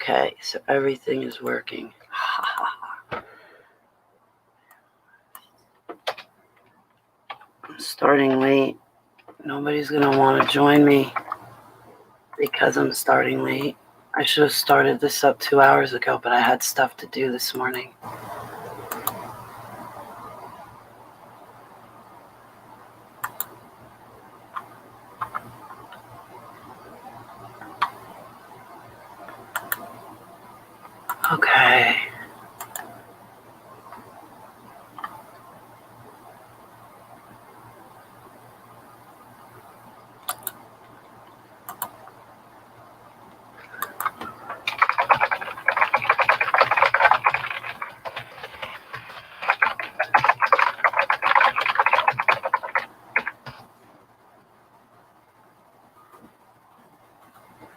Okay, so everything is working. I'm starting late. Nobody's going to want to join me because I'm starting late. I should have started this up 2 hours ago, but I had stuff to do this morning. Okay.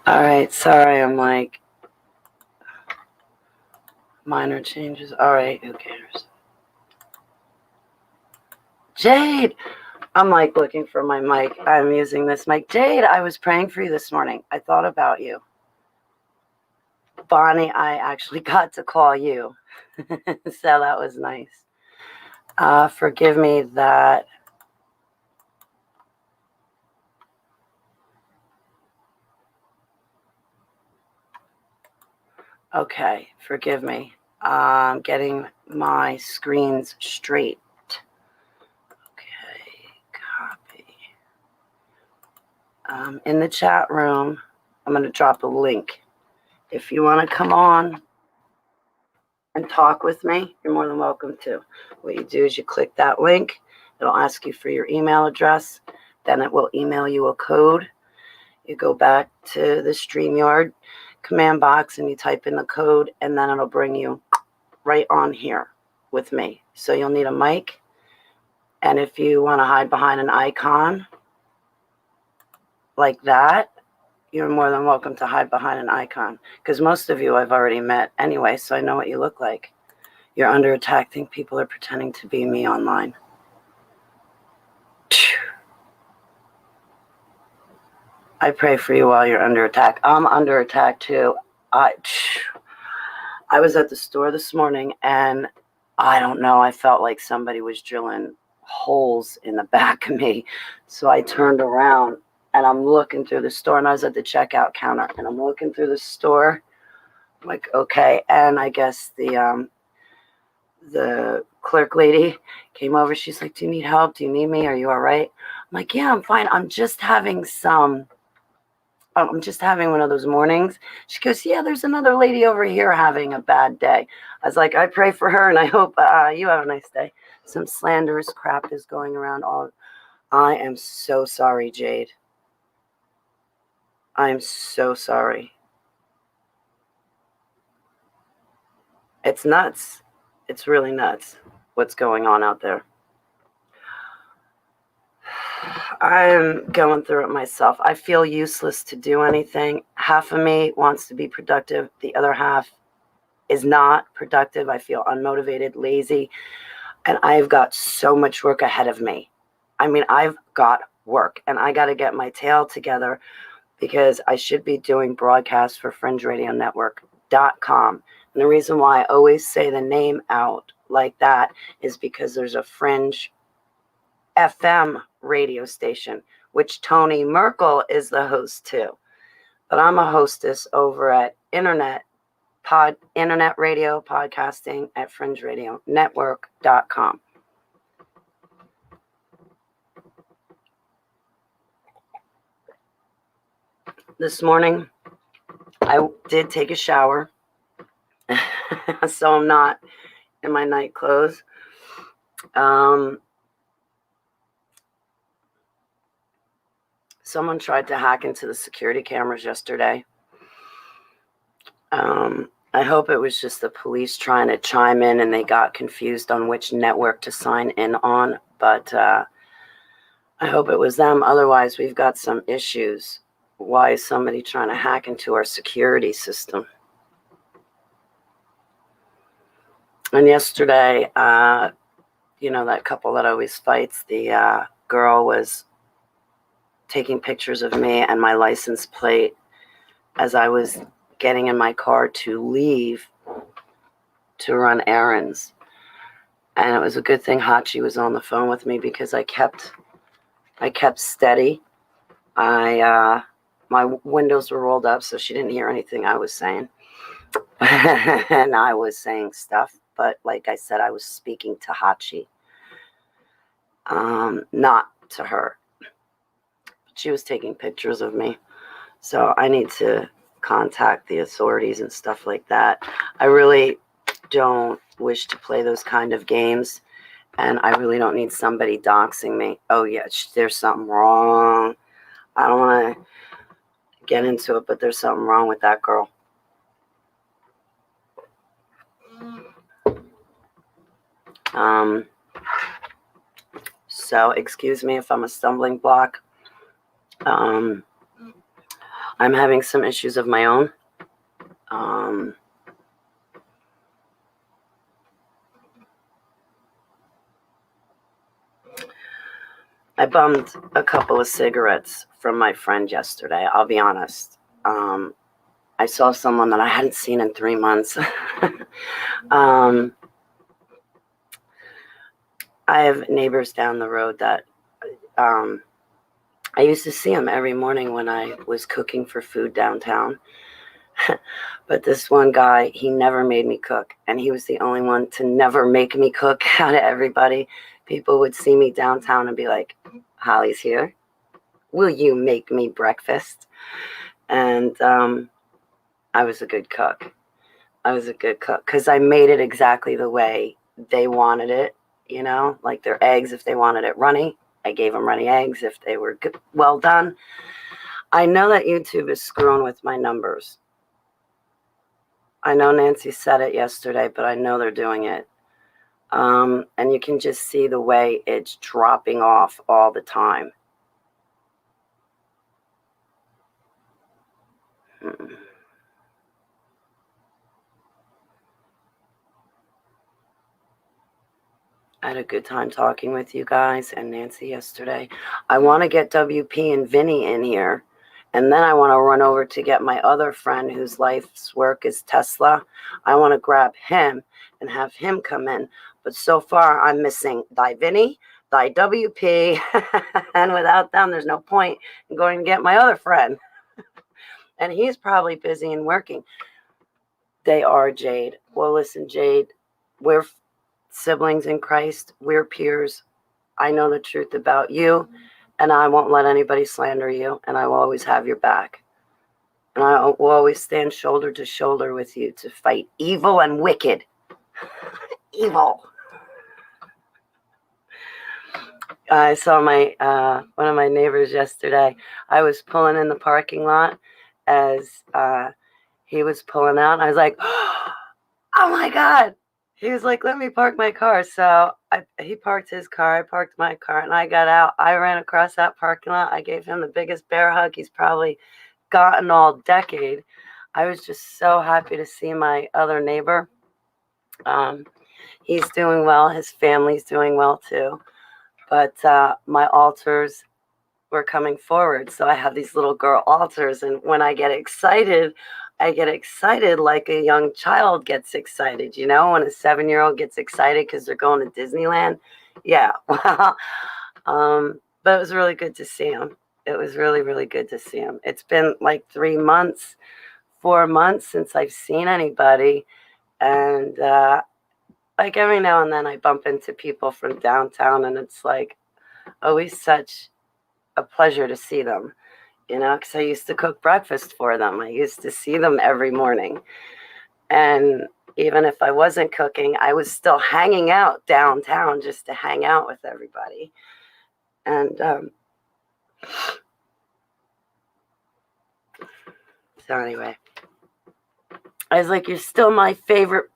All right, sorry, I'm like, minor changes. All right, who cares? Jade! I'm like looking for my mic. I'm using this mic. Jade, I was praying for you this morning. I thought about you. Bonnie, I actually got to call you. So that was nice. Forgive me that. Okay, forgive me. Getting my screens straight. Okay, copy. In the chat room, I'm going to drop a link. If you want to come on and talk with me, you're more than welcome to. What you do is you click that link. It'll ask you for your email address. Then it will email you a code. You go back to the StreamYard command box and you type in the code, and then it'll bring you right on here with me. So you'll need a mic. And if you want to hide behind an icon like that, you're more than welcome to hide behind an icon, because most of you I've already met anyway, so I know what you look like. You're under attack. Think people are pretending to be me online. I pray for you while you're under attack. I'm under attack too. I was at the store this morning, and I don't know, I felt like somebody was drilling holes in the back of me. So I turned around and I'm looking through the store, and I was at the checkout counter and I'm looking through the store. I'm like, okay. And I guess the clerk lady came over. She's like, do you need help? Do you need me? Are you all right? I'm like, yeah, I'm fine. I'm just having one of those mornings. She goes, yeah, there's another lady over here having a bad day. I was like, I pray for her, and I hope you have a nice day. Some slanderous crap is going around. I am so sorry, Jade. I am so sorry. It's nuts. It's really nuts what's going on out there. I'm going through it myself. I feel useless to do anything. Half of me wants to be productive. The other half is not productive. I feel unmotivated, lazy, and I've got so much work ahead of me. I mean, I've got work, and I got to get my tail together, because I should be doing broadcasts for FringeRadioNetwork.com. And the reason why I always say the name out like that is because there's a Fringe FM radio station, which Tony Merkel is the host to. But I'm a hostess over at internet radio podcasting at FringeRadioNetwork.com. This morning, I did take a shower, so I'm not in my night clothes. Someone tried to hack into the security cameras yesterday. I hope it was just the police trying to chime in and they got confused on which network to sign in on. But I hope it was them. Otherwise, we've got some issues. Why is somebody trying to hack into our security system? And yesterday, that couple that always fights, the girl was taking pictures of me and my license plate as I was getting in my car to leave to run errands. And it was a good thing Hachi was on the phone with me, because I kept steady. My windows were rolled up, so she didn't hear anything I was saying. And I was saying stuff, but like I said, I was speaking to Hachi, not to her. She was taking pictures of me, so I need to contact the authorities and stuff like that. I really don't wish to play those kind of games, and I really don't need somebody doxing me. Oh yeah, there's something wrong. I don't want to get into it, but there's something wrong with that girl. So excuse me if I'm a stumbling block. I'm having some issues of my own. I bummed a couple of cigarettes from my friend yesterday. I'll be honest. I saw someone that I hadn't seen in 3 months. I have neighbors down the road that I used to see them every morning when I was cooking for food downtown. But this one guy, he never made me cook, and he was the only one to never make me cook out of everybody. People would see me downtown and be like, Holly's here. Will you make me breakfast? And I was a good cook. I was a good cook because I made it exactly the way they wanted it, you know, like their eggs, if they wanted it runny, I gave them runny eggs. If they were good, well done. I know that YouTube is screwing with my numbers. I know Nancy said it yesterday, but I know they're doing it. And you can just see the way it's dropping off all the time. I had a good time talking with you guys and Nancy yesterday. I want to get WP and Vinny in here. And then I want to run over to get my other friend whose life's work is Tesla. I want to grab him and have him come in. But so far, I'm missing thy Vinny, thy WP. And without them, there's no point in going to get my other friend. And he's probably busy and working. They are, Jade. Well, listen, Jade, we're siblings in Christ. We're peers. I know the truth about you. And I won't let anybody slander you, and I will always have your back. And I will always stand shoulder to shoulder with you to fight evil and wicked. Evil. I saw my one of my neighbors yesterday. I was pulling in the parking lot as he was pulling out. I was like, oh my God. He was like, let me park my car. So he parked his car. I parked my car, and I got out. I ran across that parking lot. I gave him the biggest bear hug he's probably gotten all decade. I was just so happy to see my other neighbor. He's doing well. His family's doing well, too. But my altars were coming forward. So I have these little girl altars. And when I get excited like a young child gets excited, you know, when a 7-year-old gets excited because they're going to Disneyland. Yeah. But it was really good to see him. It was really, really good to see him. It's been like 3 months, 4 months since I've seen anybody. And like every now and then I bump into people from downtown, and it's like always such a pleasure to see them. You know, because I used to cook breakfast for them. I used to see them every morning. And even if I wasn't cooking, I was still hanging out downtown just to hang out with everybody. And so anyway, I was like, you're still my favorite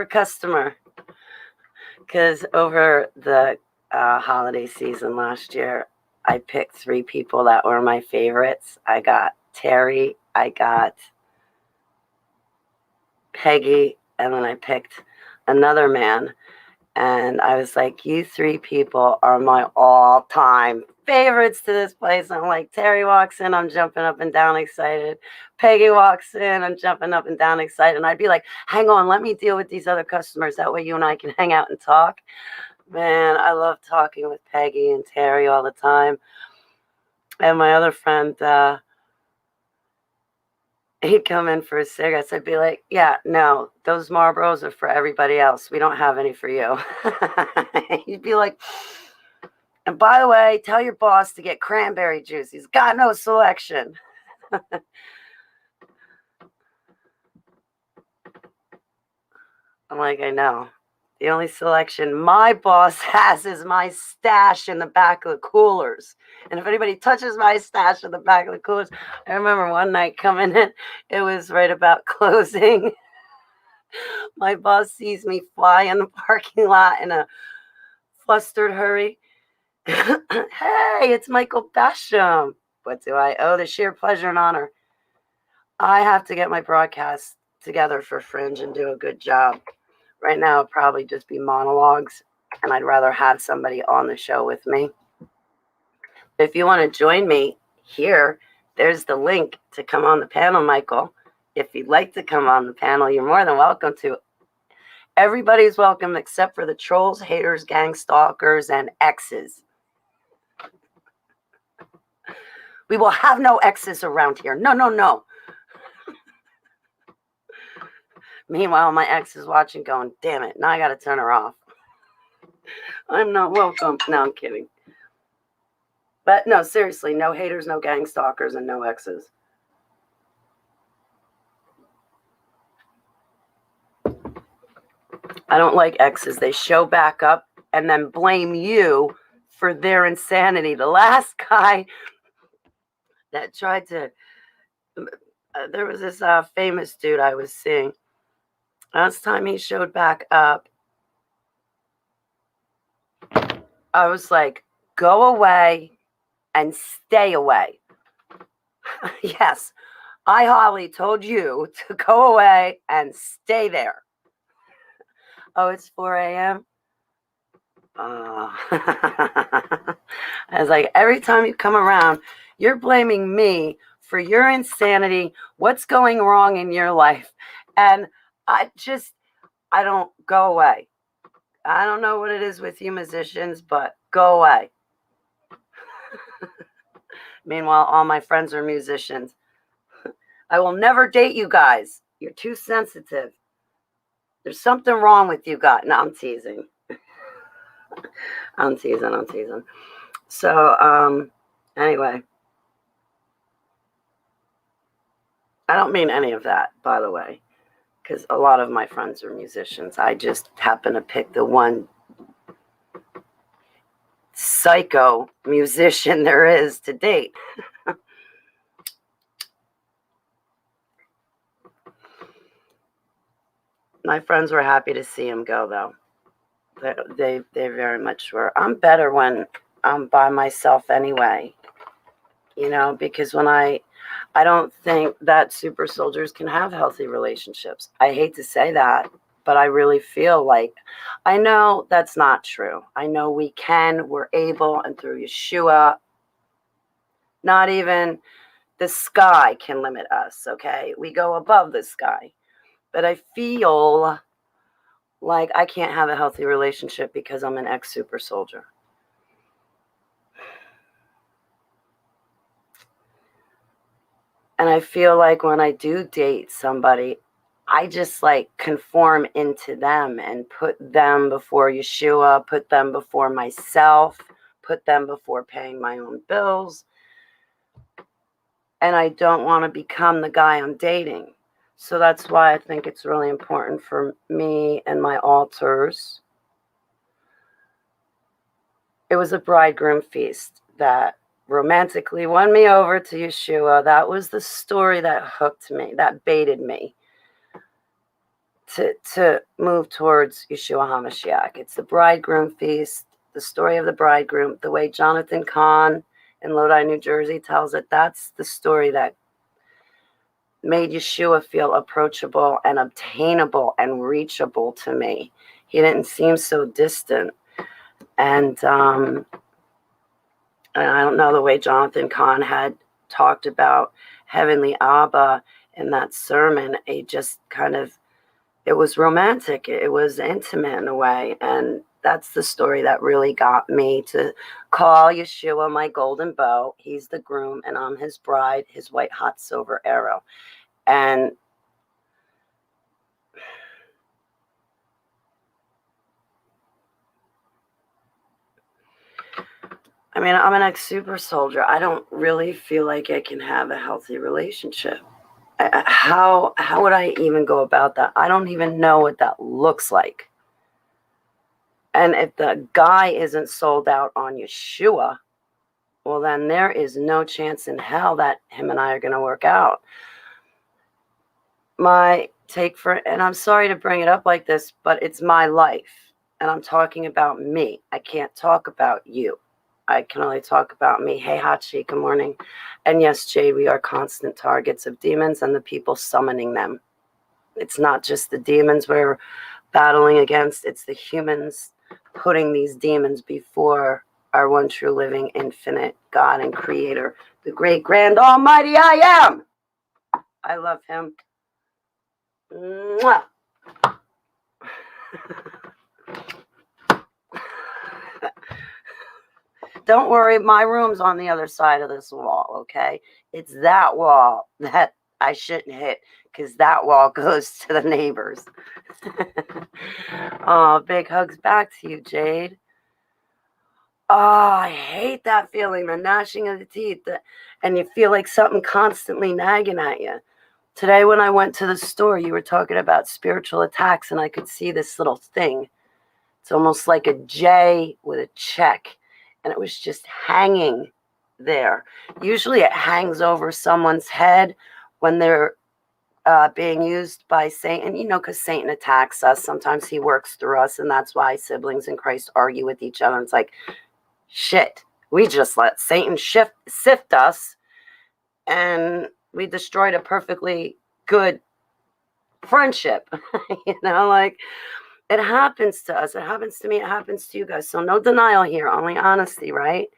customer. Because over the holiday season last year, I picked 3 people that were my favorites. I got Terry, I got Peggy, and then I picked another man. And I was like, you three people are my all-time favorites to this place. I'm like, Terry walks in, I'm jumping up and down excited. Peggy walks in, I'm jumping up and down excited. And I'd be like, hang on, let me deal with these other customers. That way you and I can hang out and talk. Man, I love talking with Peggy and Terry all the time. And my other friend, he'd come in for his cigarettes. I'd be like, yeah, no, those Marlboros are for everybody else. We don't have any for you. He'd be like, and by the way, tell your boss to get cranberry juice. He's got no selection. I'm like, I know. The only selection my boss has is my stash in the back of the coolers. And if anybody touches my stash in the back of the coolers, I remember one night coming in, it was right about closing. My boss sees me fly in the parking lot in a flustered hurry. Hey, it's Michael Basham. What do I owe? The sheer pleasure and honor. I have to get my broadcast together for Fringe and do a good job. Right now, it'll probably just be monologues, and I'd rather have somebody on the show with me. If you want to join me here, there's the link to come on the panel, Michael. If you'd like to come on the panel, you're more than welcome to. Everybody's welcome except for the trolls, haters, gang stalkers, and exes. We will have no exes around here. No, no, no. Meanwhile, my ex is watching going, damn it, now I got to turn her off. I'm not welcome. No, I'm kidding. But no, seriously, no haters, no gang stalkers, and no exes. I don't like exes. They show back up and then blame you for their insanity. The last guy that tried to, there was this famous dude I was seeing. Last time he showed back up, I was like, go away and stay away. Yes, I, Holly, told you to go away and stay there. Oh, it's 4 a.m.? I was like, every time you come around, you're blaming me for your insanity, what's going wrong in your life. And I don't go away. I don't know what it is with you musicians, but go away. Meanwhile, all my friends are musicians. I will never date you guys. You're too sensitive. There's something wrong with you guys. No, I'm teasing. I'm teasing. So, anyway. I don't mean any of that, by the way, because a lot of my friends are musicians. I just happen to pick the one psycho musician there is to date. My friends were happy to see him go, though. They very much were. I'm better when I'm by myself anyway, because when I don't think that super soldiers can have healthy relationships. I hate to say that, but I really feel like, I know that's not true. I know we can, we're able, and through Yeshua, not even the sky can limit us, okay? We go above the sky. But I feel like I can't have a healthy relationship because I'm an ex-super soldier. And I feel like when I do date somebody, I just conform into them and put them before Yeshua, put them before myself, put them before paying my own bills. And I don't want to become the guy I'm dating. So that's why I think it's really important for me and my altars. It was a bridegroom feast that romantically won me over to Yeshua. That was the story that hooked me, that baited me to move towards Yeshua HaMashiach. It's the bridegroom feast, the story of the bridegroom, the way Jonathan Kahn in Lodi, New Jersey tells it. That's the story that made Yeshua feel approachable and obtainable and reachable to me. He didn't seem so distant. And I don't know, the way Jonathan Cahn had talked about Heavenly Abba in that sermon, it just kind of, it was romantic. It was intimate in a way. And that's the story that really got me to call Yeshua my golden bow. He's the groom and I'm his bride, his white hot silver arrow. And I mean, I'm an ex-super soldier. I don't really feel like I can have a healthy relationship. How would I even go about that? I don't even know what that looks like. And if the guy isn't sold out on Yeshua, well, then there is no chance in hell that him and I are going to work out. My take for, and I'm sorry to bring it up like this, but it's my life. And I'm talking about me. I can't talk about you. I can only talk about me. Hey, Hachi, good morning. And yes, Jade, we are constant targets of demons and the people summoning them. It's not just the demons we're battling against. It's the humans putting these demons before our one true living infinite God and creator, the great grand almighty I am. I love him. Mwah. Don't worry, my room's on the other side of this wall, okay? It's that wall that I shouldn't hit because that wall goes to the neighbors. Oh, big hugs back to you, Jade. Oh, I hate that feeling, the gnashing of the teeth, and you feel like something constantly nagging at you. Today when I went to the store, you were talking about spiritual attacks, and I could see this little thing. It's almost like a J with a check, and it was just hanging there. Usually it hangs over someone's head when they're being used by Satan, you know, because Satan attacks us. Sometimes he works through us, and that's why siblings in Christ argue with each other. It's like, shit, we just let Satan sift us, and we destroyed a perfectly good friendship. You know, like, it happens to us. It happens to me. It happens to you guys. So no denial here, only honesty, right?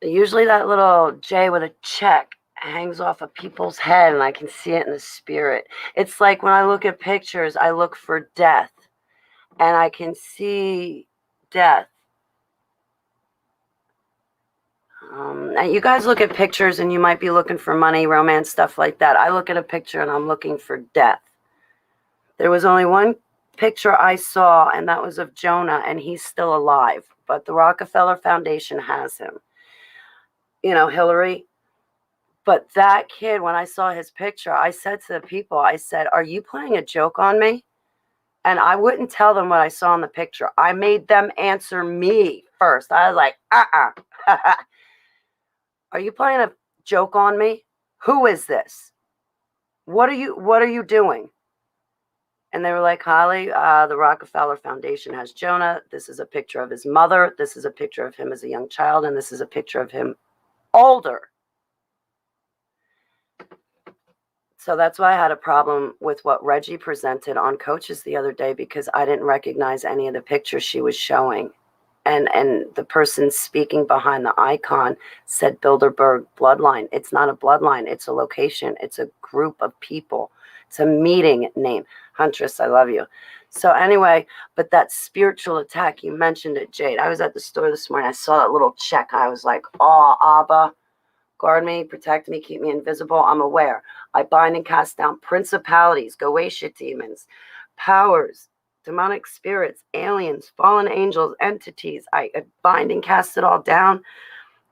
Usually that little J with a check hangs off of people's head, and I can see it in the spirit. It's like when I look at pictures, I look for death, and I can see death. And you guys look at pictures, and you might be looking for money, romance, stuff like that. I look at a picture, and I'm looking for death. There was only one picture I saw, and that was of Jonah, and he's still alive. But the Rockefeller Foundation has him. You know, Hillary. But that kid, when I saw his picture, I said to the people, I said, are you playing a joke on me? And I wouldn't tell them what I saw in the picture. I made them answer me first. I was like, Are you playing a joke on me? Who is this? What are you doing? And they were like, Holly, the Rockefeller Foundation has Jonah. This is a picture of his mother. This is a picture of him as a young child. And this is a picture of him older. So that's why I had a problem with what Reggie presented on Coaches the other day, because I didn't recognize any of the pictures she was showing. And the person speaking behind the icon said Bilderberg bloodline. It's not a bloodline. It's a location. It's a group of people. It's a meeting name. Huntress, I love you. So anyway, but that spiritual attack, you mentioned it, Jade. I was at the store this morning. I saw that little check. I was like, oh, Abba, guard me, protect me, keep me invisible. I'm aware. I bind and cast down principalities, Goetia demons, powers, demonic spirits, aliens, fallen angels, entities. I bind and cast it all down.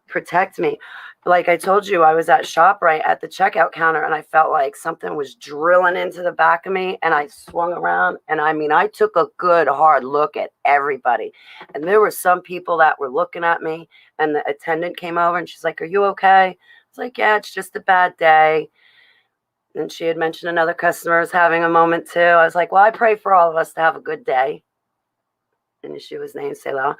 Protect me. Like I told you, I was at ShopRite at the checkout counter, and I felt like something was drilling into the back of me, and I swung around, and I mean, I took a good hard look at everybody, and there were some people that were looking at me, and the attendant came over, and she's like, are you okay? I was like, yeah, it's just a bad day. And she had mentioned another customer was having a moment too. I was like, well, I pray for all of us to have a good day. And she was named Selah.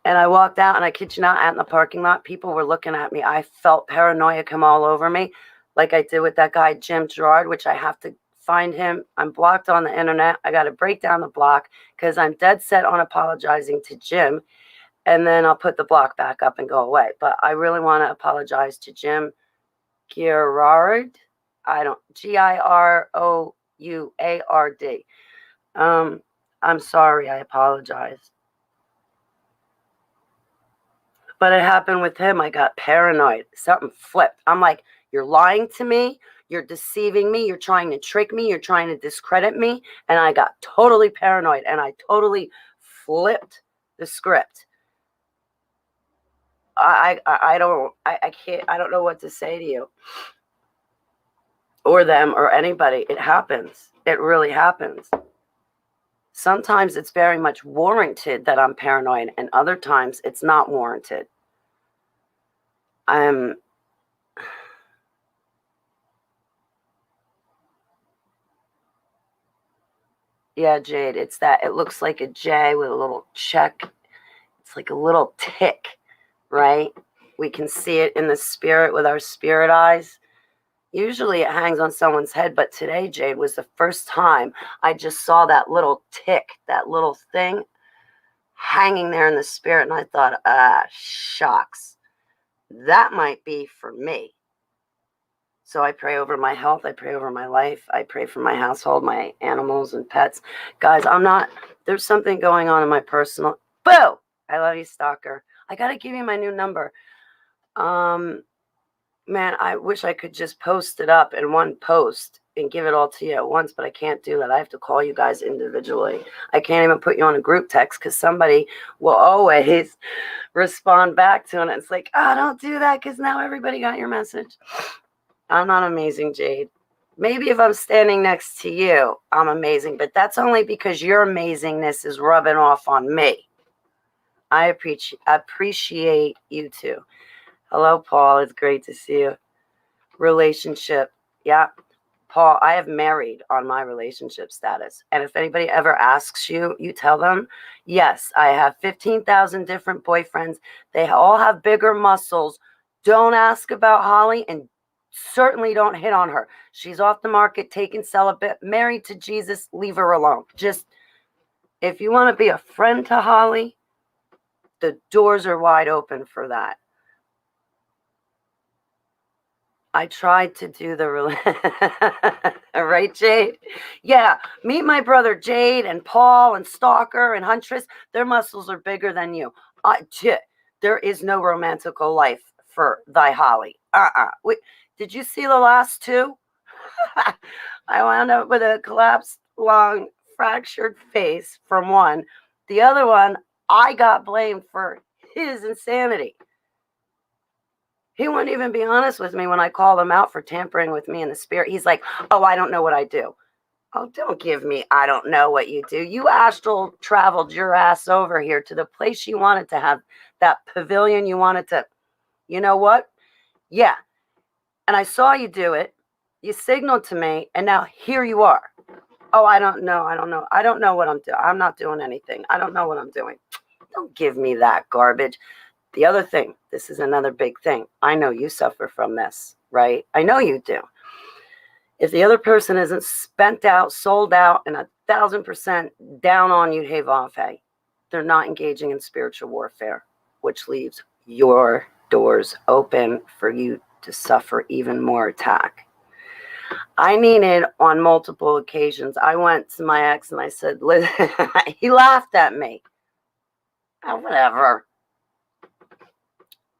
And I walked out, and I kid you not, out in the parking lot, people were looking at me. I felt paranoia come all over me, like I did with that guy, Jim Gerard, which I have to find him. I'm blocked on the internet. I got to break down the block because I'm dead set on apologizing to Jim, and then I'll put the block back up and go away. But I really want to apologize to Jim Gerard. Girouard. I'm sorry. I apologize. But it happened with him. I got paranoid. Something flipped. I'm like, you're lying to me. You're deceiving me. You're trying to trick me. You're trying to discredit me. And I got totally paranoid, and I totally flipped the script. I can't, I don't know what to say to you or them or anybody. It happens. It really happens. Sometimes it's very much warranted that I'm paranoid, and other times it's not warranted. Yeah, Jade, it's that. It looks like a J with a little check. It's like a little tick, right? We can see it in the spirit with our spirit eyes. Usually it hangs on someone's head, but today, Jade, was the first time I just saw that little tick, that little thing hanging there in the spirit, and I thought, shucks, that might be for me. So I pray over my health. I pray over my life. I pray for my household, my animals and pets. Guys, there's something going on in my personal. Boo! I love you, stalker. I got to give you my new number. Man, I wish I could just post it up in one post and give it all to you at once, but I can't do that. I have to call you guys individually. I can't even put you on a group text because somebody will always respond back to it. And it's like, don't do that because now everybody got your message. I'm not amazing, Jade. Maybe if I'm standing next to you, I'm amazing, but that's only because your amazingness is rubbing off on me. I appreciate you too. Hello, Paul. It's great to see you. Relationship. Yeah. Paul, I have married on my relationship status. And if anybody ever asks you, you tell them, yes, I have 15,000 different boyfriends. They all have bigger muscles. Don't ask about Holly, and certainly don't hit on her. She's off the market, taken celibate, married to Jesus. Leave her alone. Just, if you want to be a friend to Holly, the doors are wide open for that. I tried to do right, Jade? Yeah, meet my brother Jade and Paul and Stalker and Huntress. Their muscles are bigger than you. There is no romantical life for thy Holly. Wait, did you see the last two? I wound up with a collapsed lung, fractured face from one. The other one, I got blamed for his insanity. He wouldn't even be honest with me when I called him out for tampering with me in the spirit. He's like, oh, I don't know what I do. Oh, don't give me, I don't know what you do. You astral traveled your ass over here to the place you wanted to have, that pavilion you wanted to, you know what? Yeah. And I saw you do it. You signaled to me, and now here you are. Oh, I don't know. I don't know what I'm doing. I'm not doing anything. I don't know what I'm doing. Don't give me that garbage. The other thing, this is another big thing. I know you suffer from this, right? I know you do. If the other person isn't spent out, sold out, and 1,000% down on you, hey, Vave, they're not engaging in spiritual warfare, which leaves your doors open for you to suffer even more attack. I mean it on multiple occasions. I went to my ex and I said, listen, he laughed at me. Oh, whatever.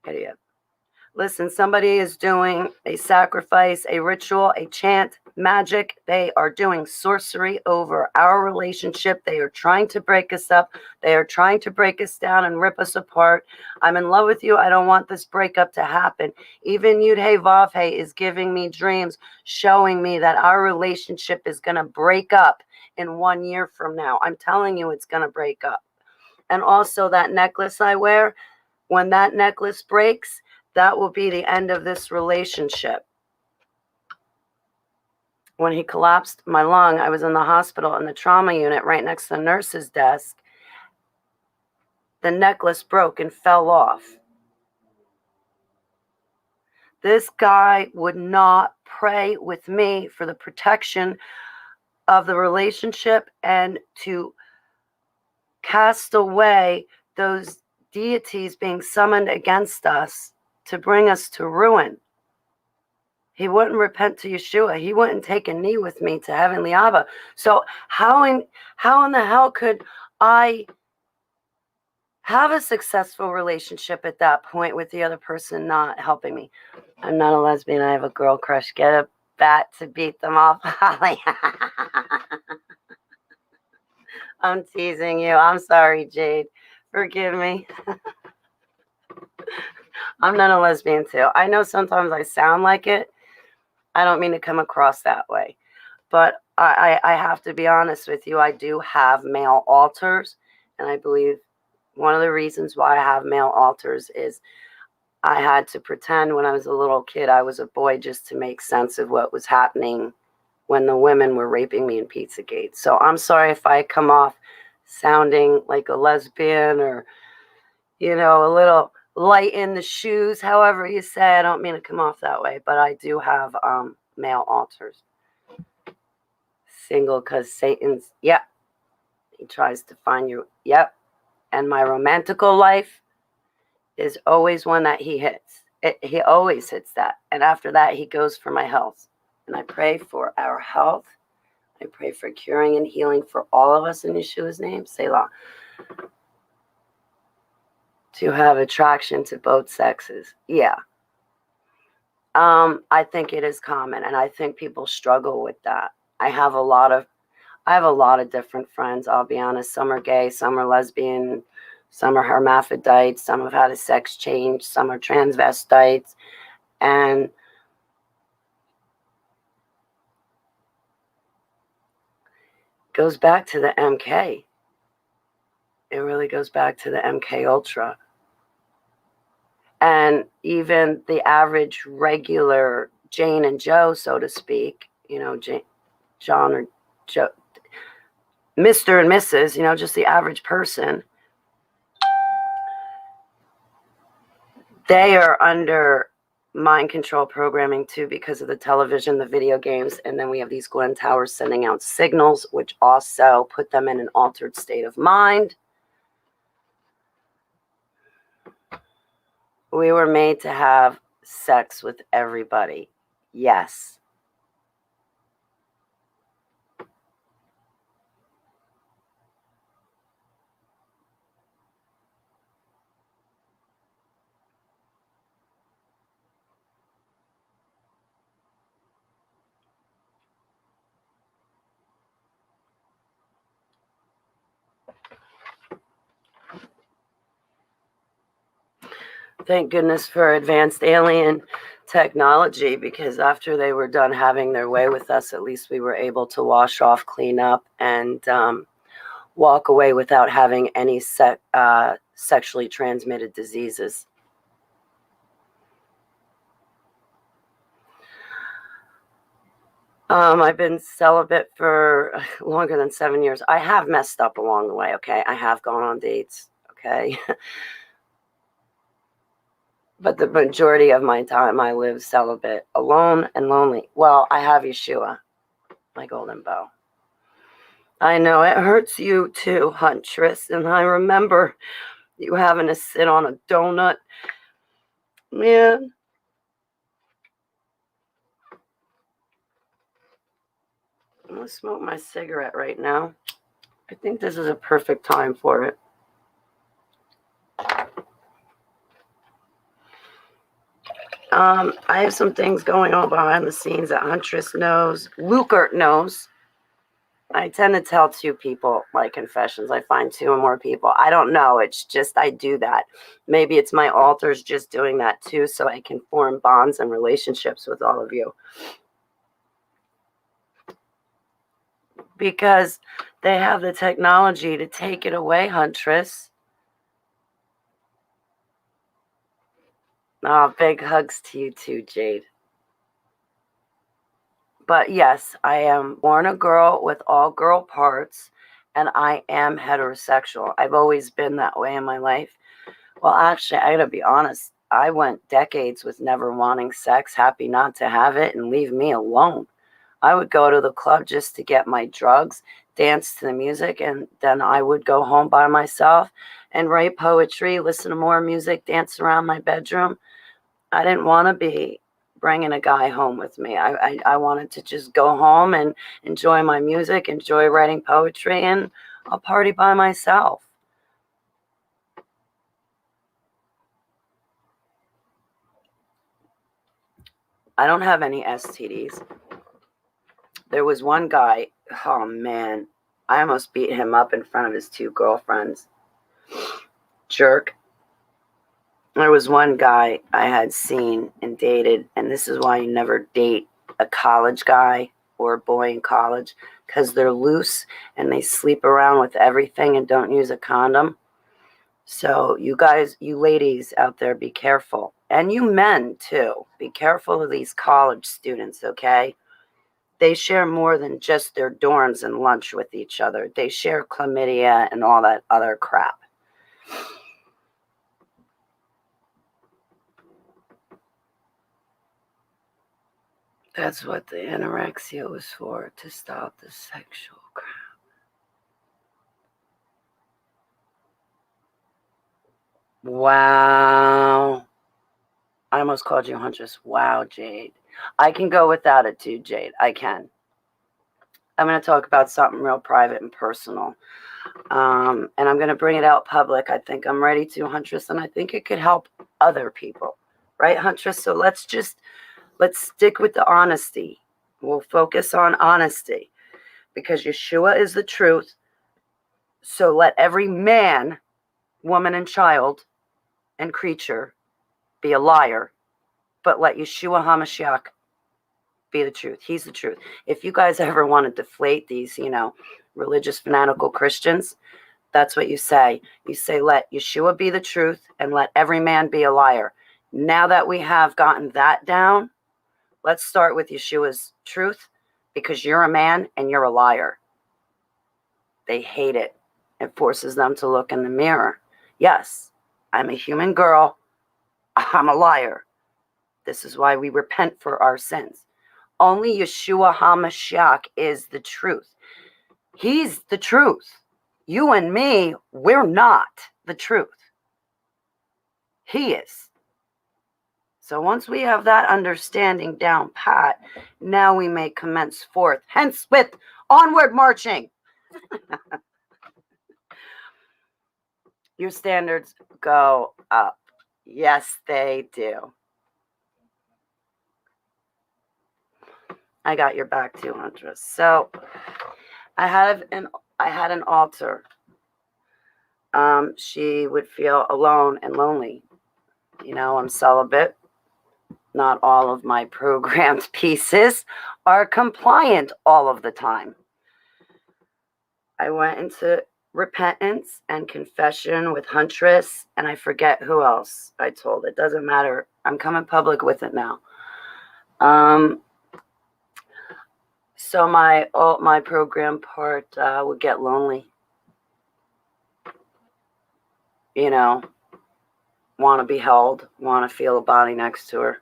Idiot. Listen, somebody is doing a sacrifice, a ritual, a chant, magic. They are doing sorcery over our relationship. They are trying to break us up. They are trying to break us down and rip us apart. I'm in love with you. I don't want this breakup to happen. Even Yudhe Vavhe is giving me dreams, showing me that our relationship is going to break up in 1 year from now. I'm telling you, it's going to break up. And also that necklace I wear, when that necklace breaks, that will be the end of this relationship. When he collapsed my lung, I was in the hospital in the trauma unit right next to the nurse's desk. the necklace broke and fell off. This guy would not pray with me for the protection of the relationship and to cast away those deities being summoned against us to bring us to ruin. He wouldn't repent to Yeshua. He wouldn't take a knee with me to Heavenly Abba. So how in the hell could I have a successful relationship at that point with the other person not helping me? I'm not a lesbian. I have a girl crush. Get a bat to beat them off, Holly. I'm teasing you. I'm sorry, Jade. Forgive me. I'm not a lesbian, too. I know sometimes I sound like it. I don't mean to come across that way. But I have to be honest with you. I do have male alters. And I believe one of the reasons why I have male alters is I had to pretend when I was a little kid I was a boy just to make sense of what was happening when the women were raping me in Pizzagate. So I'm sorry if I come off sounding like a lesbian or, a little light in the shoes, however you say. I don't mean to come off that way, but I do have male alters. Single because Satan's, yep, he tries to find you, yep. And my romantical life is always one that he hits. He always hits that. And after that, he goes for my health. And I pray for our health. I pray for curing and healing for all of us in Yeshua's name, Selah. To have attraction to both sexes. Yeah. I think it is common, and I think people struggle with that. I have a lot of different friends, I'll be honest. Some are gay, some are lesbian, some are hermaphrodites, some have had a sex change, some are transvestites, and goes back to the MK. It really goes back to the MK Ultra. And even the average regular Jane and Joe, so to speak, John or Joe, Mr. and Mrs., just the average person, they are under mind control programming too because of the television, the video games, and then we have these Glen Towers sending out signals, which also put them in an altered state of mind. We were made to have sex with everybody. Yes. Thank goodness for advanced alien technology, because after they were done having their way with us, at least we were able to wash off, clean up, and walk away without having any sexually transmitted diseases. I've been celibate for longer than 7 years. I have messed up along the way, okay? I have gone on dates, okay? But the majority of my time, I live celibate, alone and lonely. Well, I have Yeshua, my golden bow. I know it hurts you too, Huntress, and I remember you having to sit on a donut. Man. I'm going to smoke my cigarette right now. I think this is a perfect time for it. I have some things going on behind the scenes that Huntress knows. Lukert knows. I tend to tell 2 people my confessions. I find 2 or more people. I don't know. It's just I do that. Maybe it's my altars just doing that too, so I can form bonds and relationships with all of you. Because they have the technology to take it away, Huntress. Oh, big hugs to you too, Jade. But yes, I am born a girl with all girl parts, and I am heterosexual. I've always been that way in my life. Well, actually, I gotta be honest. I went decades with never wanting sex, happy not to have it, and leave me alone. I would go to the club just to get my drugs, dance to the music, and then I would go home by myself and write poetry, listen to more music, dance around my bedroom. I didn't want to be bringing a guy home with me. I wanted to just go home and enjoy my music, enjoy writing poetry, and I'll party by myself. I don't have any STDs. There was one guy, oh man, I almost beat him up in front of his two girlfriends. Jerk. There was one guy I had seen and dated, and this is why you never date a college guy or a boy in college, because they're loose and they sleep around with everything and don't use a condom. So you guys, you ladies out there, be careful. And you men too, be careful of these college students, okay? They share more than just their dorms and lunch with each other. They share chlamydia and all that other crap. That's what the anorexia was for, to stop the sexual crap. Wow. I almost called you Huntress. Wow, Jade. I can go without it too, Jade. I can. I'm going to talk about something real private and personal. And I'm going to bring it out public. I think I'm ready to, Huntress, and I think it could help other people. Right, Huntress? So let's stick with the honesty. We'll focus on honesty because Yeshua is the truth. So let every man, woman, and child and creature be a liar, but let Yeshua HaMashiach be the truth. He's the truth. If you guys ever want to deflate these, religious fanatical Christians, that's what you say. You say, let Yeshua be the truth and let every man be a liar. Now that we have gotten that down, let's start with Yeshua's truth, because you're a man and you're a liar. They hate it. It forces them to look in the mirror. Yes, I'm a human girl. I'm a liar. This is why we repent for our sins. Only Yeshua HaMashiach is the truth. He's the truth. You and me, we're not the truth. He is. So once we have that understanding down pat, now we may commence forth, hence with onward marching. Your standards go up. Yes, they do. I got your back too, Huntress. So I had an altar. She would feel alone and lonely. I'm celibate. Not all of my programmed pieces are compliant all of the time. I went into repentance and confession with Huntress, and I forget who else I told. It doesn't matter. I'm coming public with it now. So my program part would get lonely. Want to be held, want to feel a body next to her.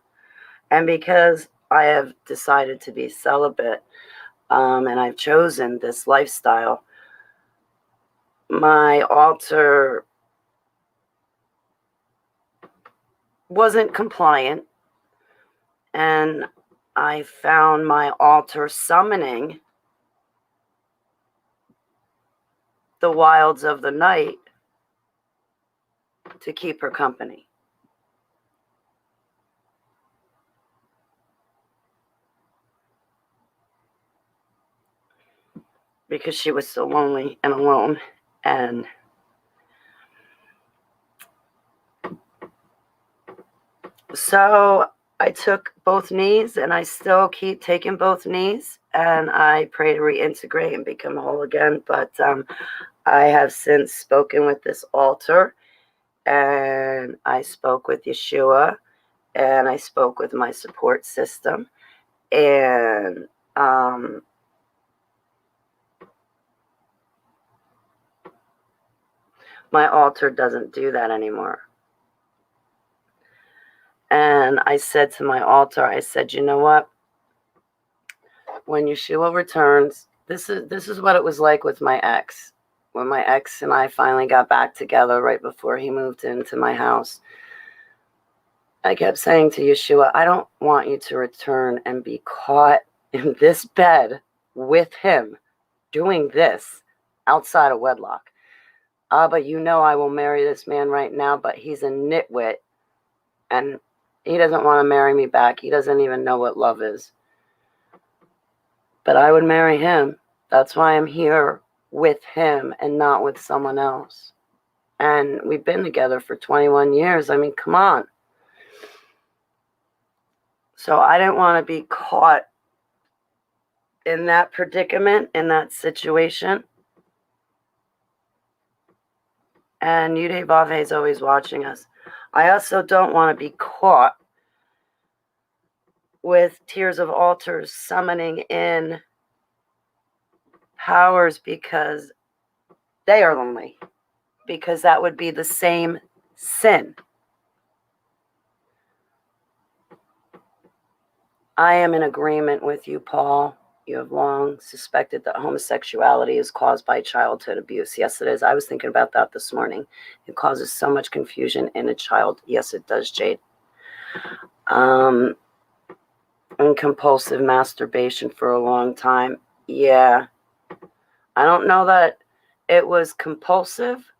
And because I have decided to be celibate, and I've chosen this lifestyle, my altar wasn't compliant, and I found my altar summoning the wilds of the night to keep her company. Because she was so lonely and alone. And so I took both knees, and I still keep taking both knees, and I pray to reintegrate and become whole again. But I have since spoken with this altar, and I spoke with Yeshua, and I spoke with my support system, and My altar doesn't do that anymore. And I said to my altar, I said, you know what? When Yeshua returns, this is what it was like with my ex. When my ex and I finally got back together right before he moved into my house, I kept saying to Yeshua, I don't want you to return and be caught in this bed with him doing this outside of wedlock. Abba, you know I will marry this man right now, but he's a nitwit and he doesn't want to marry me back. He doesn't even know what love is. But I would marry him. That's why I'm here with him and not with someone else. And we've been together for 21 years. I mean, come on. So I didn't want to be caught in that predicament, in that situation. And Yude Bave is always watching us. I also don't want to be caught with Tears of Altars summoning in powers because they are lonely. Because that would be the same sin. I am in agreement with you, Paul. You have long suspected that homosexuality is caused by childhood abuse. Yes, it is. I was thinking about that this morning. It causes so much confusion in a child. Yes, it does, Jade. And compulsive masturbation for a long time. Yeah. I don't know that it was compulsive,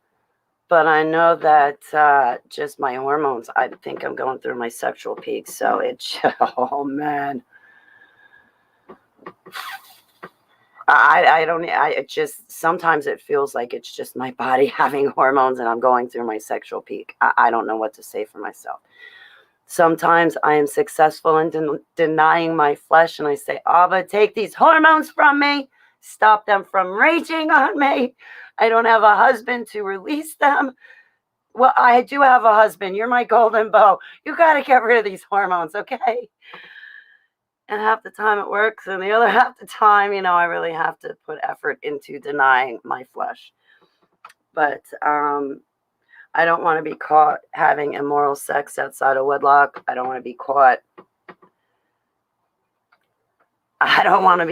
but I know that just my hormones, I think I'm going through my sexual peak. So it's, oh man. It just, sometimes it feels like it's just my body having hormones and I'm going through my sexual peak. I don't know what to say for myself. Sometimes I am successful in denying my flesh and I say, Abba, take these hormones from me. Stop them from raging on me. I don't have a husband to release them. Well, I do have a husband. You're my golden bow. You got to get rid of these hormones, okay? And half the time it works, and the other half the time, I really have to put effort into denying my flesh. But I don't want to be caught having immoral sex outside of wedlock. I don't want to be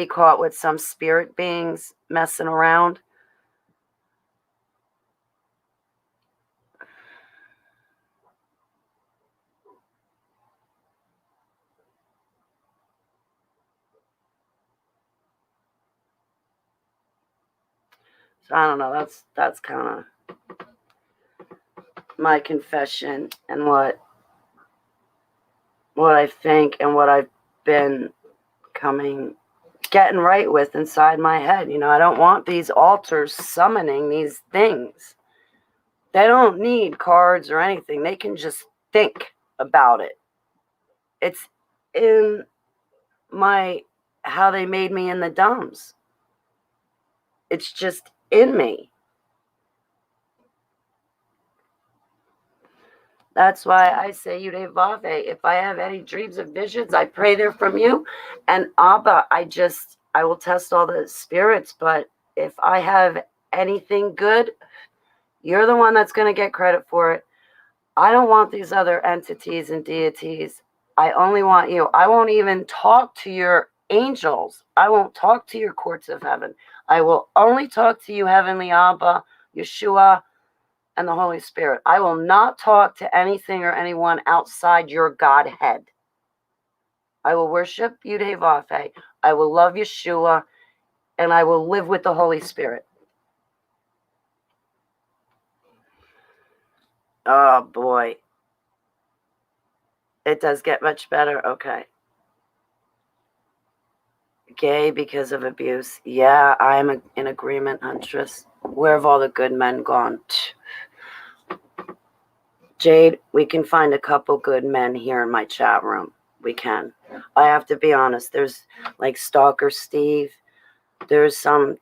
caught with some spirit beings messing around. So I don't know. That's kind of my confession and what I think and what I've been getting right with inside my head. I don't want these altars summoning these things. They don't need cards or anything. They can just think about it. It's in how they made me in the dumbs. It's just in me. That's why I say, Yude Vave, if I have any dreams and visions, I pray they're from you. And Abba, I will test all the spirits, but if I have anything good, you're the one that's going to get credit for it. I don't want these other entities and deities. I only want you. I won't even talk to your angels. I won't talk to your courts of heaven. I will only talk to you, Heavenly Abba, Yeshua, and the Holy Spirit. I will not talk to anything or anyone outside your Godhead. I will worship Yude Vafe. I will love Yeshua, and I will live with the Holy Spirit. Oh, boy. It does get much better. Okay. Gay because of abuse. Yeah, I am in agreement, Huntress. Where have all the good men gone? Jade, we can find a couple good men here in my chat room. We can. I have to be honest. There's like Stalker Steve. There's some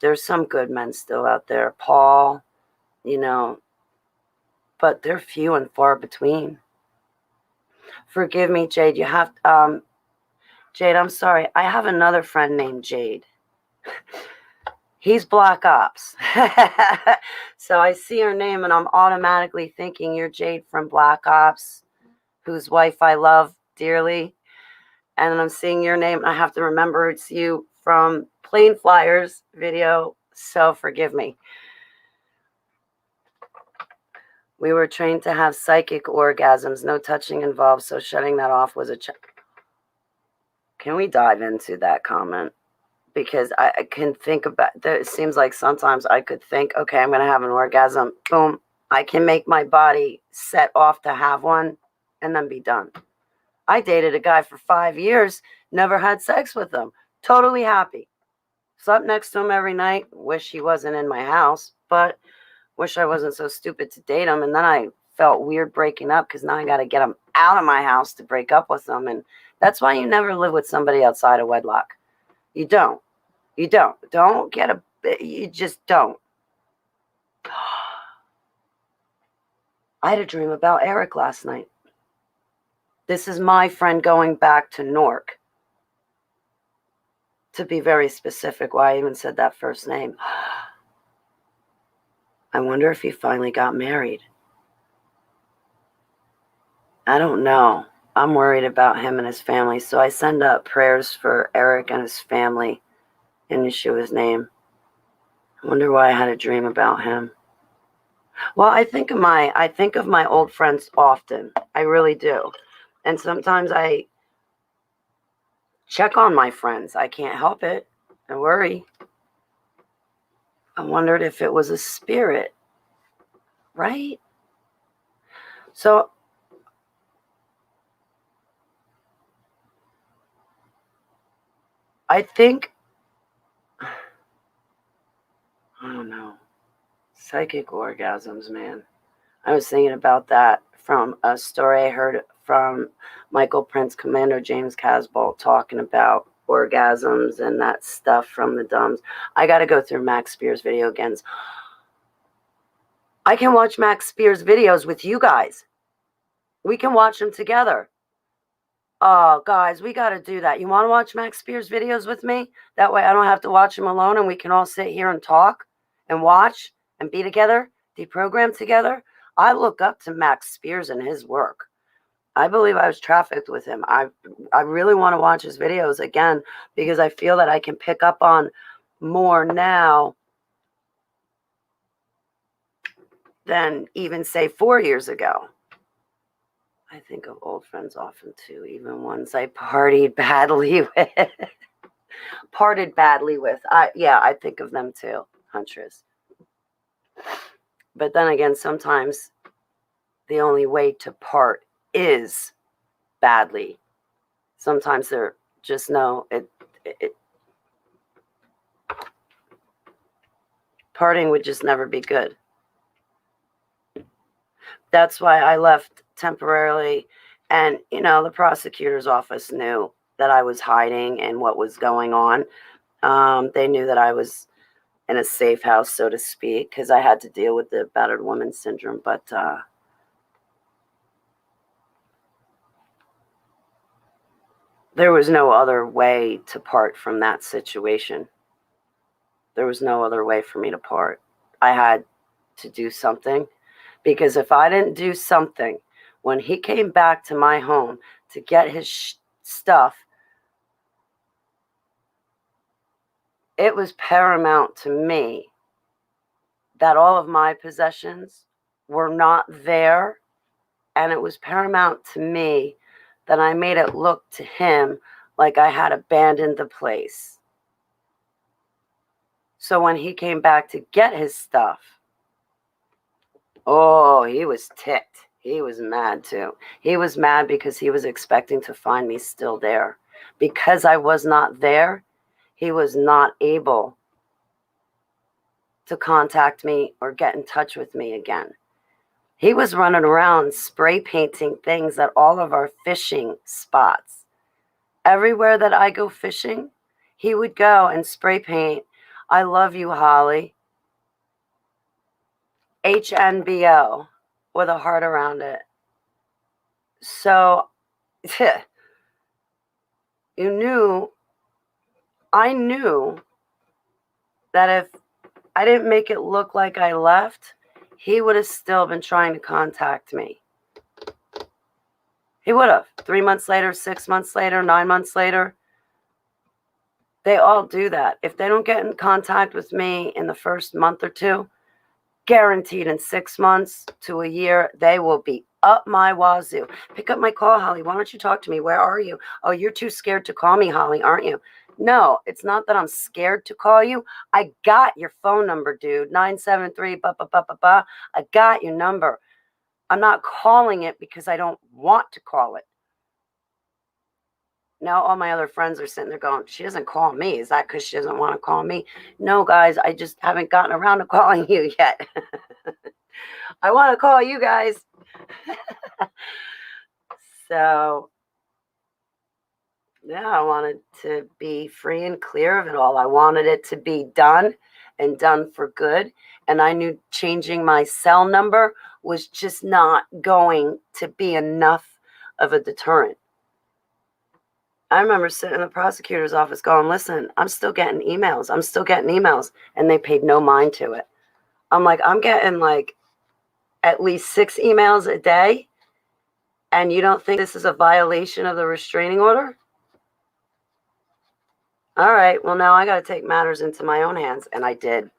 good men still out there. Paul, but they're few and far between. Forgive me, Jade. Jade, I'm sorry. I have another friend named Jade. He's Black Ops. So I see her name and I'm automatically thinking you're Jade from Black Ops, whose wife I love dearly. And I'm seeing your name and I have to remember it's you from Plane Flyers video. So forgive me. We were trained to have psychic orgasms, no touching involved, so shutting that off was a Can we dive into that comment? Because I can think about that. It seems like sometimes I could think, okay, I'm going to have an orgasm. Boom. I can make my body set off to have one and then be done. I dated a guy for 5 years, never had sex with him. Totally happy. Slept next to him every night. Wish he wasn't in my house, but wish I wasn't so stupid to date him. And then I felt weird breaking up because now I got to get him out of my house to break up with him. And that's why you never live with somebody outside of wedlock. You don't. You don't. Don't get a. You just don't. I had a dream about Eric last night. This is my friend going back to Newark. To be very specific, why I even said that first name. I wonder if he finally got married. I don't know. I'm worried about him and his family, so I send up prayers for Eric and his family in Yeshua's name. I wonder why I had a dream about him. Well, I think of my old friends often. I really do. And sometimes I check on my friends. I can't help it. I worry. I wondered if it was a spirit, right? So I think, I don't know, psychic orgasms, man. I was thinking about that from a story I heard from Michael Prince, Commander James Casbolt, talking about orgasms and that stuff from the dumbs. I got to go through Max Spears' video again. I can watch Max Spears' videos with you guys. We can watch them together. Oh, guys, we got to do that. You want to watch Max Spears' videos with me? That way I don't have to watch them alone and we can all sit here and talk and watch and be together, deprogram together. I look up to Max Spears and his work. I believe I was trafficked with him. I really want to watch his videos again because I feel that I can pick up on more now than even, say, 4 years ago. I think of old friends often, too, even ones I partied badly with. Parted badly with. I think of them, too, Huntress. But then again, sometimes the only way to part is badly. Sometimes they're just parting would just never be good. That's why I left temporarily. And, the prosecutor's office knew that I was hiding and what was going on. They knew that I was in a safe house, so to speak, because I had to deal with the battered woman syndrome. But there was no other way to part from that situation. There was no other way for me to part. I had to do something, because if I didn't do something, when he came back to my home to get his stuff, it was paramount to me that all of my possessions were not there. And it was paramount to me that I made it look to him like I had abandoned the place. So when he came back to get his stuff, oh, he was ticked. He was mad too. He was mad because he was expecting to find me still there. Because I was not there, he was not able to contact me or get in touch with me again. He was running around spray painting things at all of our fishing spots. Everywhere that I go fishing, he would go and spray paint, "I love you, Holly," HNBO, with a heart around it. So, I knew that if I didn't make it look like I left, he would have still been trying to contact me. He would have. 3 months later, 6 months later, 9 months later. They all do that. If they don't get in contact with me in the first month or two, guaranteed in 6 months to a year, they will be up my wazoo. Pick up my call, Holly. Why don't you talk to me? Where are you? Oh, you're too scared to call me, Holly, aren't you? No, it's not that I'm scared to call you. I got your phone number, dude. 973, ba, ba, ba, ba, ba. I got your number. I'm not calling it because I don't want to call it. Now all my other friends are sitting there going, she doesn't call me. Is that because she doesn't want to call me? No, guys, I just haven't gotten around to calling you yet. I want to call you guys. So, yeah, I wanted to be free and clear of it all. I wanted it to be done and done for good. And I knew changing my cell number was just not going to be enough of a deterrent. I remember sitting in the prosecutor's office going, listen, I'm still getting emails. And they paid no mind to it. I'm like, I'm getting like at least 6 emails a day. And you don't think this is a violation of the restraining order? All right, well, now I got to take matters into my own hands. And I did.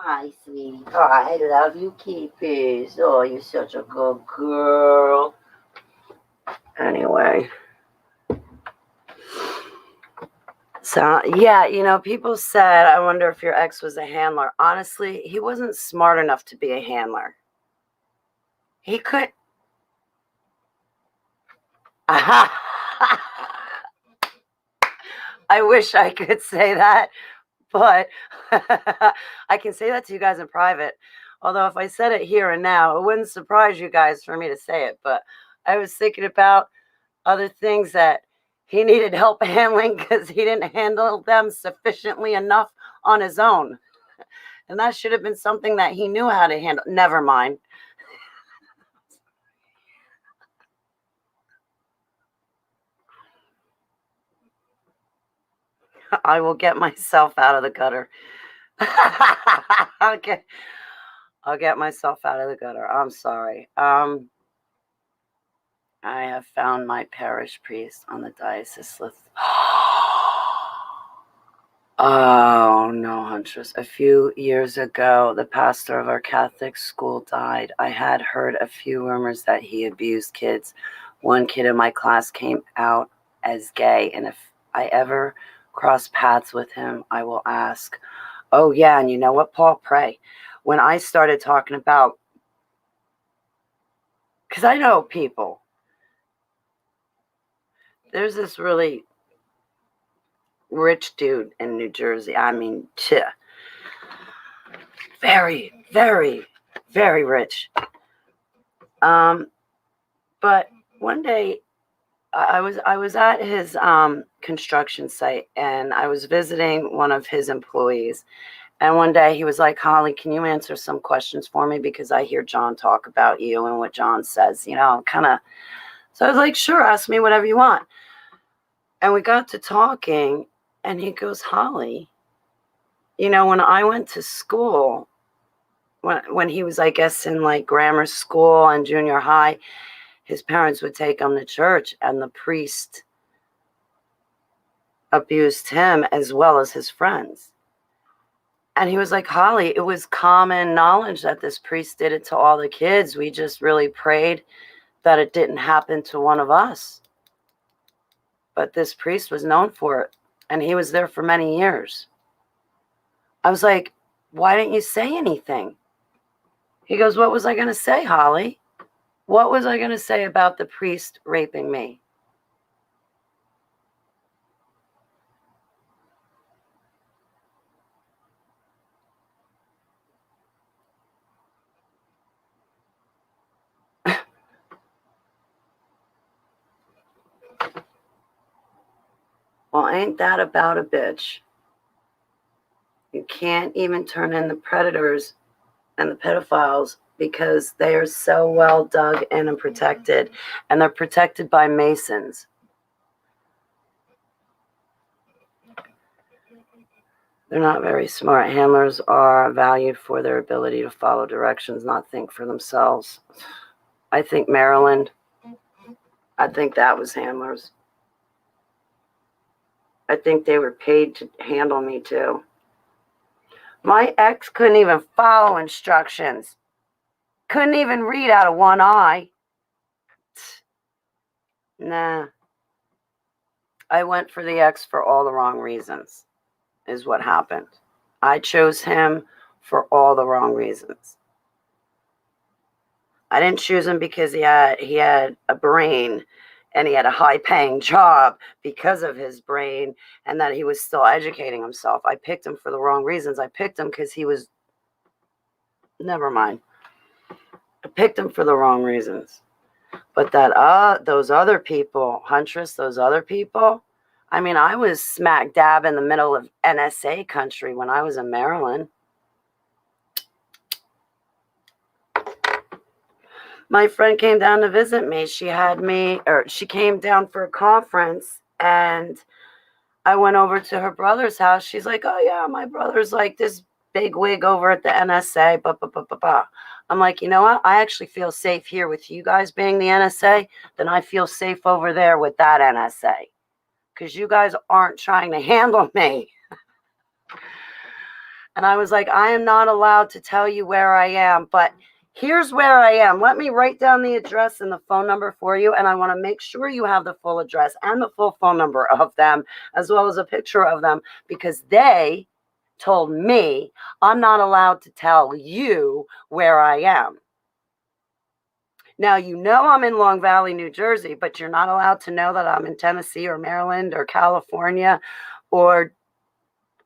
Hi, sweetie. Oh, I love you, Keepies. Oh, you're such a good girl. Anyway. So, yeah, people said, I wonder if your ex was a handler. Honestly, he wasn't smart enough to be a handler. He could. I wish I could say that, but I can say that to you guys in private. Although if I said it here and now, it wouldn't surprise you guys for me to say it. But I was thinking about other things that he needed help handling because he didn't handle them sufficiently enough on his own. And that should have been something that he knew how to handle. Never mind. I will get myself out of the gutter. Okay. I'll get myself out of the gutter. I'm sorry. I have found my parish priest on the diocese list. Oh, no, Huntress. A few years ago, the pastor of our Catholic school died. I had heard a few rumors that he abused kids. One kid in my class came out as gay, and if I ever cross paths with him, I will ask. Oh, yeah, and you know what, Paul? Pray. When I started talking about, because I know people, there's this really rich dude in New Jersey. I mean, very, very, very rich. But one day I was at his construction site, and I was visiting one of his employees. And one day he was like, Holly, can you answer some questions for me? Because I hear John talk about you and what John says, kind of. So I was like, sure, ask me whatever you want. And we got to talking, and he goes, Holly, when I went to school, when he was, I guess, in like grammar school and junior high, his parents would take him to church, and the priest abused him as well as his friends. And he was like, Holly, it was common knowledge that this priest did it to all the kids. We just really prayed that it didn't happen to one of us. But this priest was known for it, and he was there for many years. I was like, why didn't you say anything? He goes, what was I going to say, Holly? What was I going to say about the priest raping me? Well, ain't that about a bitch? You can't even turn in the predators and the pedophiles because they are so well dug in and protected, and they're protected by Masons. They're not very smart. Handlers are valued for their ability to follow directions, not think for themselves. I think Maryland, I think that was handlers. I think they were paid to handle me too. My ex couldn't even follow instructions. Couldn't even read out of one eye. Nah. I went for the ex for all the wrong reasons, is what happened. I chose him for all the wrong reasons. I didn't choose him because he had a brain and he had a high-paying job because of his brain and that he was still educating himself. I picked him for the wrong reasons. I picked him because he was... Never mind. I picked him for the wrong reasons. But those other people, Huntress, those other people, I mean, I was smack dab in the middle of NSA country when I was in Maryland. My friend came down to visit me. She came down for a conference, and I went over to her brother's house. She's like, oh, yeah, my brother's like this big wig over at the NSA. I'm like, you know what? I actually feel safe here with you guys being the NSA than I feel safe over there with that NSA. Because you guys aren't trying to handle me. And I was like, I am not allowed to tell you where I am, but here's where I am. Let me write down the address and the phone number for you, and I want to make sure you have the full address and the full phone number of them, as well as a picture of them, because they told me I'm not allowed to tell you where I am. Now, you know I'm in Long Valley, New Jersey, but you're not allowed to know that I'm in Tennessee or Maryland or California or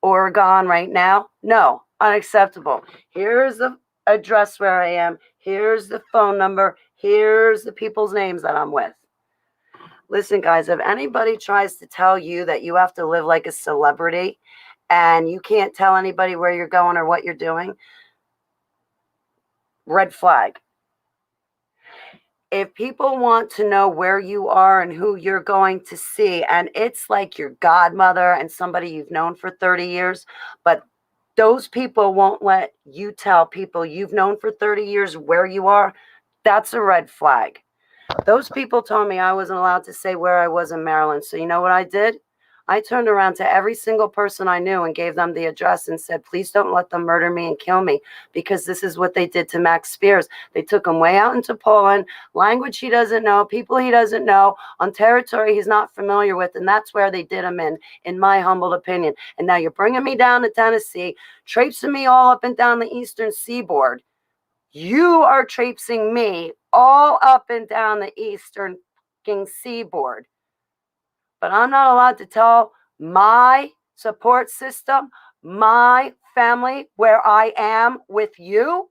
Oregon right now? No, unacceptable. Here's the address where I am. Here's the phone number. Here's the people's names that I'm with. Listen, guys, if anybody tries to tell you that you have to live like a celebrity and you can't tell anybody where you're going or what you're doing, red flag. If people want to know where you are and who you're going to see, and it's like your godmother and somebody you've known for 30 years, but those people won't let you tell people you've known for 30 years where you are, that's a red flag. Those people told me I wasn't allowed to say where I was in Maryland. So you know what I did? I turned around to every single person I knew and gave them the address and said, please don't let them murder me and kill me, because this is what they did to Max Spears. They took him way out into Poland, language he doesn't know, people he doesn't know, on territory he's not familiar with, and that's where they did him in my humble opinion. And now you're bringing me down to Tennessee, traipsing me all up and down the eastern seaboard. You are traipsing me all up and down the eastern seaboard. But I'm not allowed to tell my support system, my family, where I am with you?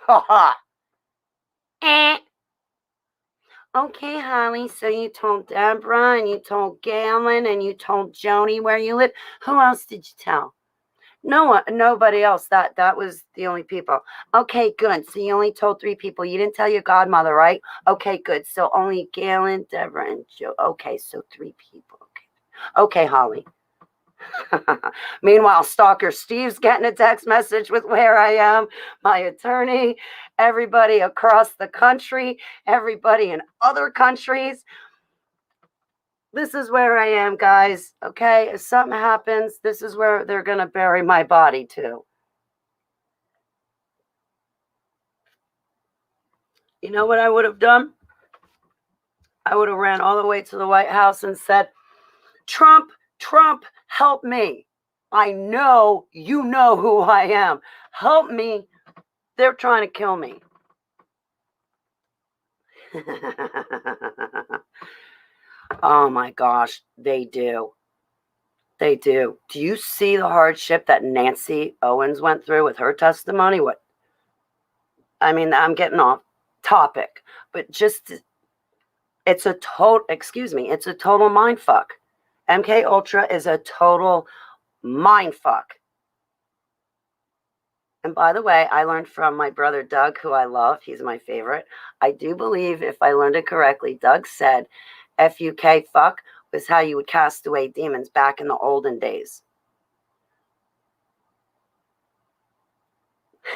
Ha ha. Okay, Holly, so you told Deborah and you told Galen and you told Joni where you live. Who else did you tell? No one, nobody else. That was the only people. Okay, good. So you only told 3 people. You didn't tell your godmother, right? Okay, good. So only Galen, Deborah, and Joe. Okay, so 3 people. Okay, Holly. Meanwhile, Stalker Steve's getting a text message with where I am, my attorney, everybody across the country, everybody in other countries. This is where I am, guys. Okay, if something happens, this is where they're going to bury my body too. You know what I would have done? I would have ran all the way to the White House and said, Trump, help me. I know you know who I am. Help me. They're trying to kill me. Oh my gosh, they do. They do. Do you see the hardship that Nancy Owens went through with her testimony? I'm getting off topic, but it's a total mind fuck. MK Ultra is a total mind fuck. And by the way, I learned from my brother Doug, who I love. He's my favorite. I do believe, if I learned it correctly, Doug said FUK fuck was how you would cast away demons back in the olden days.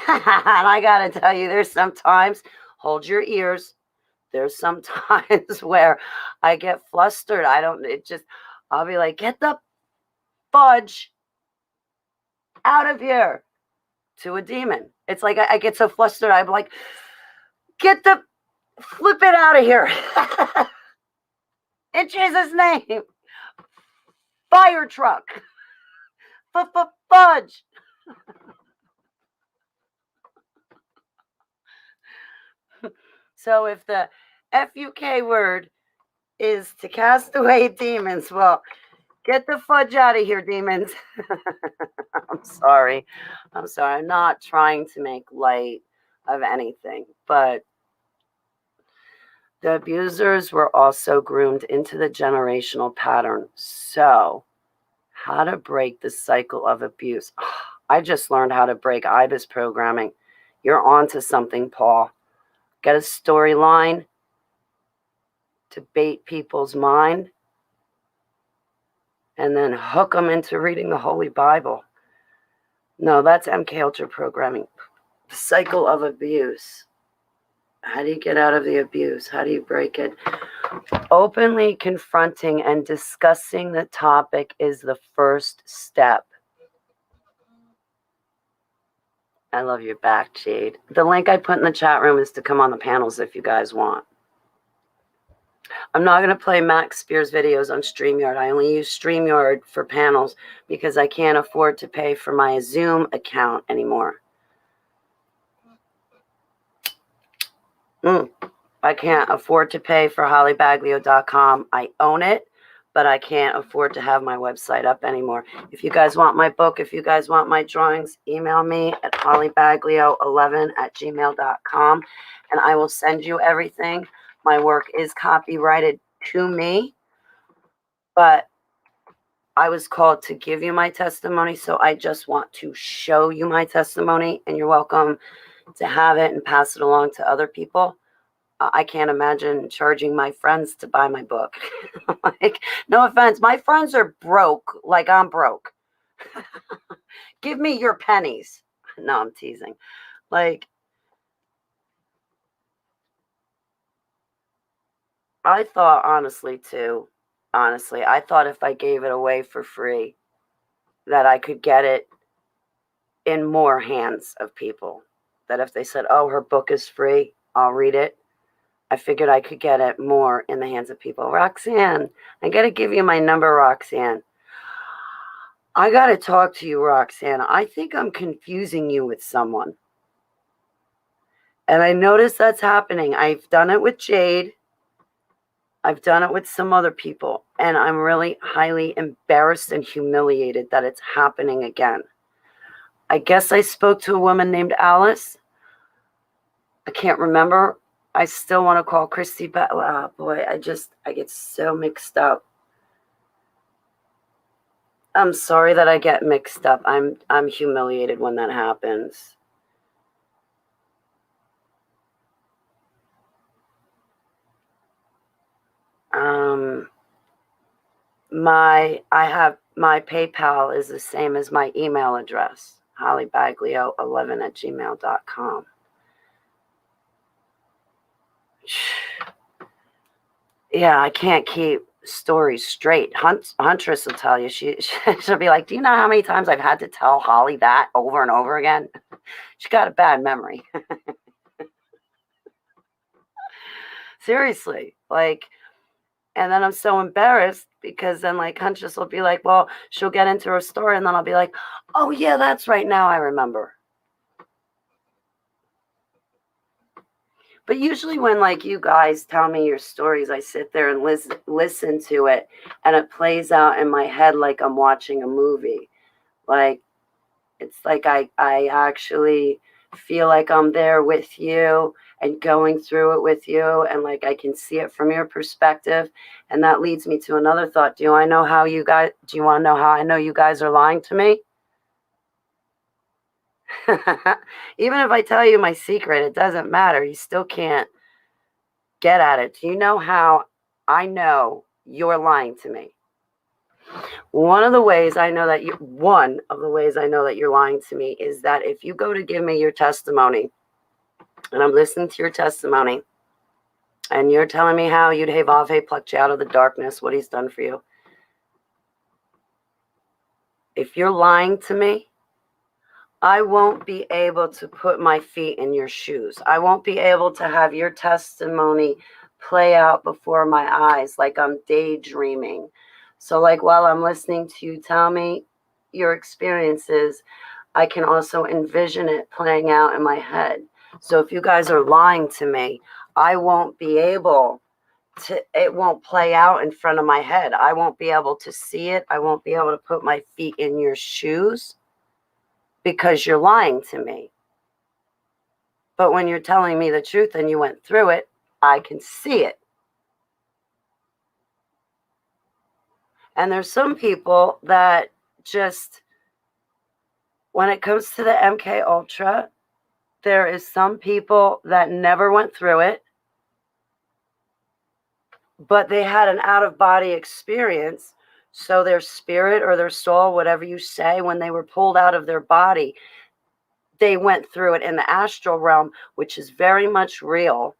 And I gotta tell you, there's sometimes, hold your ears, there's some times where I get flustered. I'll be like, get the fudge out of here to a demon. It's like I get so flustered, I'm like, flip it out of here. In Jesus' name. Fire truck. Fudge. So if the FUK word is to cast away demons, well, get the fudge out of here, demons. I'm sorry. I'm not trying to make light of anything, but the abusers were also groomed into the generational pattern. So, how to break the cycle of abuse. I just learned how to break IBIS programming. You're on to something, Paul. Get a storyline to bait people's mind and then hook them into reading the Holy Bible. No, that's MK Ultra programming. The cycle of abuse. How do you get out of the abuse? How do you break it? Openly confronting and discussing the topic is the first step. I love your back, Jade. The link I put in the chat room is to come on the panels if you guys want. I'm not going to play Max Spears videos on StreamYard. I only use StreamYard for panels because I can't afford to pay for my Zoom account anymore. I can't afford to pay for hollybaglio.com. I own it, but I can't afford to have my website up anymore. If you guys want my book, if you guys want my drawings, email me at hollybaglio11@gmail.com, and I will send you everything. My work is copyrighted to me, but I was called to give you my testimony, so I just want to show you my testimony, and you're welcome to have it and pass it along to other people. I can't imagine charging my friends to buy my book. Like, no offense, my friends are broke like I'm broke. Give me your pennies. No, I'm teasing. Like, I thought honestly, I thought if I gave it away for free, that I could get it in more hands of people. That if they said, oh, her book is free, I'll read it. I figured I could get it more in the hands of people. Roxanne, I got to give you my number, Roxanne. I got to talk to you, Roxanne. I think I'm confusing you with someone. And I notice that's happening. I've done it with Jade. I've done it with some other people. And I'm really highly embarrassed and humiliated that it's happening again. I guess I spoke to a woman named Alice. I can't remember. I still want to call Christy back. Oh boy, I get so mixed up. I'm sorry that I get mixed up. I'm humiliated when that happens. My PayPal is the same as my email address, hollybaglio11@gmail.com. Yeah, I can't keep stories straight. Huntress will tell you. She'll be like, do you know how many times I've had to tell Holly that over and over again? She got a bad memory. Seriously, like, and then I'm so embarrassed because then like Huntress will be like, well, she'll get into her story and then I'll be like, oh yeah, that's right, now I remember. But usually when like you guys tell me your stories, I sit there and listen to it and it plays out in my head like I'm watching a movie. Like, it's like I actually feel like I'm there with you and going through it with you, and like I can see it from your perspective. And that leads me to another thought. Do you want to know how I know you guys are lying to me? Even if I tell you my secret, it doesn't matter. You still can't get at it. Do you know how I know you're lying to me? One of the ways I know that you're lying to me is that if you go to give me your testimony, and I'm listening to your testimony, and you're telling me how Yud Hey Vav Hey plucked you out of the darkness, what he's done for you. If you're lying to me, I won't be able to put my feet in your shoes. I won't be able to have your testimony play out before my eyes like I'm daydreaming. So like while I'm listening to you tell me your experiences, I can also envision it playing out in my head. So if you guys are lying to me, I won't be able to, it won't play out in front of my head. I won't be able to see it. I won't be able to put my feet in your shoes because you're lying to me. But when you're telling me the truth and you went through it, I can see it. And there's some people that just, when it comes to the MK Ultra, there is some people that never went through it, but they had an out-of-body experience. So their spirit or their soul, whatever you say, when they were pulled out of their body, they went through it in the astral realm, which is very much real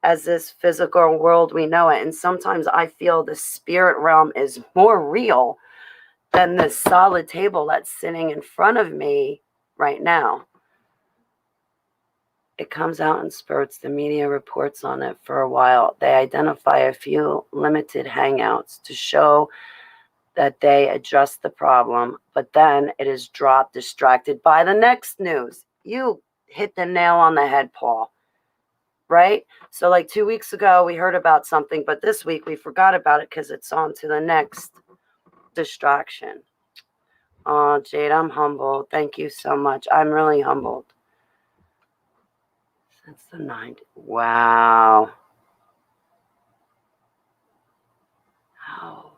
as this physical world we know it. And sometimes I feel the spirit realm is more real than this solid table that's sitting in front of me right now. It comes out in spurts. The media reports on it for a while. They identify a few limited hangouts to show that they address the problem, but then it is dropped, distracted by the next news. You hit the nail on the head, Paul. Right? So like 2 weeks ago, we heard about something, but this week we forgot about it because it's on to the next distraction. Oh, Jade, I'm humbled. Thank you so much. I'm really humbled. Since the 90s. Wow. How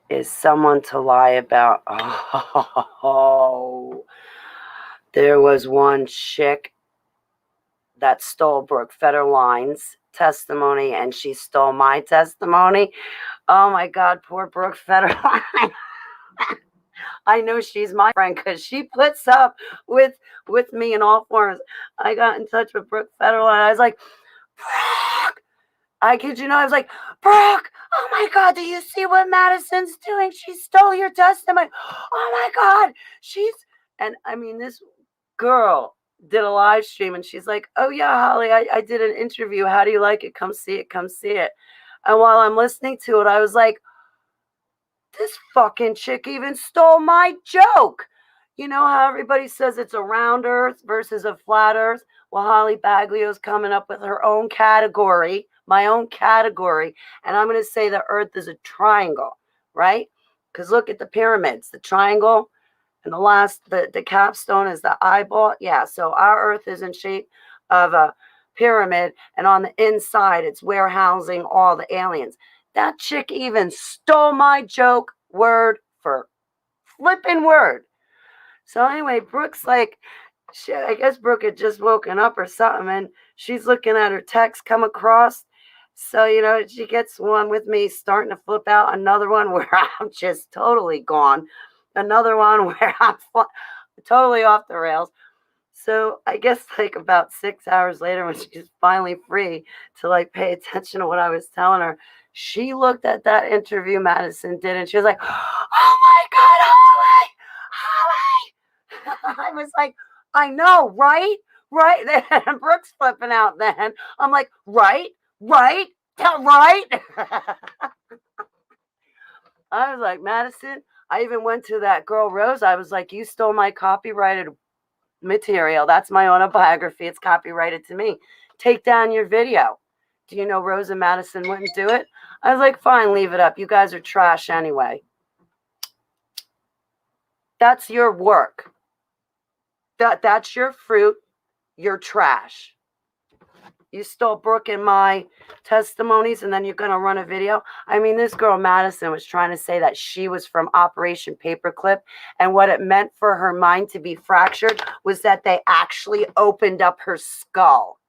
is someone to lie about? Oh, there was one chick that stole Brooke Federline's testimony, and she stole my testimony. Oh my God, poor Brooke Federline. I know she's my friend because she puts up with me in all forms. I got in touch with Brooke Federline. I was like, Brooke, I kid you not, I was like, Brooke, oh my God, do you see what Madison's doing? She stole your testimony. Oh my God, and I mean, this girl did a live stream and she's like, oh yeah, Holly, I did an interview. How do you like it? Come see it, come see it. And while I'm listening to it, I was like, this fucking chick even stole my joke. You know how everybody says it's a round earth versus a flat earth? Well, Holly Baglio's coming up with her own category, my own category, and I'm going to say the earth is a triangle, right? Because look at the pyramids, the triangle, and the capstone is the eyeball. Yeah, so our earth is in shape of a pyramid, and on the inside, it's warehousing all the aliens. That chick even stole my joke word for flipping word. So anyway, Brooke's like, I guess Brooke had just woken up or something, and she's looking at her text come across. So, she gets one with me starting to flip out, another one where I'm just totally gone, another one where I'm totally off the rails. So I guess like about 6 hours later, when she's finally free to like pay attention to what I was telling her, she looked at that interview Madison did, and she was like, oh my God, Holly! I was like, I know, right? Right? Then Brooke's flipping out then. I'm like, right? I was like, Madison, I even went to that girl Rose. I was like, you stole my copyrighted material. That's my autobiography. It's copyrighted to me. Take down your video. Do you know Rose and Madison wouldn't do it? I was like, fine, leave it up. You guys are trash anyway. That's your work. That's your fruit. You're trash. You stole Brooke and my testimonies, and then you're going to run a video? I mean, this girl, Madison, was trying to say that she was from Operation Paperclip, and what it meant for her mind to be fractured was that they actually opened up her skull.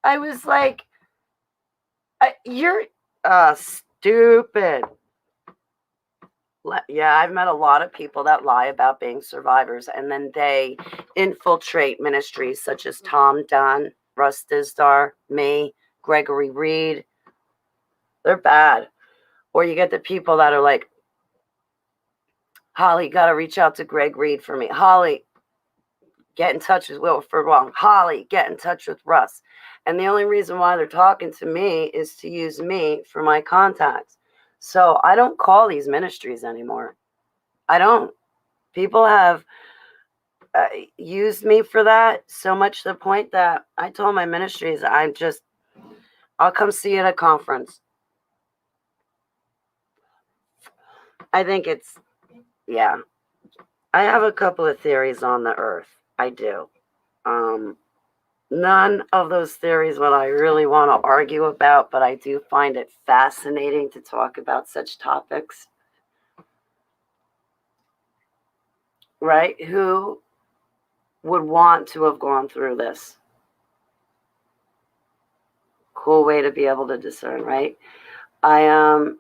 I was like, you're stupid. Yeah, I've met a lot of people that lie about being survivors, and then they infiltrate ministries such as Tom Dunn, Russ Dizdar, me, Gregory Reed. They're bad. Or you get the people that are like, Holly, got to reach out to Greg Reed for me. Holly, get in touch with Wilford Wong. Holly, get in touch with Russ. And the only reason why they're talking to me is to use me for my contacts. So I don't call these ministries anymore. I don't. People have used me for that so much to the point that I told my ministries, I'll come see you at a conference. I think yeah. I have a couple of theories on the earth. I do. None of those theories what I really want to argue about, but I do find it fascinating to talk about such topics. Right? Who would want to have gone through this? Cool way to be able to discern, right? I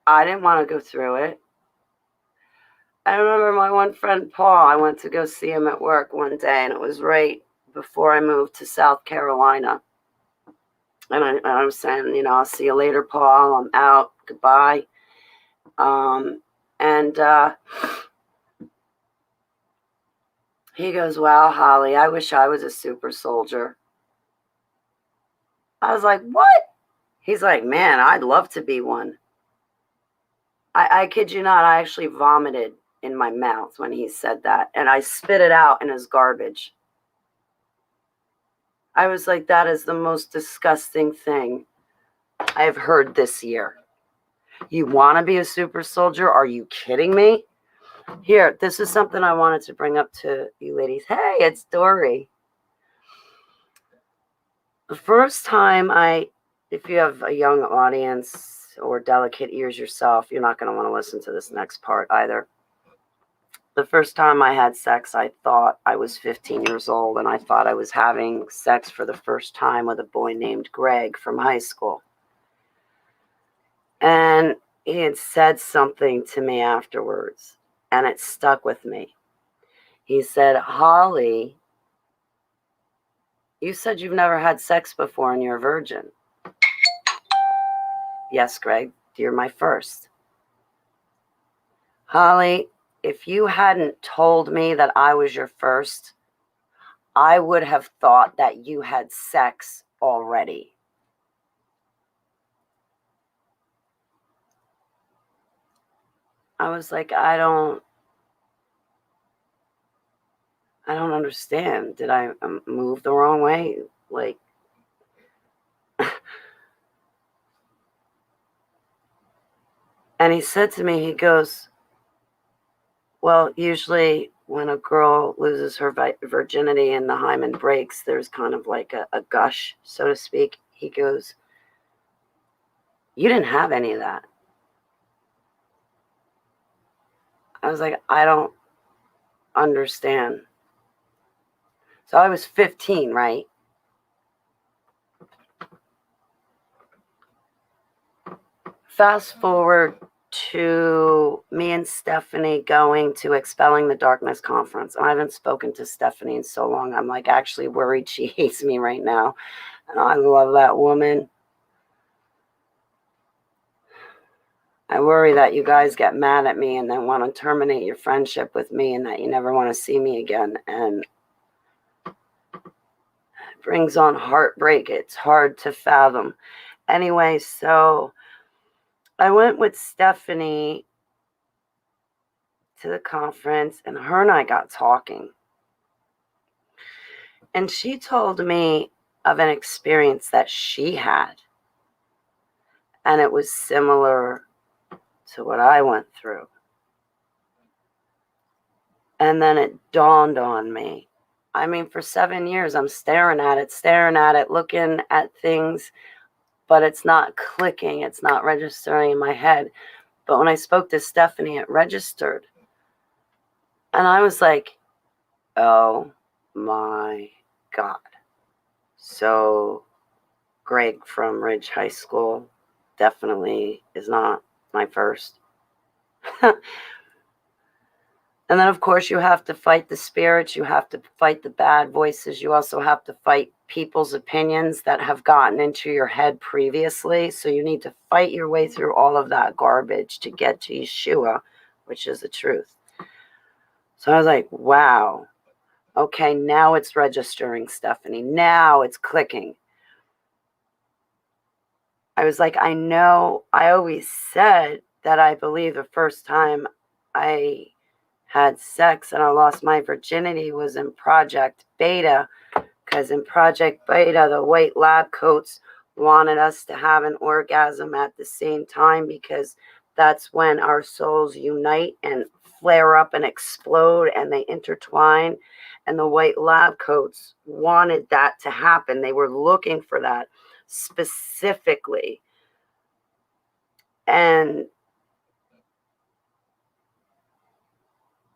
didn't want to go through it. I remember my one friend, Paul, I went to go see him at work one day, and it was right before I moved to South Carolina. And I was saying, I'll see you later, Paul. I'm out. Goodbye. And he goes, wow, Holly, I wish I was a super soldier. I was like, what? He's like, man, I'd love to be one. I kid you not, I actually vomited in my mouth when he said that, and I spit it out in his garbage. I was like, that is the most disgusting thing I've heard this year. You want to be a super soldier? Are you kidding me? Here, this is something I wanted to bring up to you ladies. Hey, it's Dory. The first time if you have a young audience or delicate ears yourself, you're not going to want to listen to this next part either. The first time I had sex, I thought I was 15 years old, and I thought I was having sex for the first time with a boy named Greg from high school. And he had said something to me afterwards, and it stuck with me. He said, Holly, you said you've never had sex before and you're a virgin. Yes, Greg, you're my first. Holly, if you hadn't told me that I was your first, I would have thought that you had sex already. I was like, I don't understand. Did I move the wrong way? Like, and he said to me, he goes, well, usually when a girl loses her virginity and the hymen breaks, there's kind of like a gush, so to speak. He goes, you didn't have any of that. I was like, I don't understand. So I was 15, right? Fast forward to me and Stephanie going to Expelling the Darkness conference. I haven't spoken to Stephanie in so long. I'm like actually worried she hates me right now. And I love that woman. I worry that you guys get mad at me and then want to terminate your friendship with me and that you never want to see me again. And it brings on heartbreak. It's hard to fathom. Anyway, so I went with Stephanie to the conference, and her and I got talking. And she told me of an experience that she had. And it was similar to what I went through. And then it dawned on me. I mean, for 7 years, I'm staring at it, looking at things, but it's not clicking. It's not registering in my head. But when I spoke to Stephanie, it registered. And I was like, oh my God. So Greg from Ridge High School definitely is not my first. And then, of course, you have to fight the spirits. You have to fight the bad voices. You also have to fight people's opinions that have gotten into your head previously. So you need to fight your way through all of that garbage to get to Yeshua, which is the truth. So I was like, wow. Okay, now it's registering, Stephanie. Now it's clicking. I was like, I know, I always said that I believe the first time I had sex and I lost my virginity was in Project Beta, because in Project Beta, the white lab coats wanted us to have an orgasm at the same time, because that's when our souls unite and flare up and explode and they intertwine. And the white lab coats wanted that to happen. They were looking for that specifically. And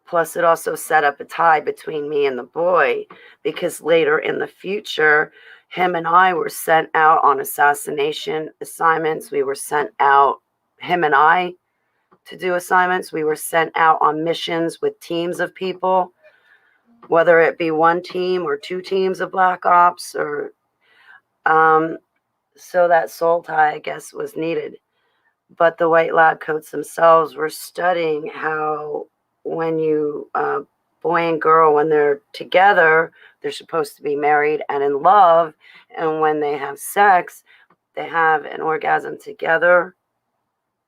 plus, it also set up a tie between me and the boy, because later in the future, him and I were sent out on assassination assignments. We were sent out, him and I, to do assignments. We were sent out on missions with teams of people, whether it be one team or two teams of Black Ops, or so that soul tie, I guess, was needed. But the white lab coats themselves were studying how when you, boy and girl, when they're together, they're supposed to be married and in love. And when they have sex, they have an orgasm together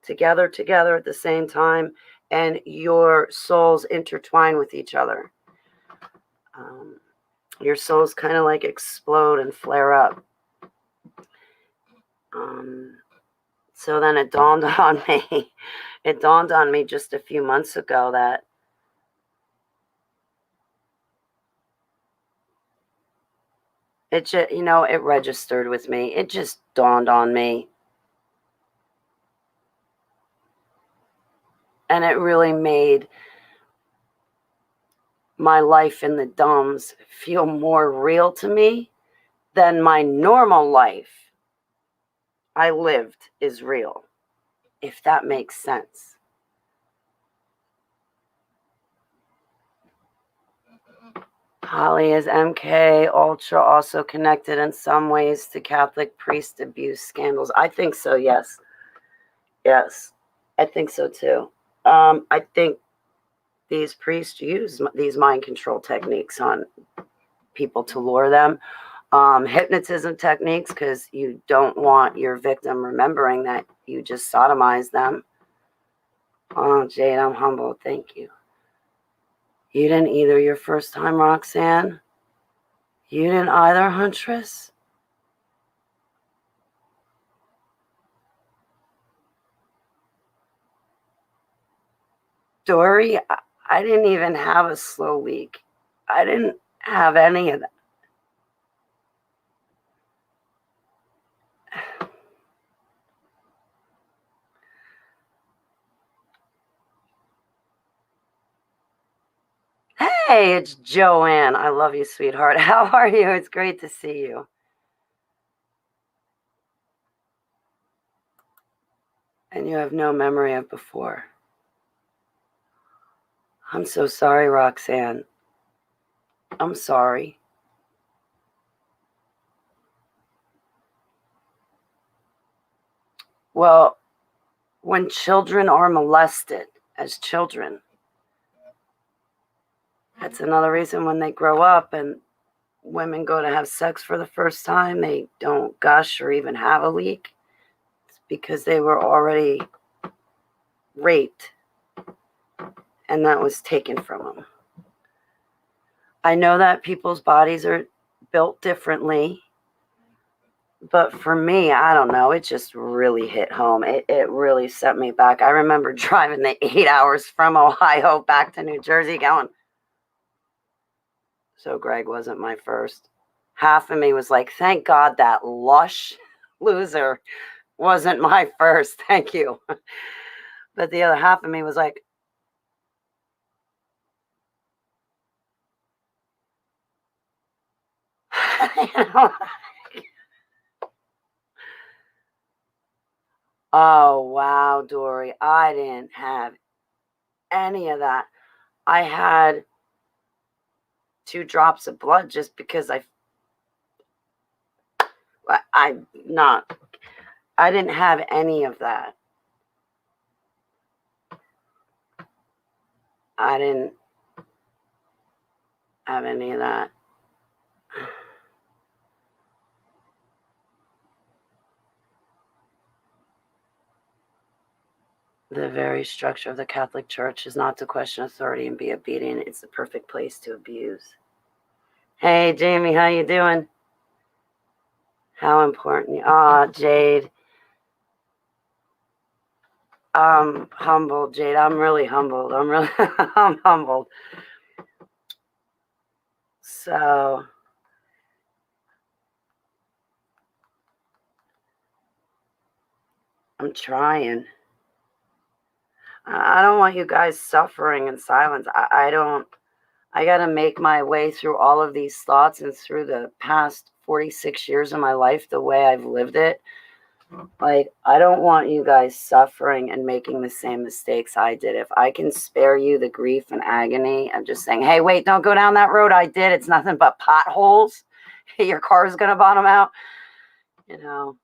at the same time. And your souls intertwine with each other. Your souls kind of like explode and flare up. So then it dawned on me. It dawned on me just a few months ago that it just, it registered with me. It just dawned on me. And it really made my life in the dumbs feel more real to me than my normal life I lived is real, if that makes sense. Holly, is MK Ultra also connected in some ways to Catholic priest abuse scandals? I think so, yes. Yes, I think so too. I think these priests use these mind control techniques on people to lure them. Hypnotism techniques, because you don't want your victim remembering that you just sodomized them. Oh, Jade, I'm humble. Thank you. You didn't either your first time, Roxanne? You didn't either, Huntress? Dory, I didn't even have a slow leak. I didn't have any of that. Hey, it's Joanne. I love you, sweetheart. How are you? It's great to see you. And you have no memory of before. I'm so sorry, Roxanne. I'm sorry. Well, when children are molested as children, that's another reason when they grow up and women go to have sex for the first time, they don't gush or even have a leak. It's because they were already raped and that was taken from them. I know that people's bodies are built differently, but for me, I don't know, it just really hit home. It really set me back. I remember driving the 8 hours from Ohio back to New Jersey going, So Greg wasn't my first. Half of me was like, thank God that lush loser wasn't my first. Thank you. But the other half of me was like, you know, oh, wow, Dory. I didn't have any of that. I had 2 drops of blood just because I didn't have any of that. I didn't have any of that. The very structure of the Catholic Church is not to question authority and be obedient. It's the perfect place to abuse. Hey, Jamie, how you doing? How important you are, Jade. Humbled, Jade. I'm really humbled. I'm humbled. So I'm trying. I don't want you guys suffering in silence. I don't. I got to make my way through all of these thoughts and through the past 46 years of my life the way I've lived it. Like, I don't want you guys suffering and making the same mistakes I did. If I can spare you the grief and agony of just saying, hey, wait, don't go down that road I did. It's nothing but potholes. Your car is going to bottom out. You know.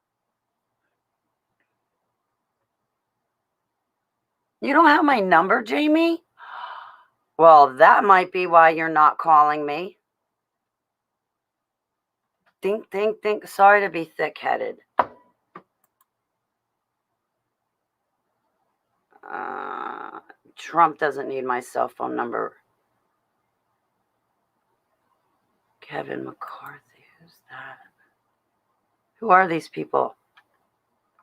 You don't have my number, Jamie? Well, that might be why you're not calling me. Think. Sorry to be thick-headed. Trump doesn't need my cell phone number. Kevin McCarthy, who's that? Who are these people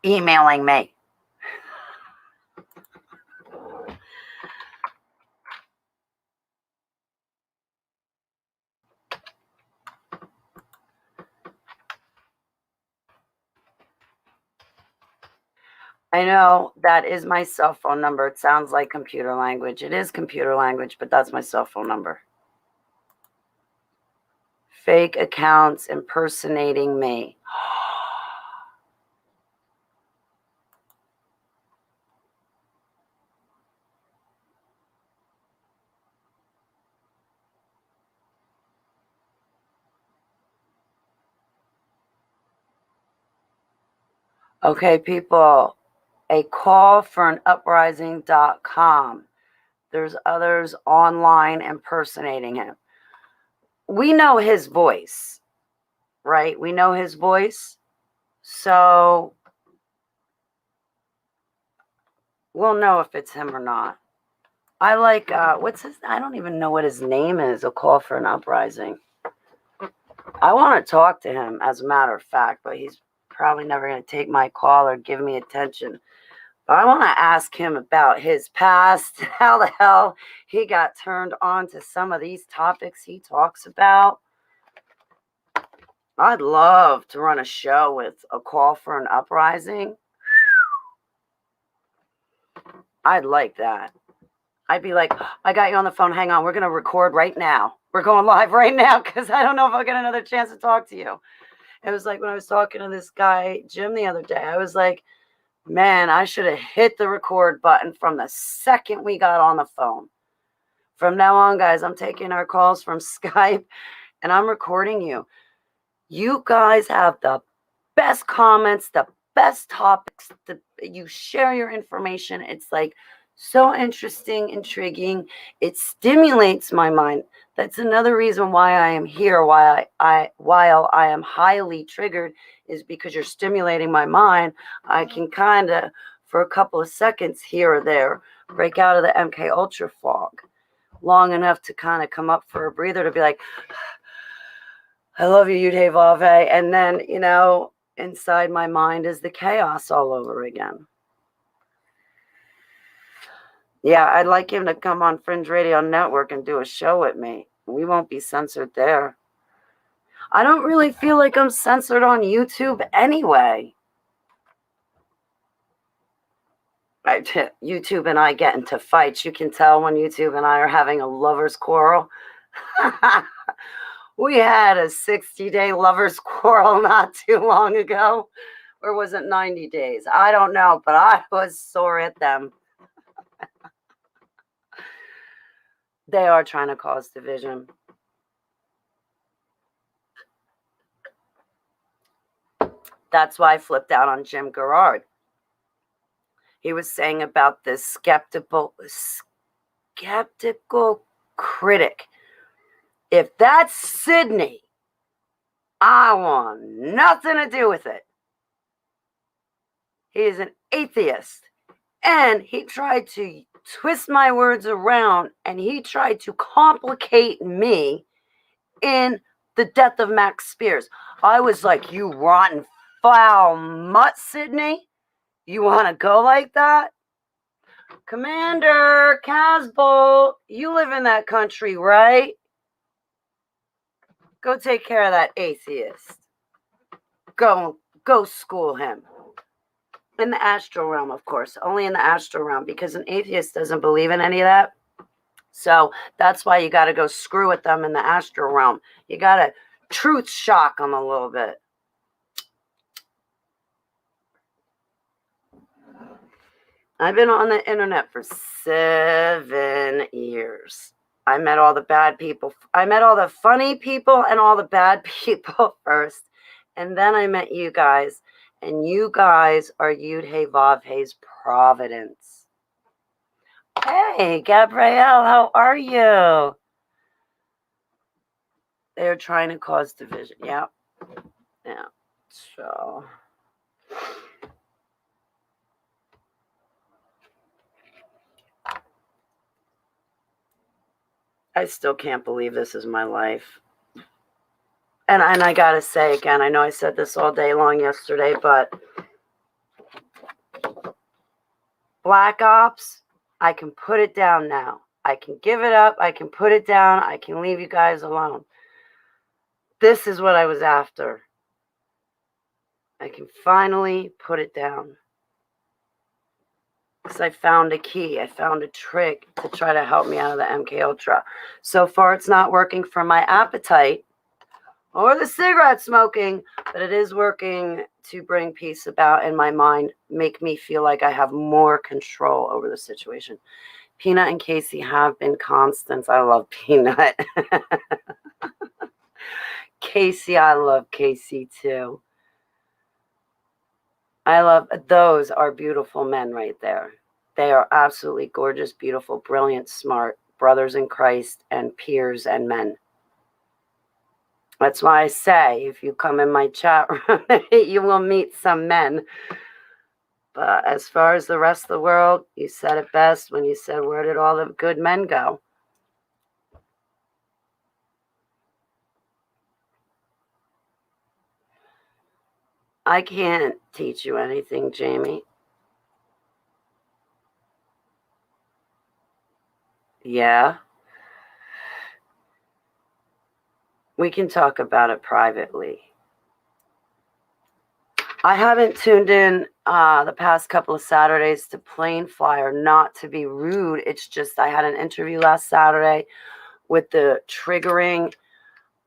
emailing me? I know that is my cell phone number. It sounds like computer language. It is computer language, but that's my cell phone number. Fake accounts impersonating me. Okay, people, a call for an uprising.com. There's others online impersonating him. We know his voice, right? We know his voice. So we'll know if it's him or not. I like, I don't even know what his name is, a call for an uprising. I want to talk to him, as a matter of fact, but he's probably never going to take my call or give me attention. But I want to ask him about his past, how the hell he got turned on to some of these topics he talks about. I'd love to run a show with a call for an uprising. I'd like that. I'd be like, I got you on the phone. Hang on. We're going to record right now. We're going live right now because I don't know if I'll get another chance to talk to you. It was like when I was talking to this guy, Jim, the other day. I was like, man, I should have hit the record button from the second we got on the phone. From now on, guys, I'm taking our calls from Skype and I'm recording you. You guys have the best comments, the best topics. You share your information. It's like so interesting, intriguing. It stimulates my mind. That's another reason why I am here, while I am highly triggered, is because you're stimulating my mind. I can kind of, for a couple of seconds here or there, break out of the MK Ultra fog long enough to kind of come up for a breather, to be like, I love you, Yud Hey Vav Hey. And then, inside my mind is the chaos all over again. Yeah, I'd like him to come on Fringe Radio Network and do a show with me. We won't be censored there. I don't really feel like I'm censored on YouTube anyway. YouTube and I get into fights. You can tell when YouTube and I are having a lover's quarrel. We had a 60-day lover's quarrel not too long ago. Or was it 90 days? I don't know, but I was sore at them. They are trying to cause division. That's why I flipped out on Jim Garrard. He was saying about this skeptical critic. If that's Sydney, I want nothing to do with it. He is an atheist. And he tried to twist my words around, and he tried to complicate me in the death of Max Spears. I was like, you rotten, foul mutt, Sydney? You want to go like that? Commander Casbolt, you live in that country, right? Go take care of that atheist. Go school him. In the astral realm, of course. Only in the astral realm, because an atheist doesn't believe in any of that. So that's why you got to go screw with them in the astral realm. You got to truth shock them a little bit. I've been on the internet for 7 years. I met all the bad people. I met all the funny people and all the bad people first. And then I met you guys. And you guys are Yud Hey Vav Hey's providence. Hey, Gabrielle, how are you? They're trying to cause division. Yeah. Yeah. So I still can't believe this is my life. And I got to say again, I know I said this all day long yesterday, but Black Ops, I can put it down now. I can give it up. I can put it down. I can leave you guys alone. This is what I was after. I can finally put it down. Because I found a key. I found a trick to try to help me out of the MK Ultra. So far, it's not working for my appetite or the cigarette smoking, but it is working to bring peace about in my mind, make me feel like I have more control over the situation. Peanut and Casey have been constants. I love Peanut. Casey, I love Casey too. Those are beautiful men right there. They are absolutely gorgeous, beautiful, brilliant, smart brothers in Christ and peers and men. That's why I say, if you come in my chat room, you will meet some men. But as far as the rest of the world, you said it best when you said, where did all the good men go? I can't teach you anything, Jamie. Yeah. We can talk about it privately. I haven't tuned in the past couple of Saturdays to Plain Flyer, not to be rude. It's just I had an interview last Saturday with the triggering.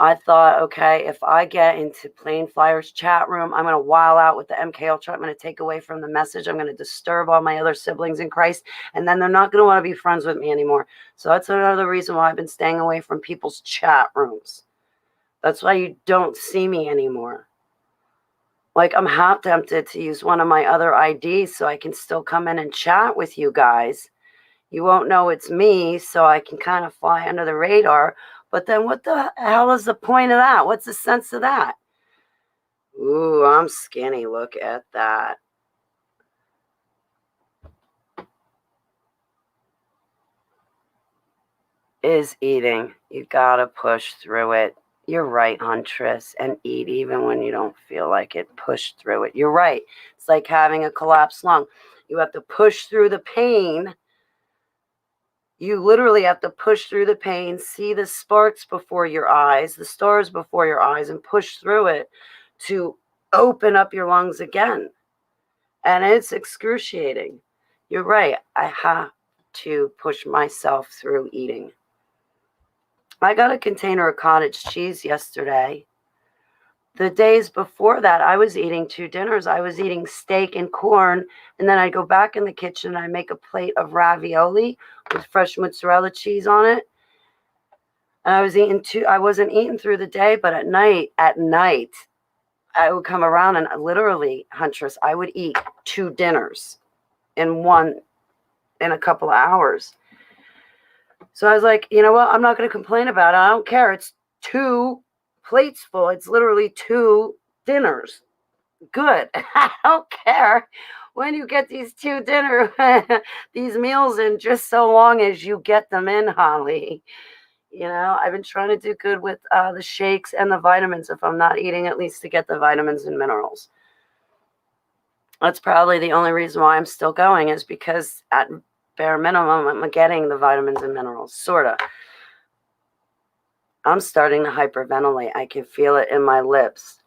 I thought, okay, if I get into Plain Flyer's chat room, I'm going to while out with the MK Ultra. I'm going to take away from the message. I'm going to disturb all my other siblings in Christ. And then they're not going to want to be friends with me anymore. So that's another reason why I've been staying away from people's chat rooms. That's why you don't see me anymore. Like, I'm half tempted to use one of my other IDs so I can still come in and chat with you guys. You won't know it's me, so I can kind of fly under the radar. But then what the hell is the point of that? What's the sense of that? Ooh, I'm skinny. Look at that. Is eating. You gotta push through it. You're right, Huntress, and eat even when you don't feel like it. Push through it. You're right. It's like having a collapsed lung. You have to push through the pain You literally have to push through the pain, see the sparks before your eyes, the stars before your eyes, and push through it to open up your lungs again. And it's excruciating. You're right. I have to push myself through eating. I got a container of cottage cheese yesterday. The days before that, I was eating 2 dinners. I was eating steak and corn, and then I'd go back in the kitchen and I make a plate of ravioli with fresh mozzarella cheese on it. And I wasn't eating through the day, but at night, I would come around and literally, Huntress, I would eat 2 dinners in a couple of hours. So I was like, you know what? I'm not going to complain about it. I don't care. It's 2 plates full. It's literally 2 dinners. Good. I don't care when you get these 2 these meals in, just so long as you get them in, Holly. I've been trying to do good with the shakes and the vitamins, if I'm not eating, at least to get the vitamins and minerals. That's probably the only reason why I'm still going, is because at bare minimum, I'm getting the vitamins and minerals, sort of. I'm starting to hyperventilate. I can feel it in my lips.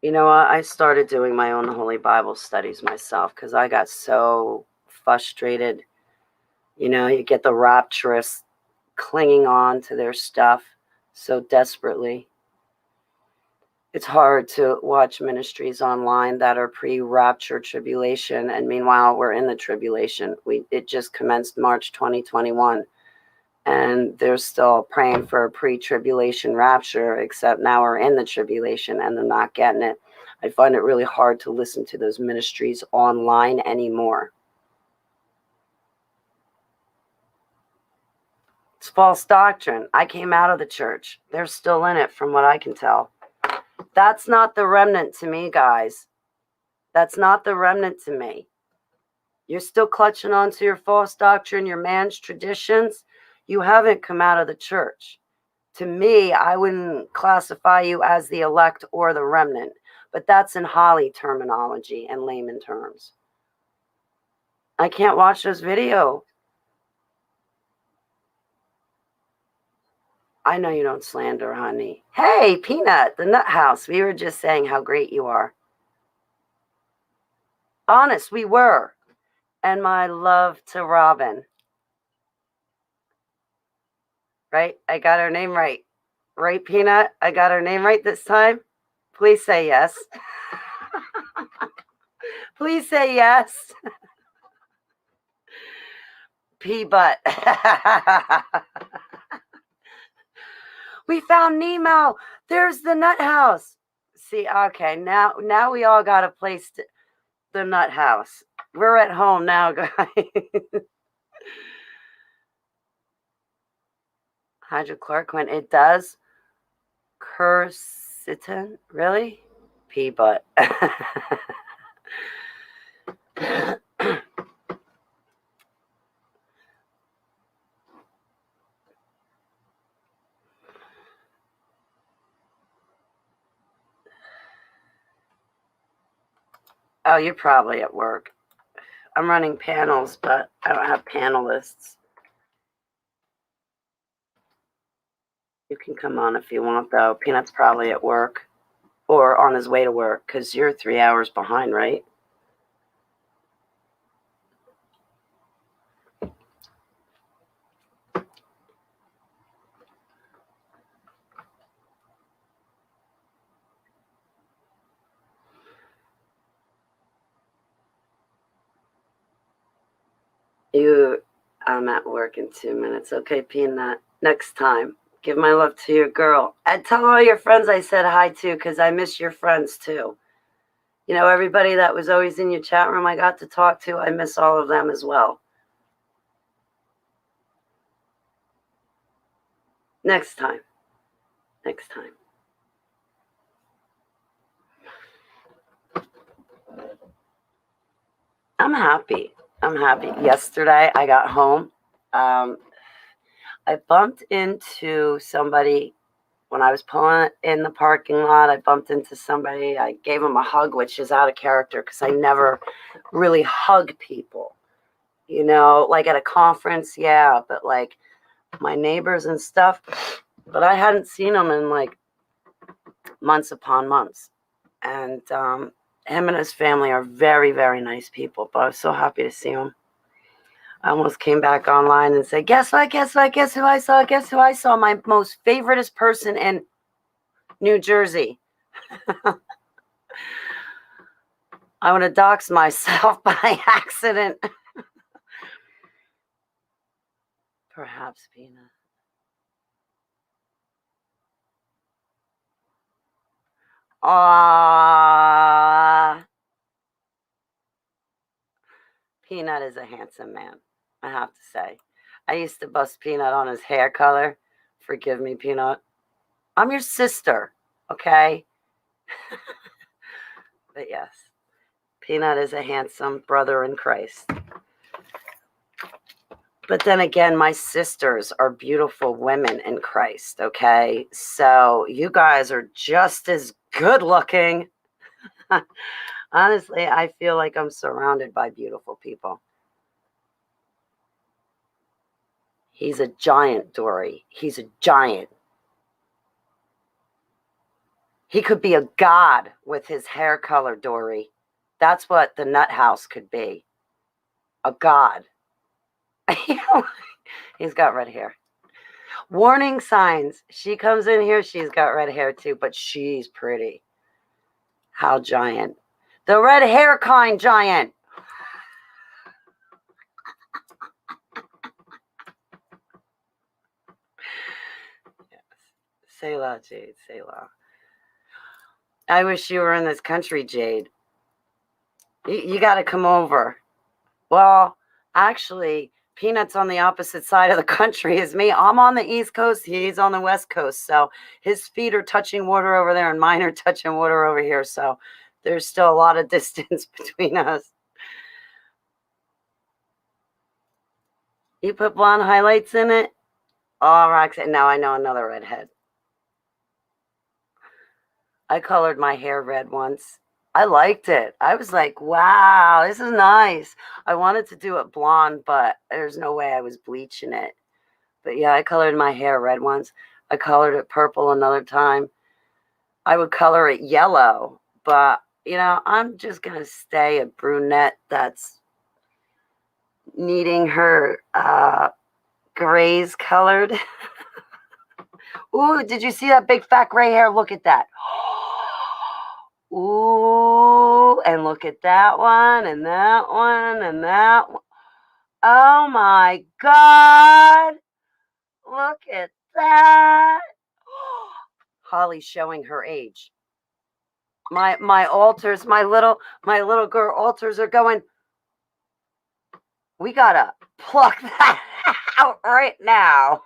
You know what? I started doing my own Holy Bible studies myself because I got so frustrated. You get the rapturous clinging on to their stuff so desperately. It's hard to watch ministries online that are pre-rapture tribulation, and meanwhile we're in the tribulation. It just commenced March 2021, and they're still praying for a pre-tribulation rapture, except now we're in the tribulation and they're not getting it. I find it really hard to listen to those ministries online anymore. It's false doctrine. I came out of the church. They're still in it, from what I can tell. That's not the remnant to me, guys. That's not the remnant to me. You're still clutching onto your false doctrine, your man's traditions. You haven't come out of the church. To me, I wouldn't classify you as the elect or the remnant, but that's in Holly terminology and layman terms. I can't watch this video. I know you don't slander, honey. Hey, Peanut, the Nut House. We were just saying how great you are. Honest, we were. And my love to Robin. Right? I got her name right. Right, Peanut? I got her name right this time? Please say yes. Please say yes. P-butt. We found Nemo. There's the Nut House. See, okay, now we all got a place to the Nut House. We're at home now, guys. Hydrochloroquine, it does. Quercetin, really? P-butt. Oh, you're probably at work. I'm running panels, but I don't have panelists. You can come on if you want, though. Peanut's probably at work or on his way to work, because you're 3 hours behind, right? I'm at work in 2 minutes. Okay, Peanut. Next time, give my love to your girl. And tell all your friends I said hi to, because I miss your friends too. Everybody that was always in your chat room I got to talk to, I miss all of them as well. Next time. Next time. happy. I'm happy. Yesterday, I got home. I bumped into somebody when I was pulling in the parking lot. I bumped into somebody. I gave him a hug, which is out of character because I never really hug people. Like at a conference, yeah, but like my neighbors and stuff. But I hadn't seen them in like months upon months. And him and his family are very, very nice people. But I was so happy to see him. I almost came back online and said, guess what, guess what, guess who I saw, guess who I saw, my most favoriteest person in New Jersey. I want to dox myself by accident. Perhaps, Peanut. Peanut is a handsome man, I have to say. I used to bust Peanut on his hair color. Forgive me, Peanut. I'm your sister, okay? But yes, Peanut is a handsome brother in Christ. But then again, my sisters are beautiful women in Christ, okay? So you guys are just as good looking. Honestly, I feel like I'm surrounded by beautiful people. He's a giant, Dory. He's a giant. He could be a god with his hair color, Dory. That's what the nut house could be. A god. He's got red hair. Warning signs. She comes in here, she's got red hair too, but she's pretty. How giant? The red hair kind giant. Yes. Selah, Jade, Selah. I wish you were in this country, Jade. You got to come over. Well, actually, Peanut's on the opposite side of the country as me. I'm on the East Coast. He's on the West Coast. So his feet are touching water over there and mine are touching water over here. So there's still a lot of distance between us. You put blonde highlights in it? Oh, Roxanne. Now I know another redhead. I colored my hair red once. I liked it. I was like, wow, this is nice. I wanted to do it blonde, but there's no way I was bleaching it. But yeah, I colored my hair red once. I colored it purple another time. I would color it yellow, but I'm just going to stay a brunette that's needing her grays colored. Ooh, did you see that big fat gray hair? Look at that. Ooh, and look at that one, and that one, and that one. Oh my God. Look at that. Holly's showing her age. My altars, my little girl altars are going, we gotta pluck that out right now.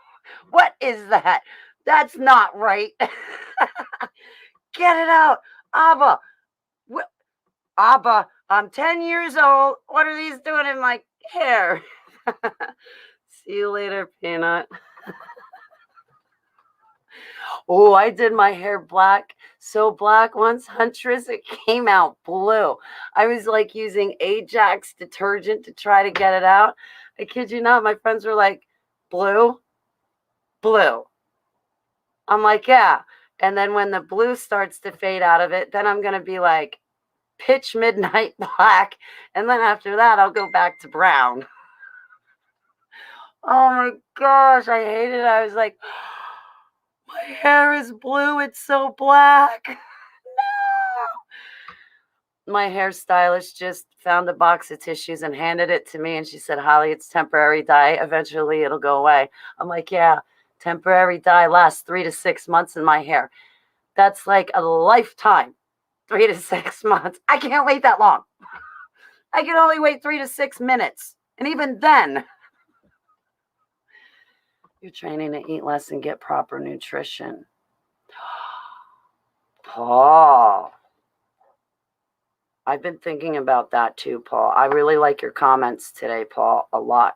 What is that? That's not right. Get it out. Abba. Abba, I'm 10 years old. What are these doing in my hair? See you later, Peanut. Oh, I did my hair black, so black once, Huntress, it came out blue. I was like using Ajax detergent to try to get it out. I kid you not, my friends were like, blue? Blue. I'm like, yeah. And then when the blue starts to fade out of it, then I'm going to be like pitch midnight black. And then after that, I'll go back to brown. Oh my gosh, I hated it. I was like, my hair is blue. It's so black. No. My hairstylist just found a box of tissues and handed it to me. And she said, Holly, it's temporary dye. Eventually it'll go away. I'm like, yeah, temporary dye lasts 3 to 6 months in my hair. That's like a lifetime, 3 to 6 months. I can't wait that long. I can only wait 3 to 6 minutes. And even then, you're training to eat less and get proper nutrition. Paul. I've been thinking about that too, Paul. I really like your comments today, Paul, a lot.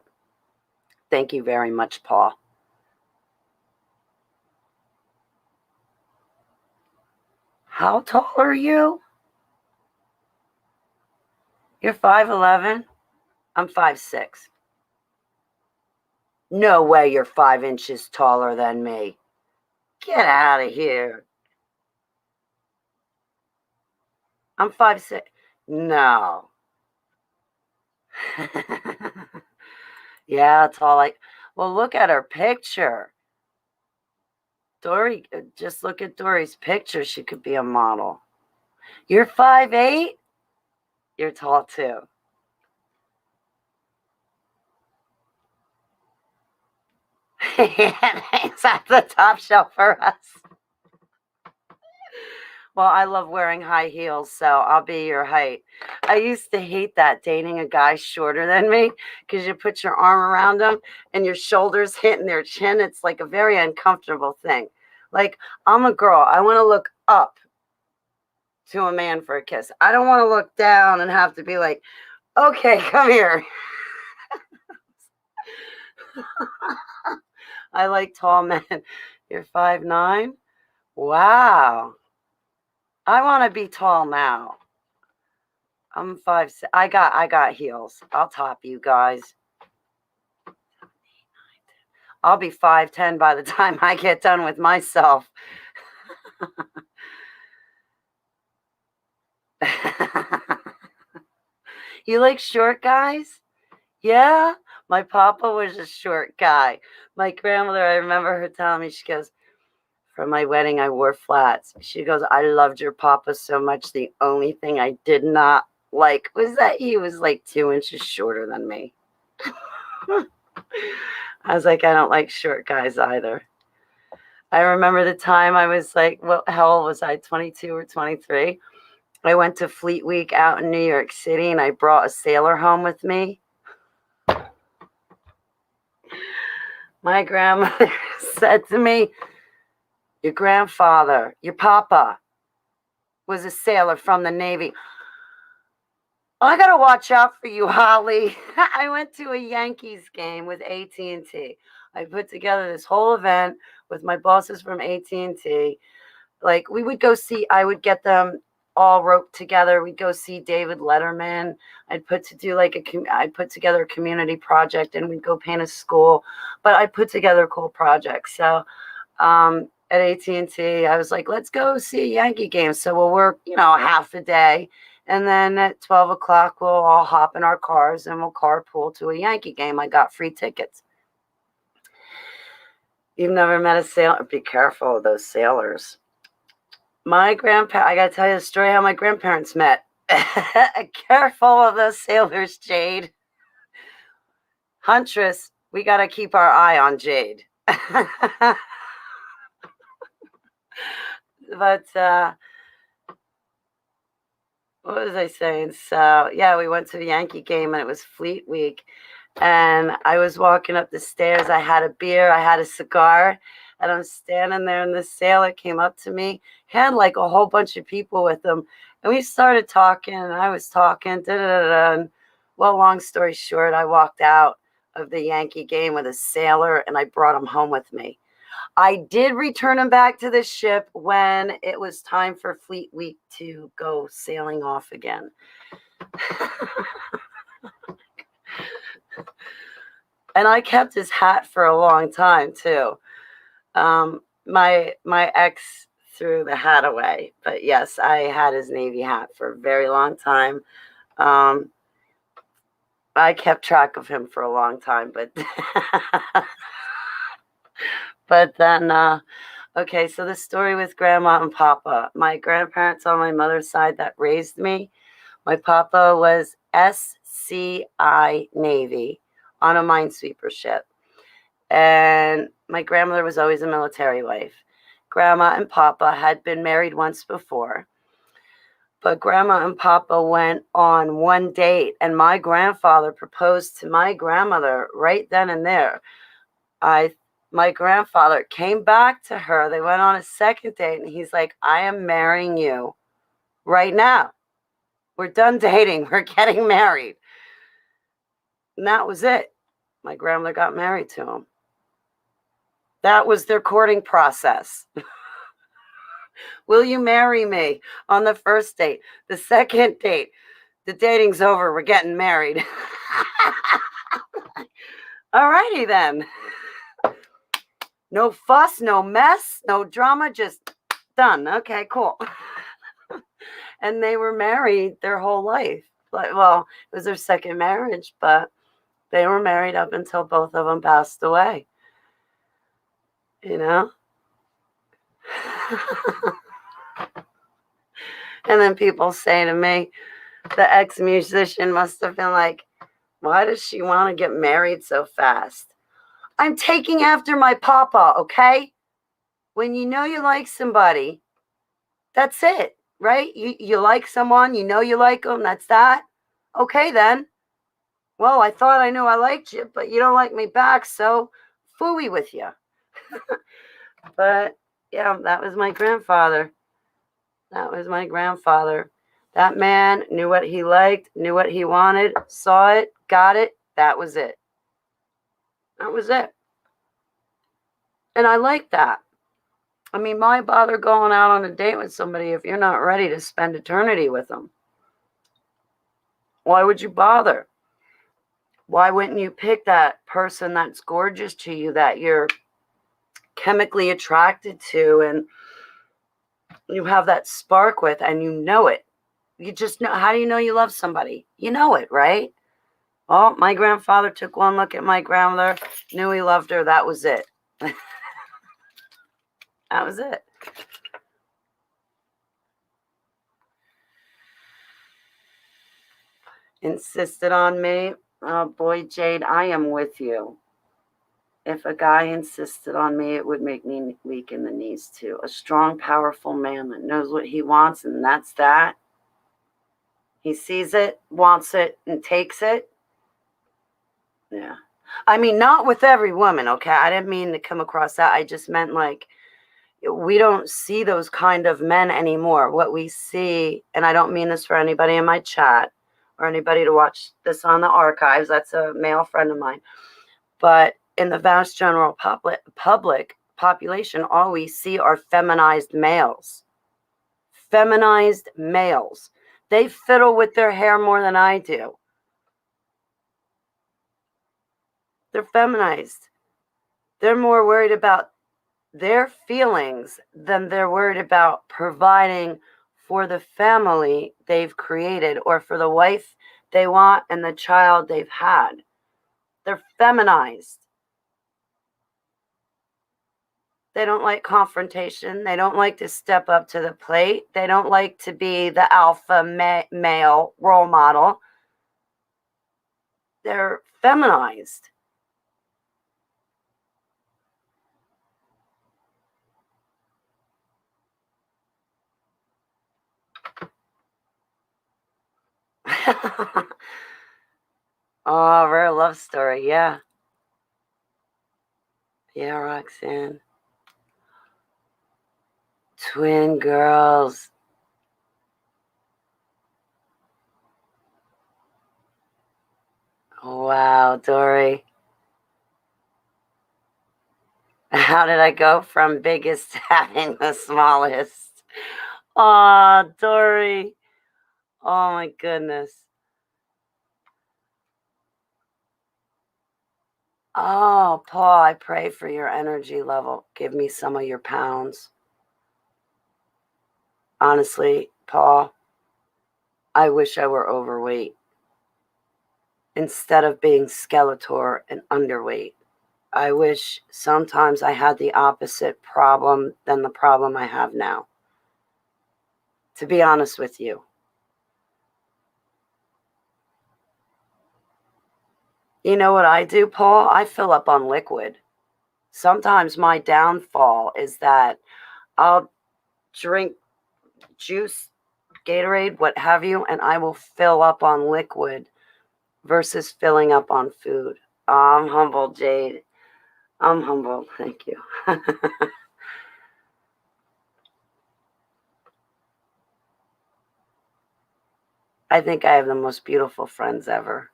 Thank you very much, Paul. How tall are you? You're 5'11"? I'm 5'6". No way you're 5 inches taller than me. Get out of here. I'm 5'6". No. Yeah, tall like. Well, look at her picture. Dory, just look at Dory's picture. She could be a model. You're 5'8"? You're tall too. It's at the top shelf for us. Well, I love wearing high heels, so I'll be your height. I used to hate that, dating a guy shorter than me, because you put your arm around them and your shoulders hitting their chin. It's like a very uncomfortable thing. Like, I'm a girl. I want to look up to a man for a kiss. I don't want to look down and have to be like, okay, come here. I like tall men. You're 5'9"? Wow. I want to be tall now. I'm 5'6". I got heels. I'll top you guys. I'll be 5'10" by the time I get done with myself. You like short guys? Yeah, my papa was a short guy. My grandmother, I remember her telling me, she goes, for my wedding, I wore flats. She goes, I loved your papa so much. The only thing I did not like was that he was like 2 inches shorter than me. I was like, I don't like short guys either. I remember the time I was like, well, how old was I? 22 or 23? I went to Fleet Week out in New York City and I brought a sailor home with me. My grandmother said to me, your grandfather, your papa, was a sailor from the Navy. I gotta watch out for you, Holly. I went to a Yankees game with AT&T. I put together this whole event with my bosses from AT&T. Like, we would go see, I would get them all roped together. We'd go see David Letterman. I'd put together a community project, and we'd go paint a school. But I put together cool projects. So at AT&T, I was like, let's go see a Yankee game. So we'll work, half a day. And then at 12 o'clock, we'll all hop in our cars and we'll carpool to a Yankee game. I got free tickets. You've never met a sailor? Be careful of those sailors. I got to tell you the story how my grandparents met. Careful of those sailors, Jade. Huntress, we got to keep our eye on Jade. But what was I saying? So, yeah, we went to the Yankee game, and it was Fleet Week. And I was walking up the stairs. I had a beer. I had a cigar. And I'm standing there, and this sailor came up to me. He had like a whole bunch of people with him. And we started talking, and I was talking. And, well, long story short, I walked out of the Yankee game with a sailor, and I brought him home with me. I did return him back to the ship when it was time for Fleet Week to go sailing off again. And I kept his hat for a long time too. My ex threw the hat away, but yes, I had his Navy hat for a very long time. I kept track of him for a long time, but but then okay, so the story with Grandma and Papa. My grandparents on my mother's side that raised me, my papa was SCI Navy on a minesweeper ship. And my grandmother was always a military wife. Grandma and Papa had been married once before. But Grandma and Papa went on one date, and my grandfather proposed to my grandmother right then and there. My grandfather came back to her. They went on a second date, and he's like, I am marrying you right now. We're done dating. We're getting married. And that was it. My grandmother got married to him. That was their courting process. Will you marry me? On the first date. The second date. The dating's over. We're getting married. Alrighty then. No fuss, no mess, no drama, just done. Okay, cool. And they were married their whole life. Well, it was their second marriage, but they were married up until both of them passed away. You know? And then people say to me, the ex-musician must have been like, why does she want to get married so fast? I'm taking after my papa, okay? When you know you like somebody, that's it, right? You like someone, you know you like them, that's that. Okay, then. Well, I thought I knew I liked you, but you don't like me back, so phooey with you. But, yeah, that was my grandfather. That was my grandfather. That man knew what he liked, knew what he wanted, saw it, got it. That was it. That was it. And I like that. I mean, why bother going out on a date with somebody if you're not ready to spend eternity with them? Why would you bother? Why wouldn't you pick that person that's gorgeous to you, that you're chemically attracted to, and you have that spark with, and you know it? You just know. How do you know you love somebody? You know it, right? Well, my grandfather took one look at my grandmother, knew he loved her. That was it. That was it. Insisted on me. Oh boy, Jade, I am with you. If a guy insisted on me, it would make me weak in the knees too. A strong, powerful man that knows what he wants, and that's that. He sees it, wants it, and takes it. Yeah. I mean, not with every woman, okay? I didn't mean to come across that. I just meant like, we don't see those kind of men anymore. What we see, and I don't mean this for anybody in my chat or anybody to watch this on the archives. That's a male friend of mine. But in the vast general public population, all we see are feminized males. Feminized males. They fiddle with their hair more than I do. They're feminized. They're more worried about their feelings than they're worried about providing for the family they've created or for the wife they want and the child they've had. They're feminized. They don't like confrontation. They don't like to step up to the plate. They don't like to be the alpha male role model. They're feminized. Oh, rare love story. Yeah. Yeah, Roxanne. Twin girls. Wow, Dory. How did I go from biggest to having the smallest? Aw, Dory. Oh my goodness. Oh, Paul, I pray for your energy level. Give me some of your pounds. Honestly, Paul, I wish I were overweight instead of being Skeletor and underweight. I wish sometimes I had the opposite problem than the problem I have now. To be honest with you. You know what I do, Paul? I fill up on liquid. Sometimes my downfall is that I'll drink juice, Gatorade, what have you, and I will fill up on liquid versus filling up on food. Oh, I'm humble, Jade. I'm humble. Thank you. I think I have the most beautiful friends ever.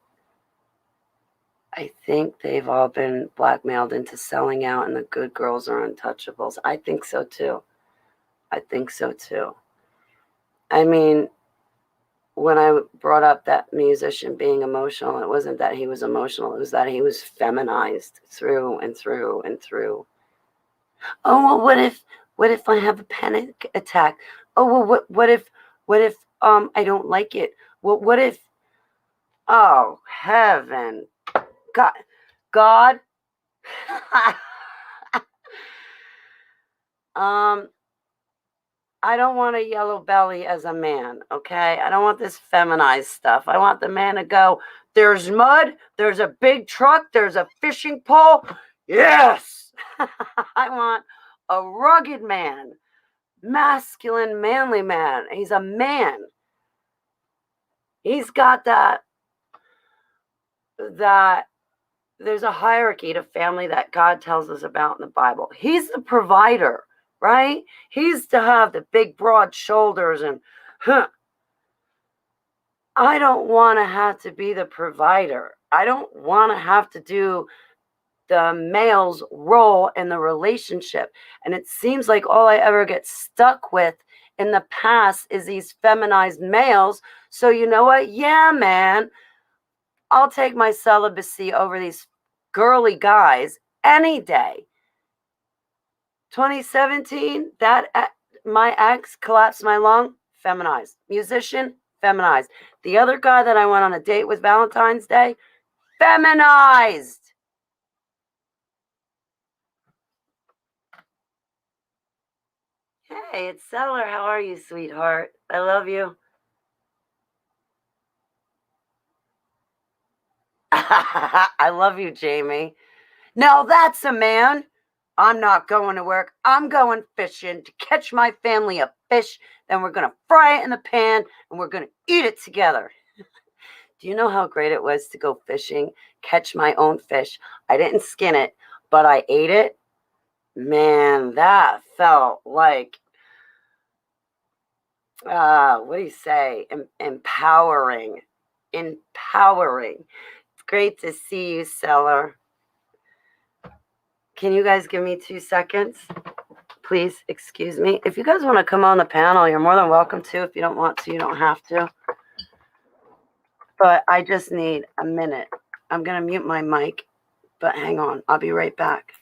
I think they've all been blackmailed into selling out, and the good girls are untouchables. I think so too. I think so too. I mean, when I brought up that musician being emotional, it wasn't that he was emotional, it was that he was feminized through and through and through. Oh, well, what if I have a panic attack? Oh, well, what if I don't like it? Well, what if, oh, heaven, God, God, um, I don't want a yellow belly as a man, okay? I don't want this feminized stuff. I want the man to go, there's mud, there's a big truck, there's a fishing pole. Yes! I want a rugged man, masculine, manly man. He's a man. He's got that there's a hierarchy to family that God tells us about in the Bible. He's the provider, right? He's to have the big broad shoulders and I don't want to have to be the provider. I don't want to have to do the male's role in the relationship. And it seems like all I ever get stuck with in the past is these feminized males. So you know what? Yeah, man, I'll take my celibacy over these girly guys any day. 2017, my ex collapsed my lung, feminized. Musician, feminized. The other guy that I went on a date with Valentine's Day, feminized. Hey, it's Seller. How are you, sweetheart? I love you. I love you, Jamie. Now that's a man. I'm not going to work. I'm going fishing to catch my family a fish. Then we're going to fry it in the pan and we're going to eat it together. Do you know how great it was to go fishing, catch my own fish? I didn't skin it, but I ate it. Man, that felt like, what do you say? Empowering. Empowering. It's great to see you, Seller. Can you guys give me 2 seconds? Please, excuse me. If you guys want to come on the panel, you're more than welcome to. If you don't want to, you don't have to. But I just need a minute. I'm going to mute my mic, but hang on. I'll be right back.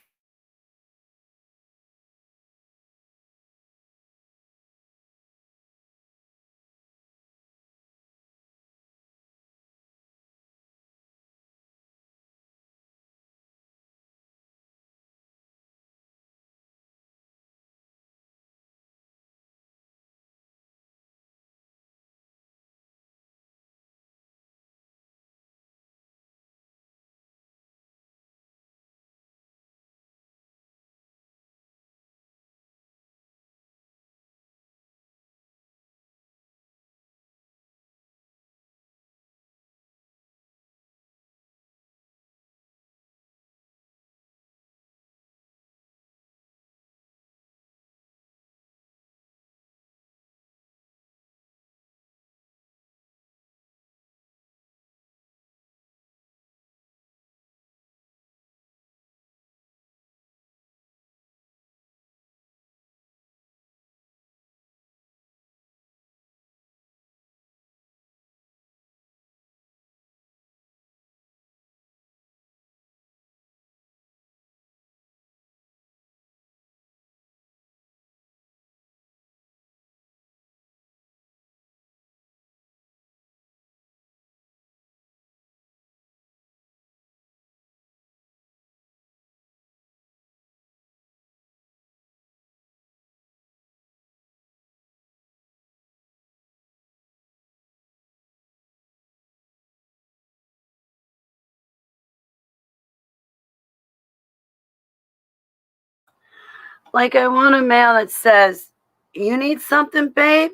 Like, I want a mail that says, you need something, babe?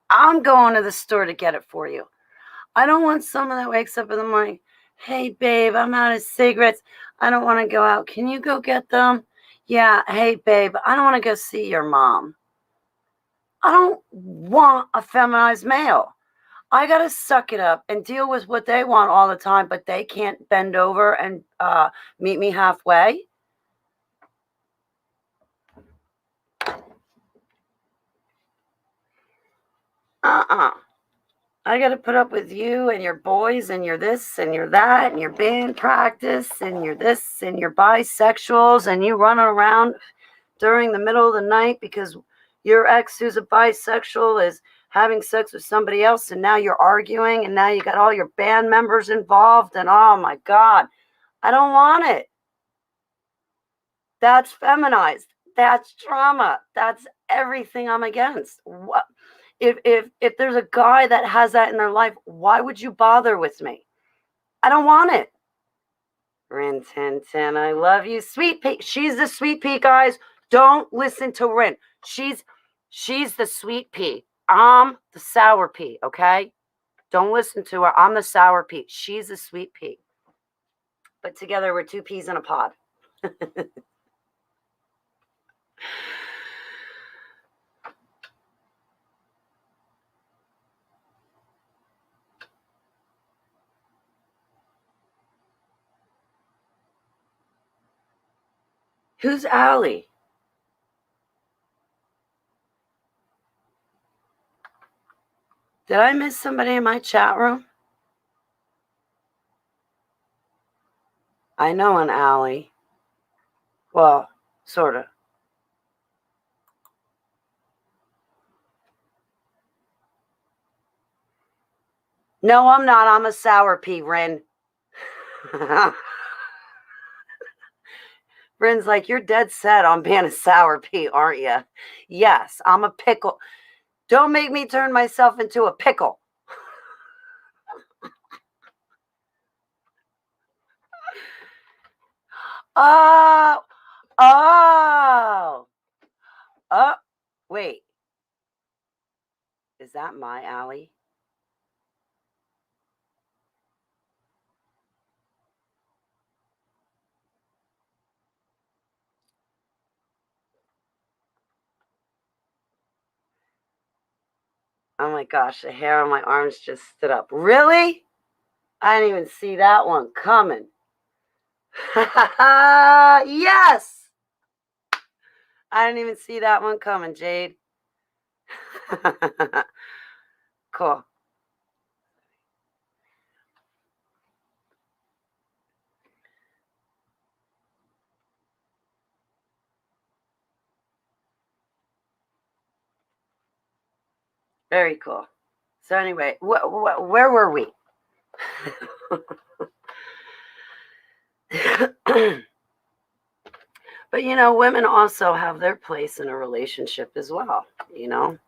I'm going to the store to get it for you. I don't want someone that wakes up in the morning, hey, babe, I'm out of cigarettes. I don't want to go out. Can you go get them? Yeah, hey, babe, I don't want to go see your mom. I don't want a feminized male. I got to suck it up and deal with what they want all the time, but they can't bend over and meet me halfway. I got to put up with you and your boys and your this and your that and your band practice and your this and your bisexuals and you running around during the middle of the night because your ex who's a bisexual is having sex with somebody else and now you're arguing and now you got all your band members involved and oh my God, I don't want it. That's feminized. That's trauma. That's everything I'm against. What if there's a guy that has that in their life, why would you bother with me? I don't want it. Rin Tin Tin, I love you. Sweet pea. She's the sweet pea, guys. Don't listen to Rin. She's the sweet pea. I'm the sour pea, okay? Don't listen to her. I'm the sour pea. She's the sweet pea. But together we're two peas in a pod. Who's Allie? Did I miss somebody in my chat room? I know an Allie. Well, sort of. No, I'm not. I'm a sour pea, Rin. Rin's like, you're dead set on being a sour pea, aren't you? Yes, I'm a pickle. Don't make me turn myself into a pickle. Oh, wait. Is that my Allie? Oh my gosh, the hair on my arms just stood up. Really? I didn't even see that one coming. Yes! I didn't even see that one coming, Jade. Cool. Very cool. So anyway, where were we? But you know, women also have their place in a relationship as well, you know.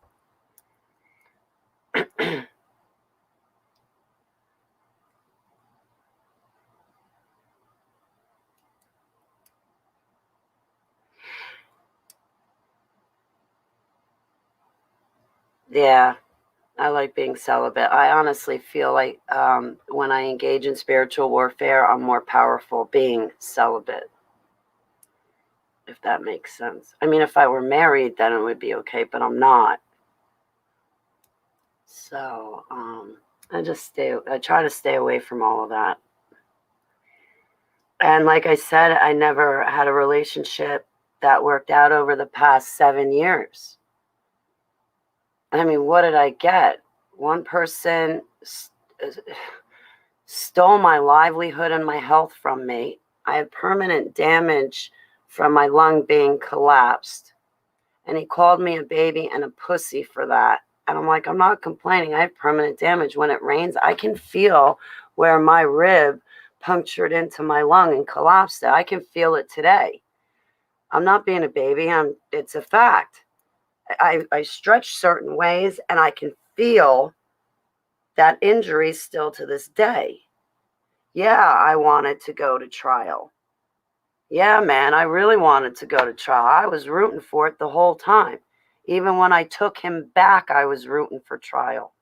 Yeah, I like being celibate. I honestly feel like when I engage in spiritual warfare, I'm more powerful being celibate, if that makes sense. I mean, if I were married, then it would be okay, but I'm not. So I try to stay away from all of that. And like I said, I never had a relationship that worked out over the past 7 years. I mean, what did I get? One person stole my livelihood and my health from me. I had permanent damage from my lung being collapsed. And he called me a baby and a pussy for that. And I'm like, I'm not complaining. I have permanent damage. When it rains, I can feel where my rib punctured into my lung and collapsed it. I can feel it today. I'm not being a baby. It's a fact. I stretch certain ways and I can feel that injury still to this day. Yeah, I wanted to go to trial. Yeah, man, I really wanted to go to trial. I was rooting for it the whole time. Even when I took him back, I was rooting for trial.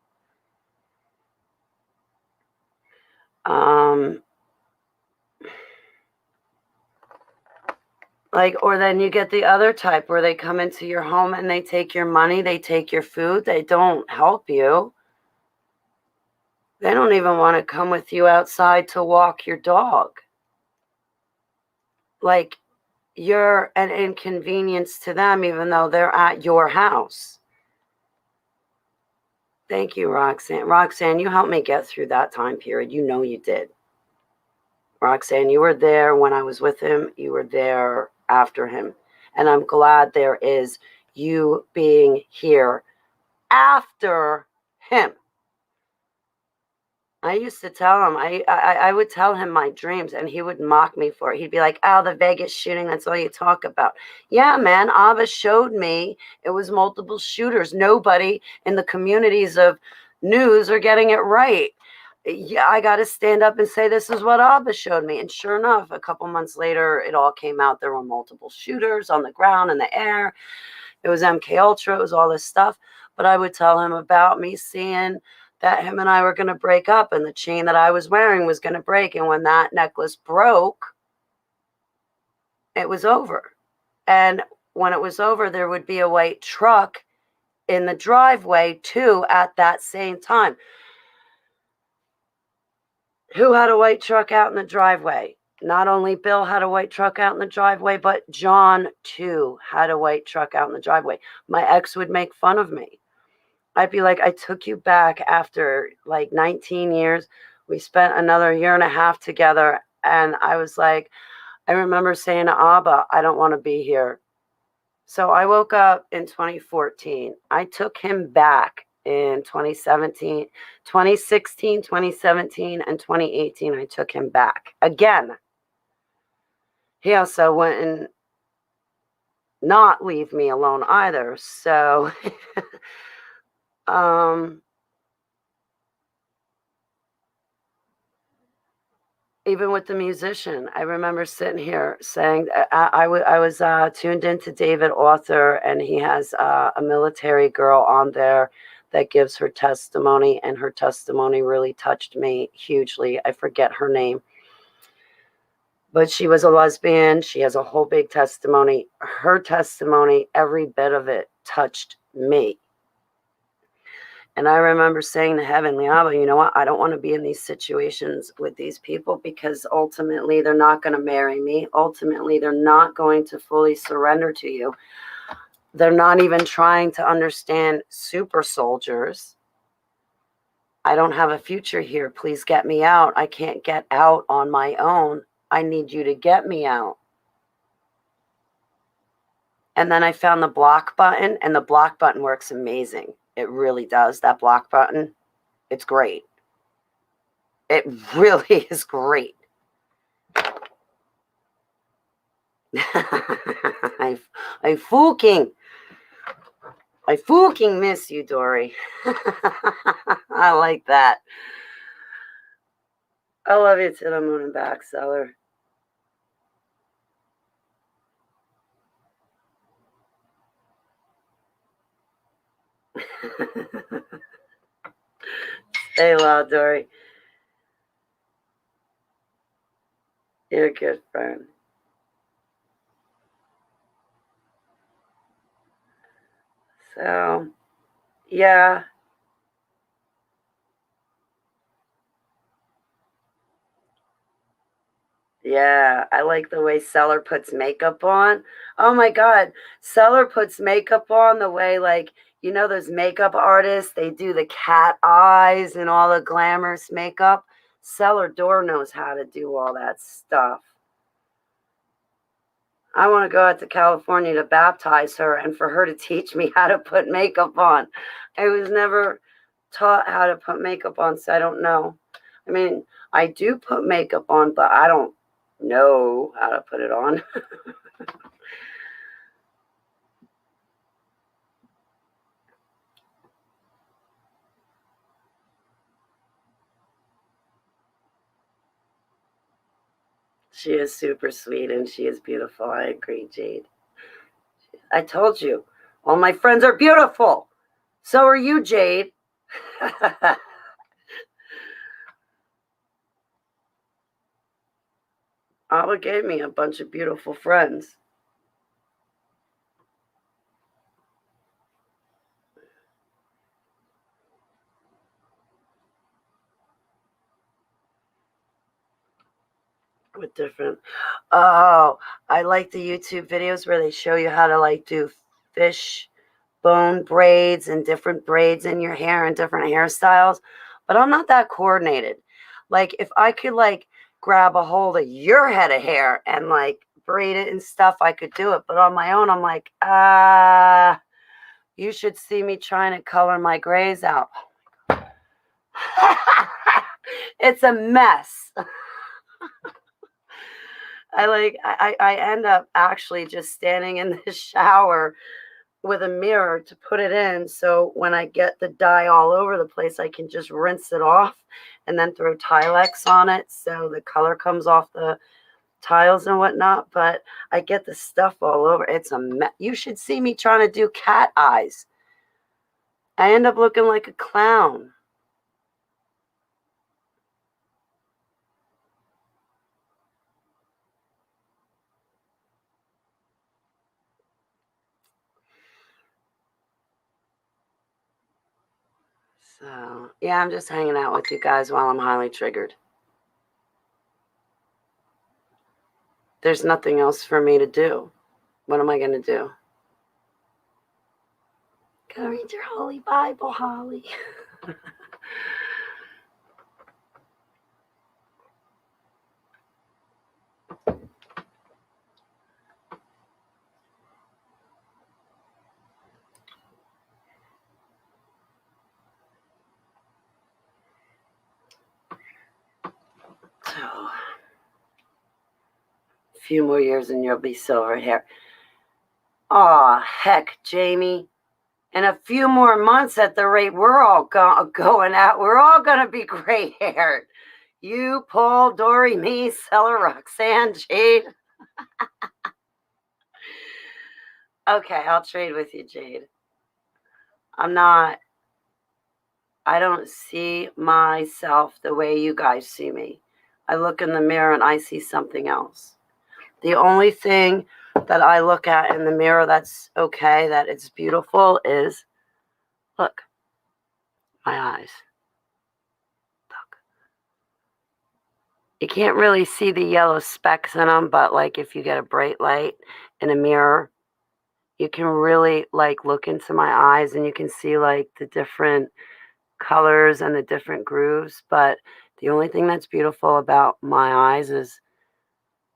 Or then you get the other type where they come into your home and they take your money, they take your food, they don't help you. They don't even want to come with you outside to walk your dog. Like, you're an inconvenience to them, even though they're at your house. Thank you, Roxanne. Roxanne, you helped me get through that time period. You know you did. Roxanne, you were there when I was with him. You were there after him. And I'm glad there is you being here after him. I used to tell him, I would tell him my dreams, and he would mock me for it. He'd be like, oh, the Vegas shooting, that's all you talk about. Yeah, man, Abba showed me it was multiple shooters. Nobody in the communities of news are getting it right. Yeah, I got to stand up and say, this is what Abba showed me. And sure enough, a couple months later, it all came out. There were multiple shooters on the ground, in the air. It was MK Ultra. It was all this stuff. But I would tell him about me seeing that him and I were going to break up, and the chain that I was wearing was going to break. And when that necklace broke, it was over. And when it was over, there would be a white truck in the driveway too at that same time. Who had a white truck out in the driveway? Not only Bill had a white truck out in the driveway, but John too had a white truck out in the driveway. My ex would make fun of me. I'd be like, I took you back after like 19 years. We spent another year and a half together. And I was like, I remember saying to Abba, I don't want to be here. So I woke up in 2014. I took him back in 2017, 2016, 2017, and 2018. I took him back again. He also went and not leave me alone either. So, even with the musician, I remember sitting here saying, I was tuned into David Author, and he has a military girl on there that gives her testimony, and her testimony really touched me hugely. I forget her name, but she was a lesbian. She has a whole big testimony. Her testimony, every bit of it touched me. And I remember saying to Heavenly Abba, you know what? I don't want to be in these situations with these people, because ultimately they're not going to marry me. Ultimately, they're not going to fully surrender to you. They're not even trying to understand super soldiers. I don't have a future here. Please get me out. I can't get out on my own. I need you to get me out. And then I found the block button, and the block button works amazing. It really does. That block button, it's great. It really is great. I fucking miss you, Dory. I like that. I love you to the moon and back, Seller. Stay loud, Dory. You're a good friend. So, yeah. Yeah, I like the way Seller puts makeup on. Oh my God. Seller puts makeup on the way, like, you know, those makeup artists, they do the cat eyes and all the glamorous makeup. Seller Door knows how to do all that stuff. I want to go out to California to baptize her and for her to teach me how to put makeup on. I was never taught how to put makeup on, so I don't know. I mean, I do put makeup on, but I don't know how to put it on. She is super sweet and she is beautiful. I agree, Jade. I told you, all my friends are beautiful. So are you, Jade. Abba gave me a bunch of beautiful friends. with different. Oh, I like the YouTube videos where they show you how to like do fish bone braids and different braids in your hair and different hairstyles. But I'm not that coordinated. Like if I could like grab a hold of your head of hair and like braid it and stuff, I could do it. But on my own, I'm like, you should see me trying to color my grays out. It's a mess. I end up actually just standing in the shower with a mirror to put it in, so when I get the dye all over the place, I can just rinse it off and then throw Tilex on it so the color comes off the tiles and whatnot. But I get the stuff all over. It's a mess. You should see me trying to do cat eyes. I end up looking like a clown. So, yeah, I'm just hanging out with you guys while I'm highly triggered. There's nothing else for me to do. What am I going to do? Go read your Holy Bible, Holly. So, a few more years and you'll be silver hair. Aw, heck, Jamie. In a few more months, at the rate we're all going out, we're all going to be gray haired. You, Paul, Dory, me, Stella, Roxanne, Jade. Okay, I'll trade with you, Jade. I don't see myself the way you guys see me. I look in the mirror and I see something else. The only thing that I look at in the mirror that's okay, that it's beautiful, is, look, my eyes. Look. You can't really see the yellow specks in them, but like if you get a bright light in a mirror, you can really like look into my eyes and you can see like the different colors and the different grooves. But the only thing that's beautiful about my eyes is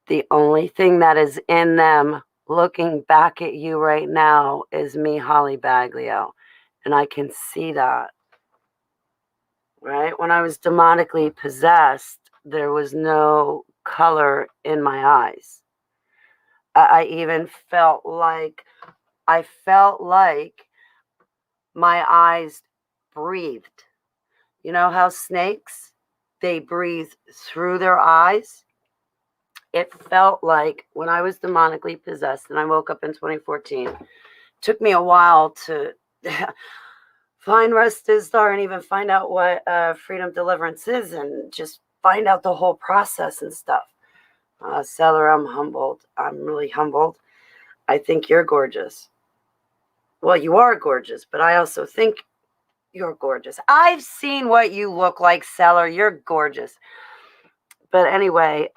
the only thing that is in them looking back at you right now is me, Holly Baglio. And I can see that. Right? When I was demonically possessed, there was no color in my eyes. I even felt like my eyes breathed. You know how snakes, they breathe through their eyes? It felt like when I was demonically possessed and I woke up in 2014, it took me a while to find Rest is Star and even find out what freedom deliverance is and just find out the whole process and stuff. Seller, I'm humbled. I'm really humbled. I think you're gorgeous. Well, you are gorgeous, but I also think you're gorgeous. I've seen what you look like, Seller. You're gorgeous. But anyway,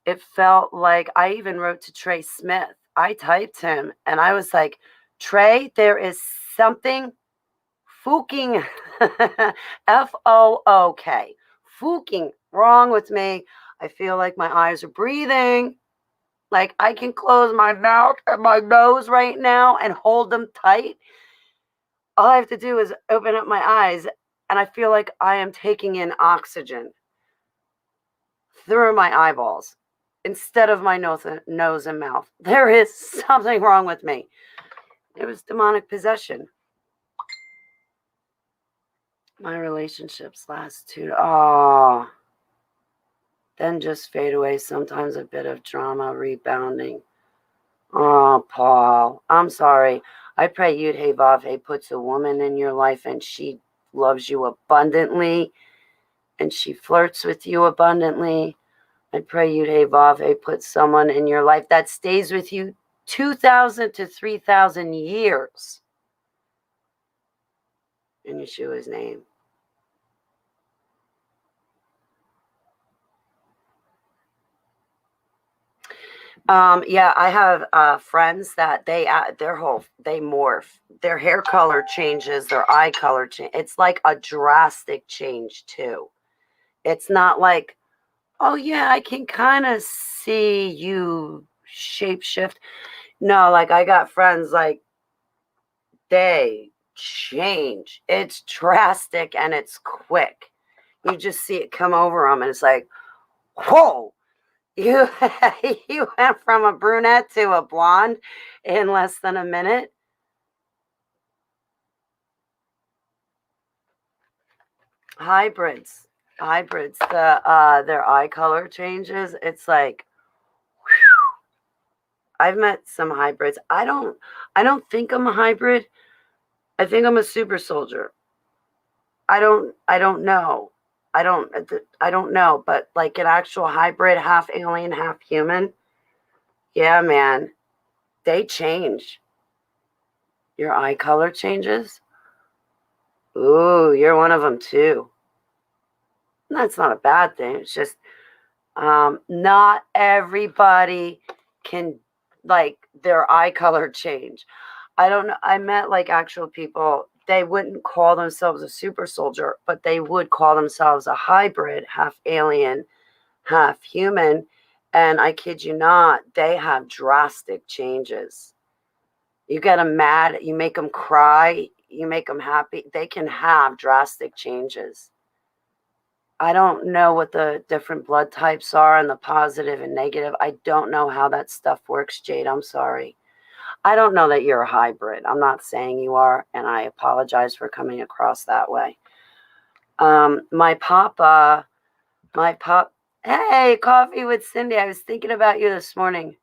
it felt like I even wrote to Trey Smith. I typed him and I was like, Trey, there is something fooking, F-O-O-K, fooking wrong with me. I feel like my eyes are breathing. Like I can close my mouth and my nose right now and hold them tight. All I have to do is open up my eyes and I feel like I am taking in oxygen through my eyeballs instead of my nose and mouth. There is something wrong with me. It was demonic possession. My relationships last then just fade away. Sometimes a bit of drama rebounding. Oh, Paul, I'm sorry. I pray Yud Hey Vav Hey puts a woman in your life and she loves you abundantly and she flirts with you abundantly. I pray Yud Hey Vav Hey puts someone in your life that stays with you 2,000 to 3,000 years. In Yeshua's name. Yeah, I have friends that they morph. Their hair color changes, their eye color change. It's like a drastic change too. It's not like, oh yeah, I can kind of see you shapeshift. No, like I got friends like they change. It's drastic and it's quick. You just see it come over them, and it's like, whoa, you you went from a brunette to a blonde in less than a minute. Hybrids, hybrids. Their eye color changes. It's like I've met some hybrids. I don't think I'm a hybrid. I think I'm a super soldier. I don't know. I don't know, but like an actual hybrid, half alien, half human. Yeah, man. They change. Your eye color changes. Ooh, you're one of them too. That's not a bad thing. It's just not everybody can like their eye color change. I don't know. I met like actual people. They wouldn't call themselves a super soldier, but they would call themselves a hybrid, half alien, half human. And I kid you not, they have drastic changes. You get them mad, you make them cry, you make them happy. They can have drastic changes. I don't know what the different blood types are and the positive and negative. I don't know how that stuff works, Jade. I'm sorry. I don't know that you're a hybrid. I'm not saying you are, and I apologize for coming across that way. My papa, my pop. Hey, Coffee with Cindy. I was thinking about you this morning.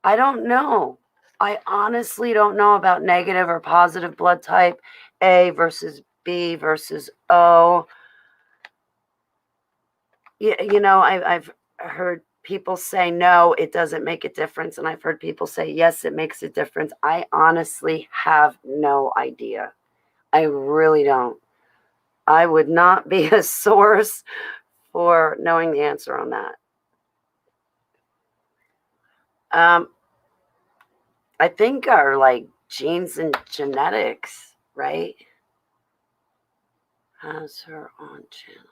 I don't know. I honestly don't know about negative or positive blood type, A versus B versus O. I've heard people say no, it doesn't make a difference, and I've heard people say yes, it makes a difference. I honestly have no idea. I really don't. I would not be a source for knowing the answer on that. Um, I think our like genes and genetics, right? Has her on channel.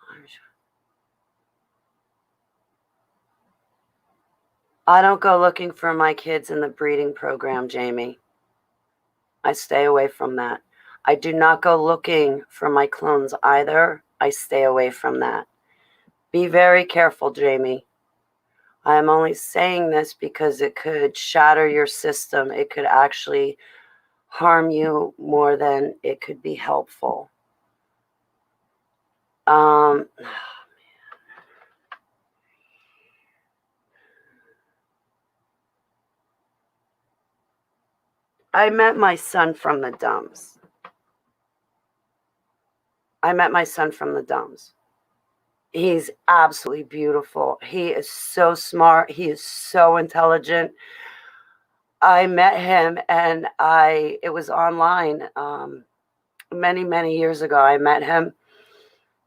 I don't go looking for my kids in the breeding program, Jamie. I stay away from that. I do not go looking for my clones either. I stay away from that. Be very careful, Jamie. I am only saying this because it could shatter your system. It could actually harm you more than it could be helpful. I met my son from the dumbs. He's absolutely beautiful. He is so smart. He is so intelligent. I met him and it was online many, many years ago. I met him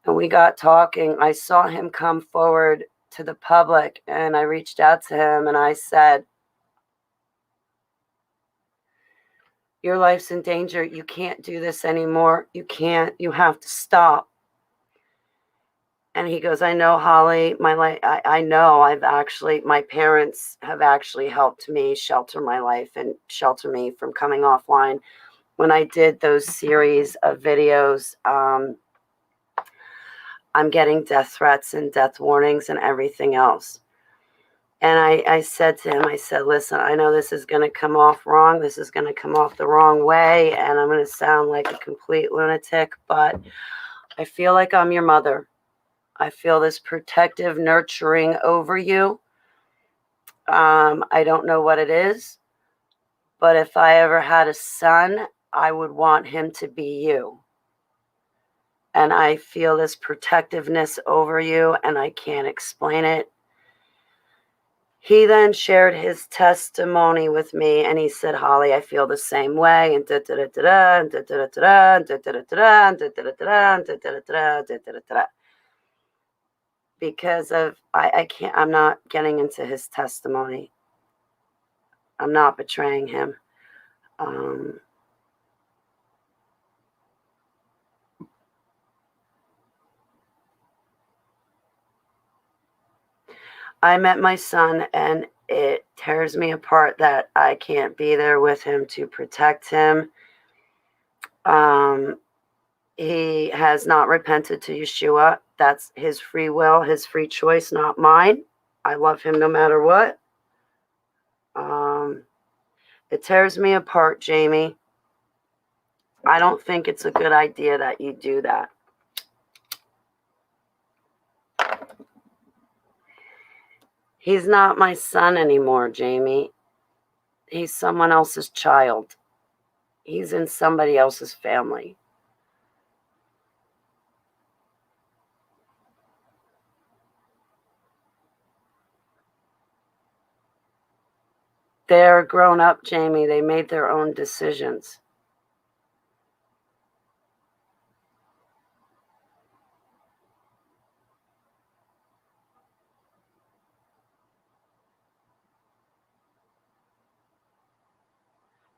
and we got talking. I saw him come forward to the public and I reached out to him and I said, your life's in danger. You can't do this anymore. You have to stop. And he goes, I know, Holly, I know my parents have actually helped me shelter my life and shelter me from coming offline. When I did those series of videos, I'm getting death threats and death warnings and everything else. And I said to him, I said, listen, I know this is going to come off wrong. This is going to come off the wrong way. And I'm going to sound like a complete lunatic, but I feel like I'm your mother. I feel this protective nurturing over you. I don't know what it is, but if I ever had a son, I would want him to be you. And I feel this protectiveness over you, and I can't explain it. He then shared his testimony with me, and he said, Holly, I feel the same way, and da-da-da-da-da, and da-da-da-da-da, and da-da-da-da-da, and da-da-da-da-da, and da-da-da-da-da, and da-da-da-da-da. because of, I can't, I'm not getting into his testimony. I'm not betraying him. I met my son, and it tears me apart that I can't be there with him to protect him. He has not repented to Yeshua. That's his free will, his free choice, not mine. I love him no matter what. It tears me apart, Jamie. I don't think it's a good idea that you do that. He's not my son anymore, Jamie. He's someone else's child. He's in somebody else's family. They're grown up, Jamie. They made their own decisions.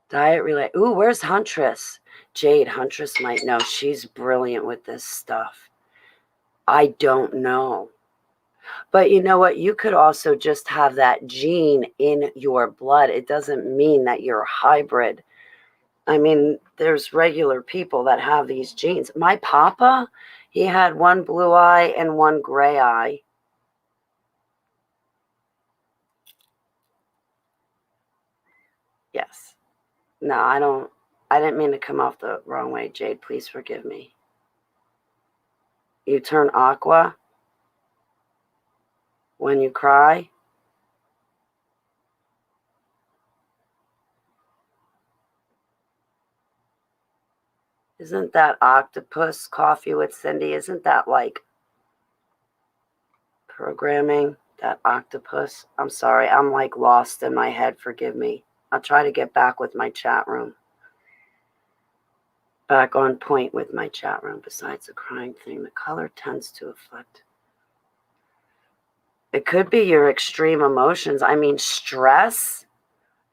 Diet relay. Ooh, where's Huntress? Jade, Huntress might know. She's brilliant with this stuff. I don't know. But you know what? You could also just have that gene in your blood. It doesn't mean that you're a hybrid. I mean, there's regular people that have these genes. My papa, he had one blue eye and one gray eye. Yes. No, I didn't mean to come off the wrong way, Jade. Please forgive me. You turn aqua when you cry. Isn't that octopus coffee with Cindy? Isn't that like programming? That octopus? I'm sorry. I'm like lost in my head. Forgive me. I'll try to get back with my chat room. Back on point with my chat room. Besides the crying thing, the color tends to affect. It could be your extreme emotions. I mean, stress.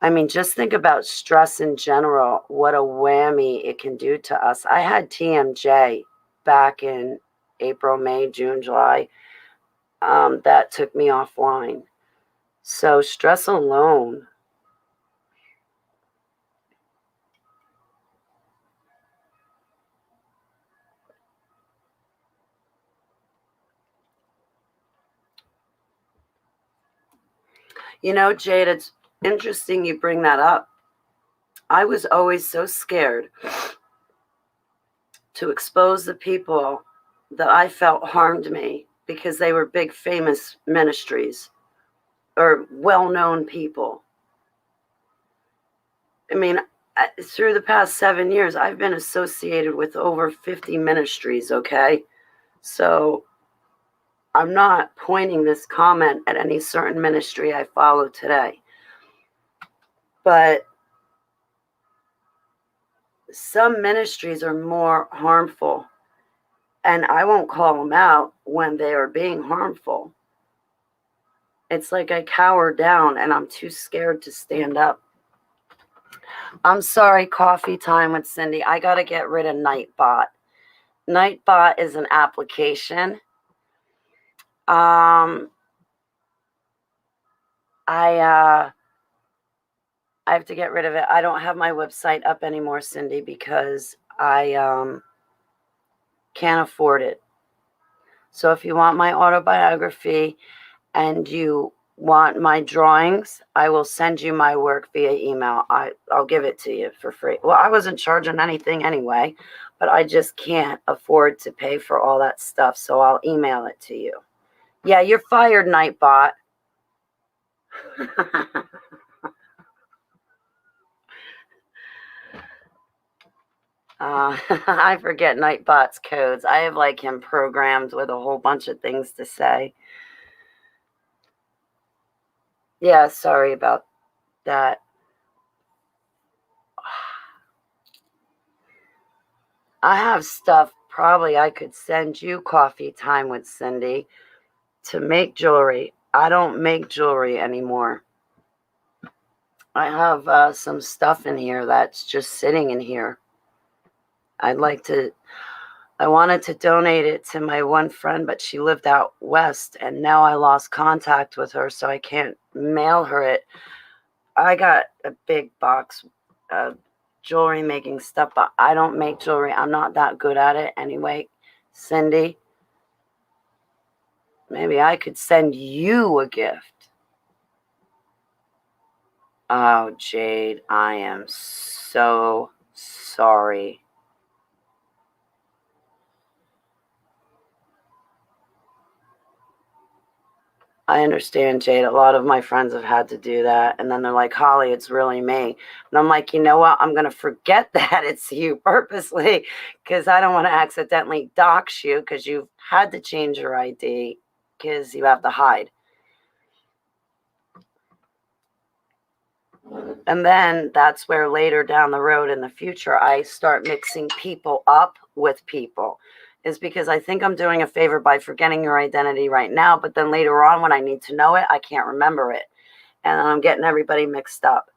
I mean, just think about stress in general. What a whammy it can do to us. I had TMJ back in April, May, June, July. That took me offline. So stress alone. You know, Jade, it's interesting you bring that up. I was always so scared to expose the people that I felt harmed me because they were big famous ministries or well-known people. I mean, through the past 7 years, I've been associated with over 50 ministries, okay? So I'm not pointing this comment at any certain ministry I follow today. But some ministries are more harmful, and I won't call them out when they are being harmful. It's like I cower down and I'm too scared to stand up. I'm sorry, coffee time with Cindy. I got to get rid of Nightbot. Nightbot is an application. I have to get rid of it. I don't have my website up anymore, Cindy, because I can't afford it. So if you want my autobiography and you want my drawings, I will send you my work via email. I'll give it to you for free. Well, I wasn't charging anything anyway, but I just can't afford to pay for all that stuff, so I'll email it to you. Yeah, you're fired, Nightbot. I forget Nightbot's codes. I have like him programmed with a whole bunch of things to say. Yeah, sorry about that. I have stuff probably I could send you coffee time with Cindy. to make jewelry. I don't make jewelry anymore. I have some stuff in here that's just sitting in here. I wanted to donate it to my one friend, but she lived out west, and now I lost contact with her, so I can't mail her it. I got a big box of jewelry making stuff, but I don't make jewelry. I'm not that good at it anyway. Cindy, maybe I could send you a gift. Oh, Jade, I am so sorry. I understand, Jade. A lot of my friends have had to do that. And then they're like, Holly, it's really me. And I'm like, you know what? I'm going to forget that it's you purposely because I don't want to accidentally dox you because you've had to change your ID because you have to hide. And then that's where later down the road in the future, I start mixing people up with people. Is because I think I'm doing a favor by forgetting your identity right now, but then later on when I need to know it, I can't remember it. And I'm getting everybody mixed up.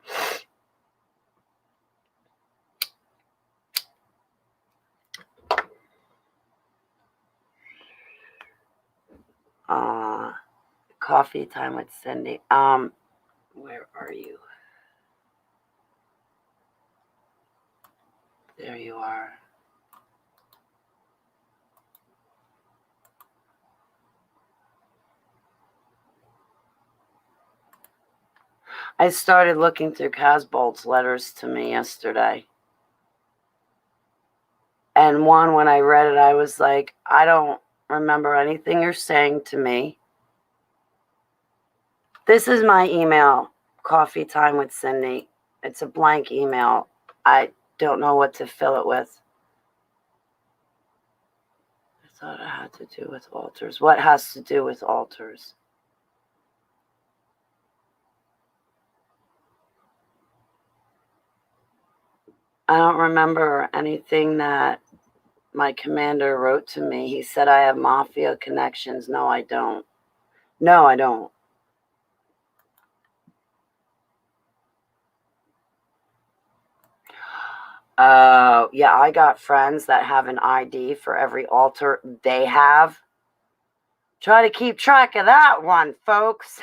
Coffee time with Cindy. Where are you? There you are. I started looking through Casbolt's letters to me yesterday. And one, when I read it, I was like, I don't remember anything you're saying to me. This is my email, Coffee Time with Cindy. It's a blank email. I don't know what to fill it with. I thought it had to do with altars. What has to do with altars? I don't remember anything that my commander wrote to me. He said I have mafia connections. No, I don't. No, I don't. Yeah, I got friends that have an ID for every altar they have. Try to keep track of that one, folks.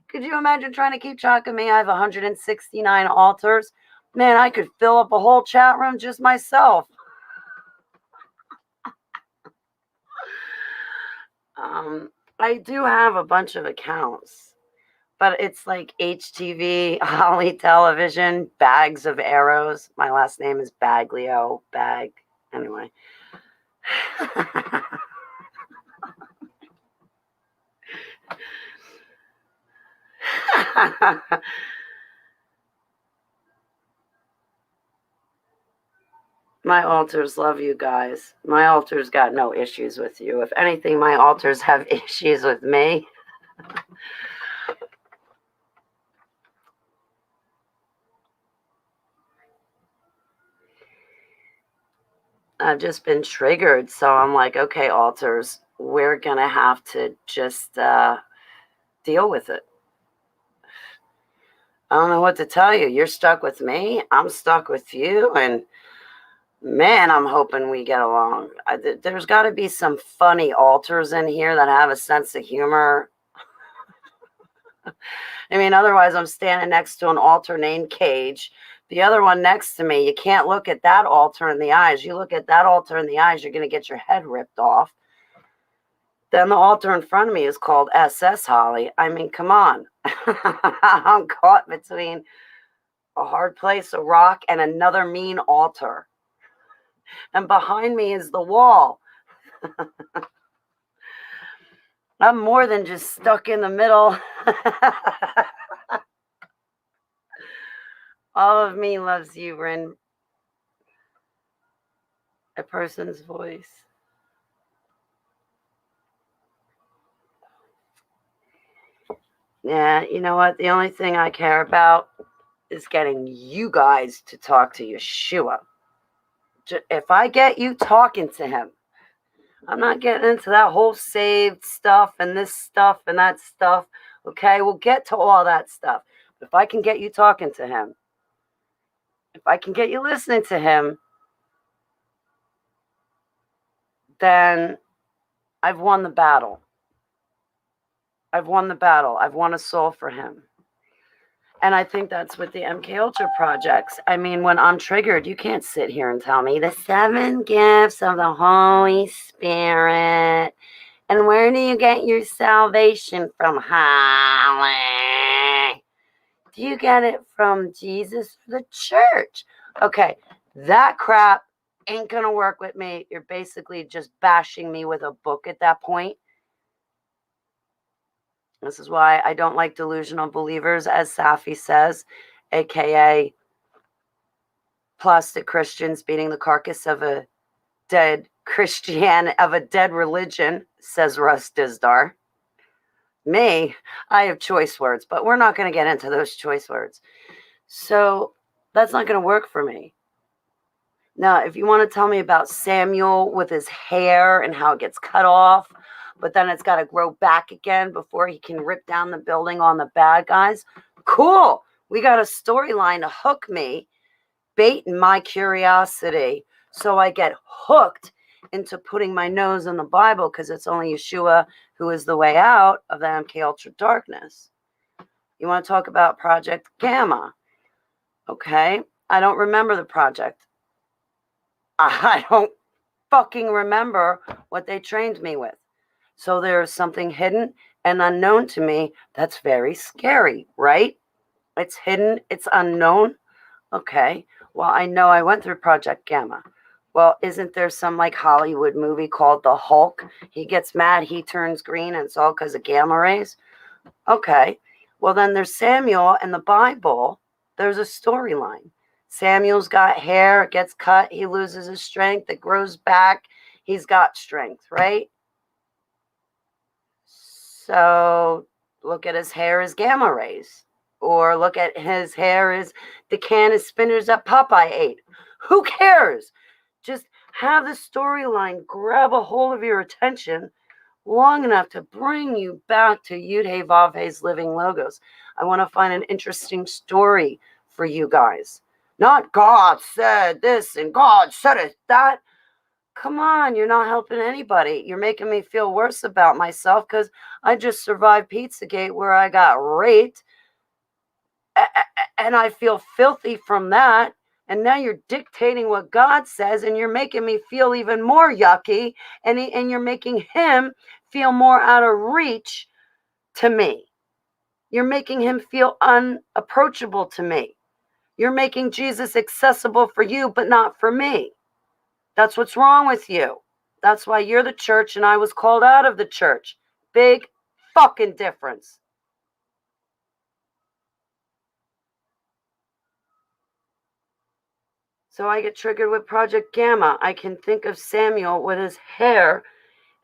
Could you imagine trying to keep track of me? I have 169 altars. Man, I could fill up a whole chat room just myself. I do have a bunch of accounts, but it's like HTV, Holly Television, Bags of Arrows. My last name is Baglio. Bag. Anyway. My altars love you guys. My altars got no issues with you. If anything, my altars have issues with me. I've just been triggered. So I'm like, okay, altars, we're going to have to just deal with it. I don't know what to tell you. You're stuck with me. I'm stuck with you. And man, I'm hoping we get along. There's got to be some funny altars in here that have a sense of humor. I mean, otherwise I'm standing next to an altar named Cage. The other one next to me, you can't look at that altar in the eyes. You look at that altar in the eyes, you're going to get your head ripped off. Then the altar in front of me is called SS Holly. I mean, come on. I'm caught between a hard place, a rock, and another mean altar. And behind me is the wall. I'm more than just stuck in the middle. All of me loves you, Rin. A person's voice. Yeah, you know what? The only thing I care about is getting you guys to talk to Yeshua. If I get you talking to him, I'm not getting into that whole saved stuff and this stuff and that stuff. Okay, we'll get to all that stuff. If I can get you talking to him, if I can get you listening to him, then I've won the battle. I've won the battle. I've won a soul for him. And I think that's with the MK Ultra projects. I mean, when I'm triggered, you can't sit here and tell me the 7 gifts of the Holy Spirit. And where do you get your salvation from, Holly? Do you get it from Jesus or the church? Okay, that crap ain't gonna work with me. You're basically just bashing me with a book at that point. This is why I don't like delusional believers, as Safi says, aka plastic Christians beating the carcass of a dead religion, says Russ Dizdar. Me, I have choice words, but we're not going to get into those choice words. So that's not going to work for me. Now, if you want to tell me about Samuel with his hair and how it gets cut off, but then it's got to grow back again before he can rip down the building on the bad guys, cool. We got a storyline to hook me, bait my curiosity, so I get hooked into putting my nose in the Bible, because it's only Yeshua who is the way out of the MK Ultra darkness. You want to talk about Project Gamma? Okay, I don't remember the project. I don't fucking remember what they trained me with. So there's something hidden and unknown to me that's very scary, right? It's hidden, it's unknown. Okay, well, I know I went through Project Gamma. Well, isn't there some like Hollywood movie called The Hulk? He gets mad, he turns green, and it's all because of gamma rays? Okay, well, then there's Samuel and the Bible. There's a storyline. Samuel's got hair, it gets cut, he loses his strength, it grows back, he's got strength, right? So look at his hair as gamma rays. Or look at his hair as the can of spinners that Popeye ate. Who cares? Just have the storyline grab a hold of your attention long enough to bring you back to Yud-Hey Vav-Hey's living logos. I want to find an interesting story for you guys. Not God said this and God said it that. Come on, you're not helping anybody. You're making me feel worse about myself because I just survived Pizzagate where I got raped. And I feel filthy from that. And now you're dictating what God says, and you're making me feel even more yucky, and you're making him feel more out of reach to me. You're making him feel unapproachable to me. You're making Jesus accessible for you, but not for me. That's what's wrong with you. That's why you're the church and I was called out of the church. Big fucking difference. So I get triggered with Project Gamma. I can think of Samuel with his hair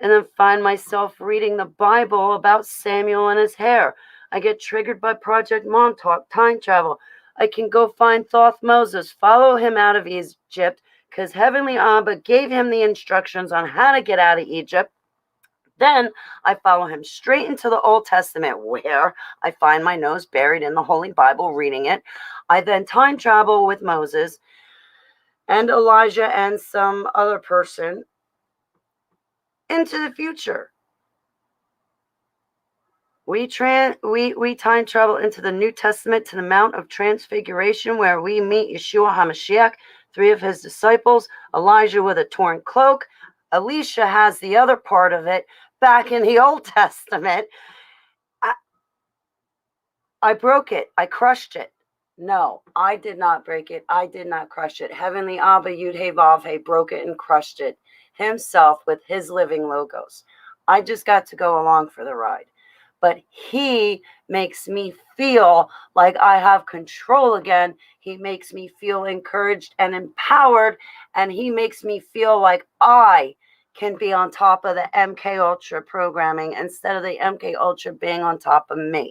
and then find myself reading the Bible about Samuel and his hair. I get triggered by Project Montauk, time travel. I can go find Thoth Moses, follow him out of Egypt, because Heavenly Abba gave him the instructions on how to get out of Egypt. Then I follow him straight into the Old Testament, where I find my nose buried in the Holy Bible, reading it. I then time travel with Moses and Elijah and some other person into the future. We time travel into the New Testament to the Mount of Transfiguration, where we meet Yeshua HaMashiach, 3 of his disciples, Elijah with a torn cloak. Elisha has the other part of it back in the Old Testament. I broke it. I crushed it. No, I did not break it. I did not crush it. Heavenly Abba Yud-Hey Vav-Hey broke it and crushed it himself with his living logos. I just got to go along for the ride. But he makes me feel like I have control again. He makes me feel encouraged and empowered. And he makes me feel like I can be on top of the MK Ultra programming instead of the MK Ultra being on top of me.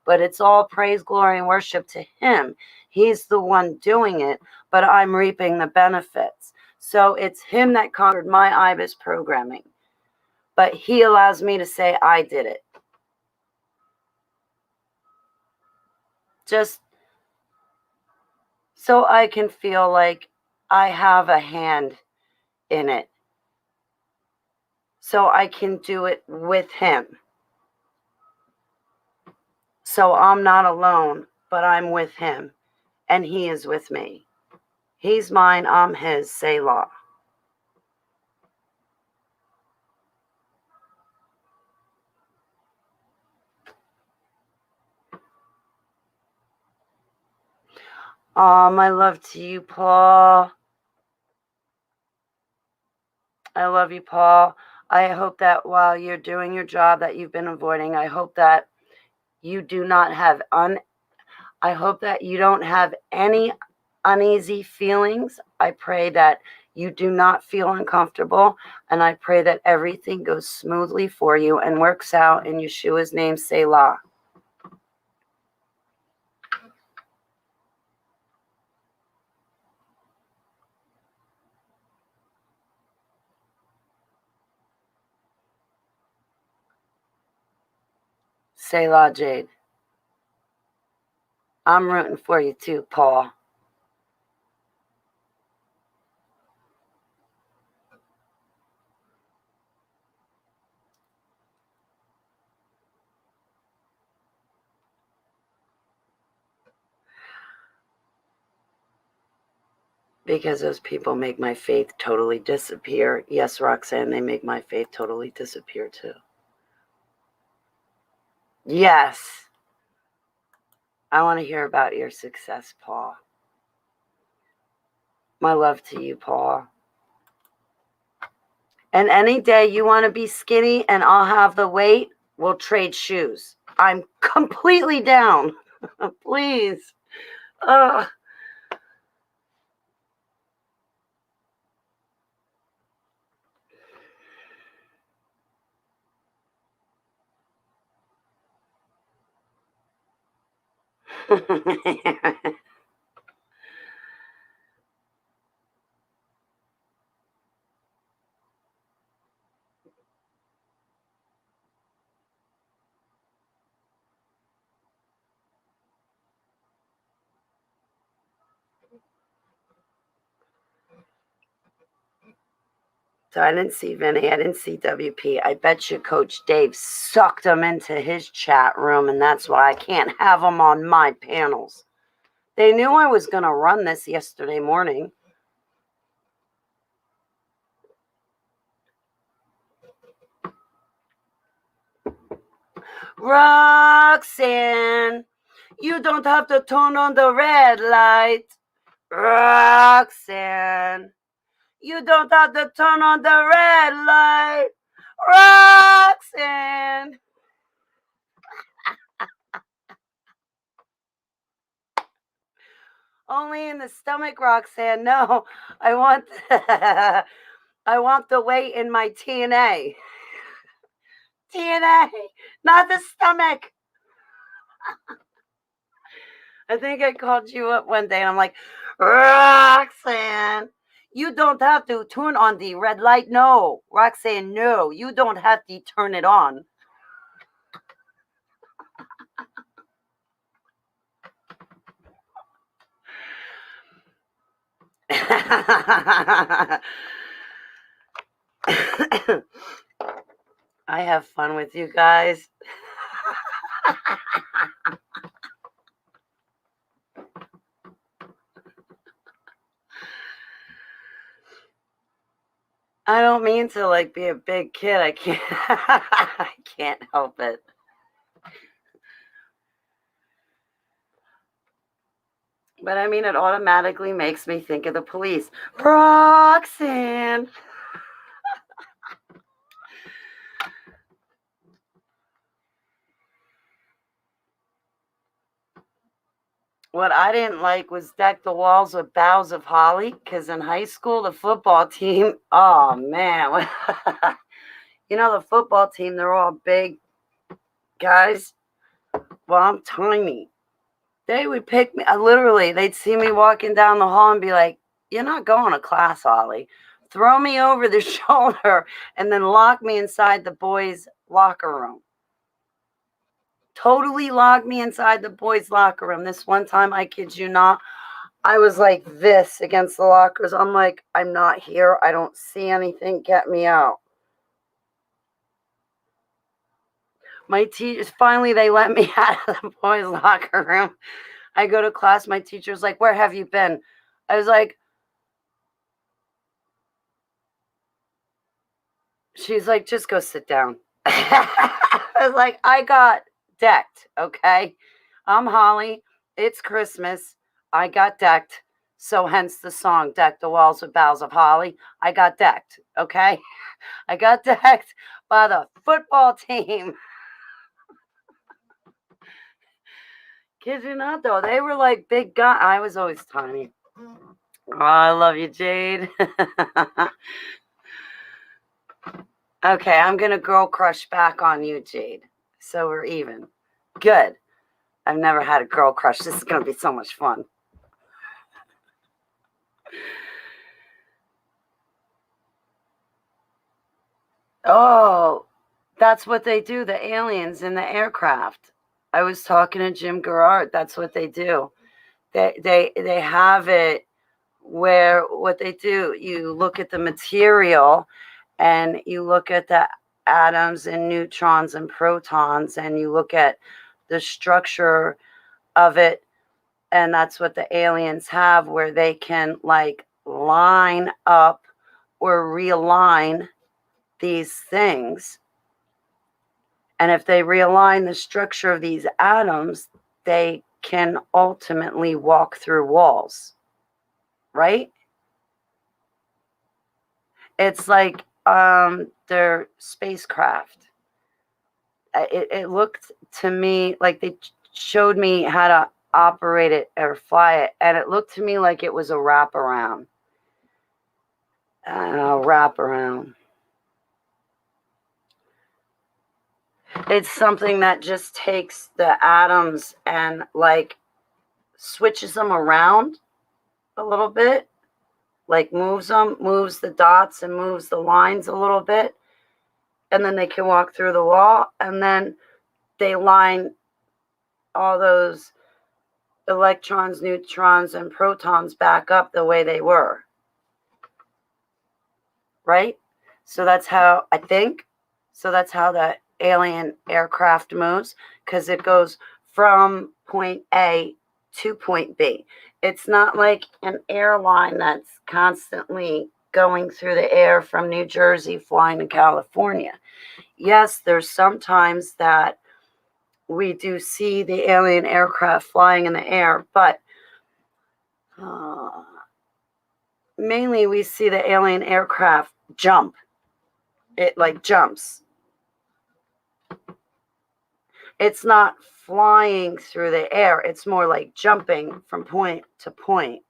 But it's all praise, glory, and worship to him. He's the one doing it, but I'm reaping the benefits. So it's him that conquered my IBIS programming. but he allows me to say I did it. Just so I can feel like I have a hand in it. So I can do it with him. So I'm not alone, but I'm with him, and he is with me. He's mine, I'm his, Selah. My love to you, Paul. I love you, Paul. I hope that while you're doing your job that you've been avoiding, I hope that you do not have I hope that you don't have any uneasy feelings. I pray that you do not feel uncomfortable, and I pray that everything goes smoothly for you and works out in Yeshua's name, Selah. Selah, Jade. I'm rooting for you too, Paul. Because those people make my faith totally disappear. Yes, Roxanne, they make my faith totally disappear too. Yes. I want to hear about your success, Paul. My love to you, Paul. And any day you want to be skinny and I'll have the weight, we'll trade shoes. I'm completely down. Please. Ugh. So I didn't see Vinny. I didn't see WP. I bet you Coach Dave sucked them into his chat room, and that's why I can't have them on my panels. They knew I was going to run this yesterday morning. Roxanne, you don't have to turn on the red light. Roxanne, you don't have to turn on the red light. Roxanne. Only in the stomach, Roxanne. No, I want I want the weight in my TNA. TNA, not the stomach. I think I called you up one day and I'm like, Roxanne, you don't have to turn on the red light. No, Roxanne, no, you don't have to turn it on. I have fun with you guys. I don't mean to like be a big kid. I can't I can't help it. But I mean, it automatically makes me think of the police. Roxanne. What I didn't like was deck the walls with boughs of holly, because in high school, the football team, oh man. You know, the football team, they're all big guys. Well, I'm tiny. They would pick me, literally, they'd see me walking down the hall and be like, you're not going to class, Ollie. throw me over the shoulder, and then lock me inside the boys' locker room. Totally locked me inside the boys' locker room. This one time, I kid you not, I was like this against the lockers. I'm like, I'm not here. I don't see anything. Get me out. My teachers, finally, they let me out of the boys' locker room. I go to class. My teacher's like, where have you been? I was like, she's like, just go sit down. I was like, I got decked, okay? I'm Holly. It's Christmas. I got decked. So hence the song, Deck the Walls with Boughs of Holly. I got decked, okay? I got decked by the football team. Kid you not, though. They were like big guys. I was always tiny. Oh, I love you, Jade. Okay, I'm going to girl crush back on you, Jade. So we're even. Good. I've never had a girl crush. This is going to be so much fun. Oh, that's what they do, the aliens in the aircraft. I was talking to Jim Gerard. That's what they do. They have it where what they do, you look at the material and you look at the atoms and neutrons and protons and you look at the structure of it, and that's what the aliens have, where they can like line up or realign these things. And if they realign the structure of these atoms, they can ultimately walk through walls, right? It's like their spacecraft. It looked to me like they showed me how to operate it or fly it, and it looked to me like it was a wraparound. Wraparound. It's something that just takes the atoms and like switches them around a little bit, like moves them, moves the dots and moves the lines a little bit, and then they can walk through the wall, and then they line all those electrons, neutrons, and protons back up the way they were. Right? So that's how I think. So that's how the alien aircraft moves, because it goes from point A to point B. It's not like an airline that's constantly going through the air from New Jersey flying to California. Yes, there's sometimes that we do see the alien aircraft flying in the air, but mainly we see the alien aircraft jump. It like jumps. It's not flying through the air. It's more like jumping from point to point.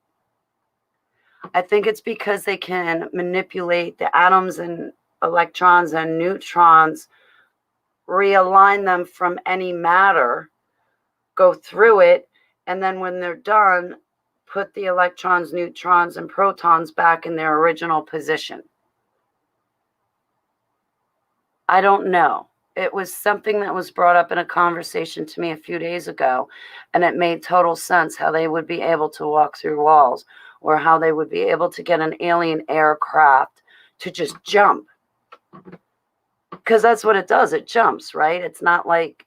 I think it's because they can manipulate the atoms and electrons and neutrons, realign them from any matter, go through it, and then when they're done, put the electrons, neutrons, and protons back in their original position. I don't know. It was something that was brought up in a conversation to me a few days ago, and it made total sense how they would be able to walk through walls, or how they would be able to get an alien aircraft to just jump. Because that's what it does. It jumps, right? It's not like,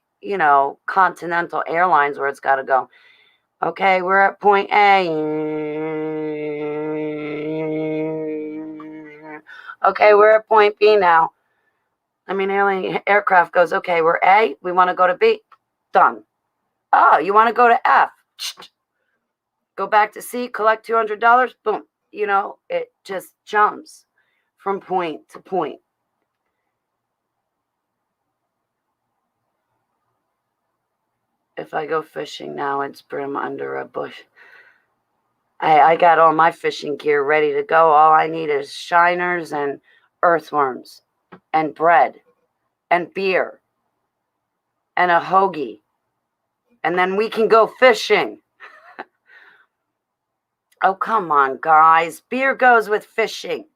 Continental Airlines where it's got to go, okay, we're at point A. Okay, we're at point B now. Alien aircraft goes, okay, we're A, we want to go to B. Done. Oh, you want to go to F. Go back to C, collect $200. Boom. It just jumps from point to point. If I go fishing now, it's brim under a bush. I got all my fishing gear ready to go. All I need is shiners and earthworms and bread and beer and a hoagie. And then we can go fishing. Oh, come on, guys. Beer goes with fishing.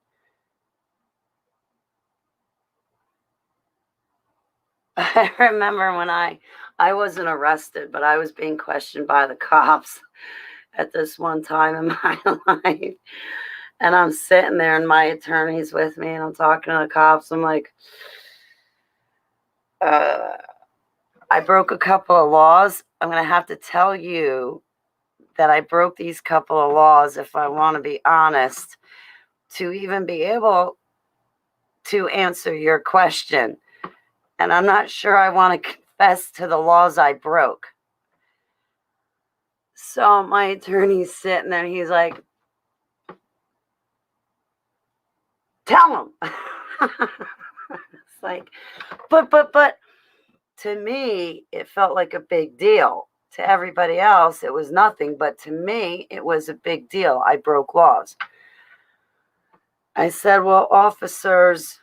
I remember when I wasn't arrested, but I was being questioned by the cops at this one time in my life. And I'm sitting there and my attorney's with me and I'm talking to the cops. I'm like, uh, I broke a couple of laws. I'm going to have to tell you that I broke these couple of laws if I want to be honest, to even be able to answer your question. And I'm not sure I want to confess to the laws I broke. So my attorney's sitting there and he's like, tell him. It's like, but to me, it felt like a big deal. To everybody else, it was nothing. But to me, it was a big deal. I broke laws. I said, well, officers,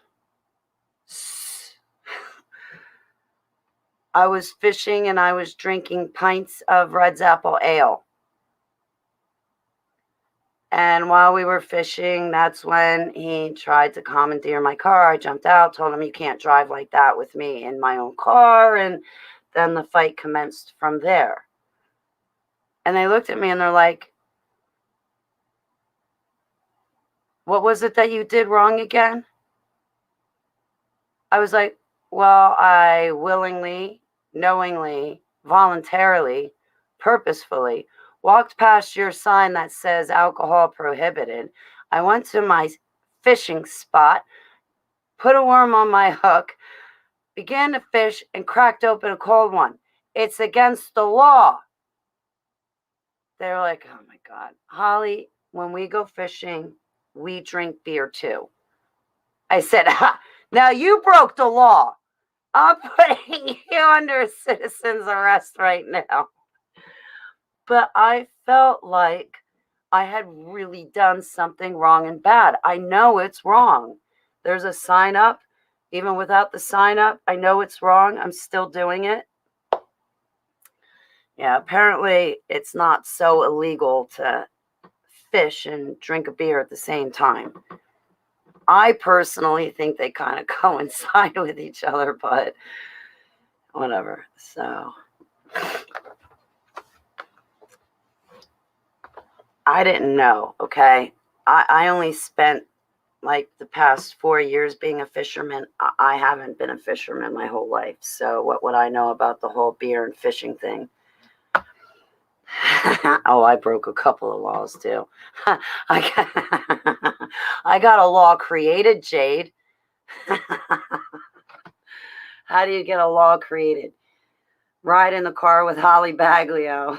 I was fishing and I was drinking pints of Red's Apple Ale. And while we were fishing, that's when he tried to commandeer my car. I jumped out, told him, you can't drive like that with me in my own car. And then the fight commenced from there. And they looked at me and they're like, what was it that you did wrong again? I was like, well, I willingly, knowingly, voluntarily, purposefully walked past your sign that says alcohol prohibited. I went to my fishing spot, put a worm on my hook, began to fish, and cracked open a cold one. It's against the law. They're like, oh my God, Holly, when we go fishing, we drink beer too. I said, now you broke the law. I'm putting you under citizen's arrest right now. But I felt like I had really done something wrong and bad. I know it's wrong. There's a sign up. Even without the sign up, I know it's wrong. I'm still doing it. Yeah, apparently it's not so illegal to fish and drink a beer at the same time. I personally think they kind of coincide with each other, but whatever. So I didn't know, okay? I only spent like the past 4 years being a fisherman. I haven't been a fisherman my whole life. So what would I know about the whole beer and fishing thing? Oh, I broke a couple of laws too. I got a law created, Jade. How do you get a law created? Ride in the car with Holly Baglio.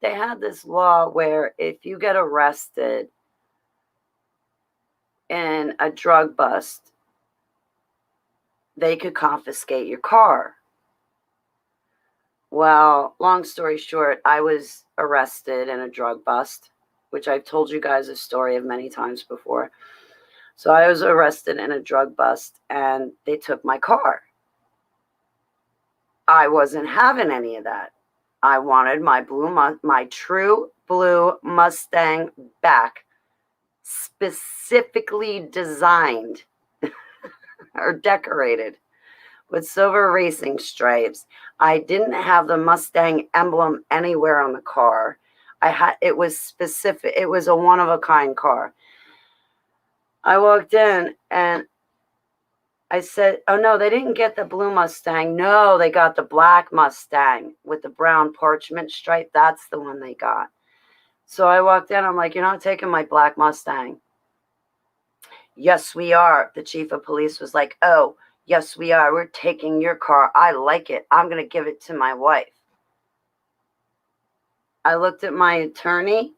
They had this law where if you get arrested in a drug bust, they could confiscate your car. Well, long story short, I was arrested in a drug bust, which I've told you guys a story of many times before. So I was arrested in a drug bust and they took my car. I wasn't having any of that. I wanted my true blue Mustang back, specifically designed or decorated with silver racing stripes. I didn't have the Mustang emblem anywhere on the car. It was specific. It was a one of a kind car. I walked in and I said, oh no, they didn't get the blue Mustang. No, they got the black Mustang with the brown parchment stripe. That's the one they got. So I walked in. I'm like, you're not taking my black Mustang. Yes, we are. The chief of police was like, oh, yes, we are. We're taking your car. I like it. I'm going to give it to my wife. I looked at my attorney.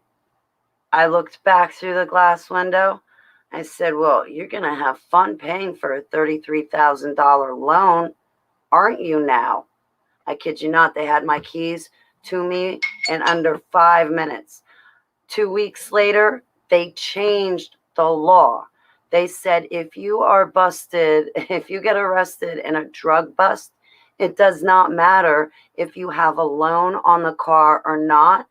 I looked back through the glass window. I said, well, you're going to have fun paying for a $33,000 loan, aren't you now? I kid you not. They had my keys to me in under 5 minutes. 2 weeks later, they changed the law. They said if you are busted, if you get arrested in a drug bust, it does not matter if you have a loan on the car or not.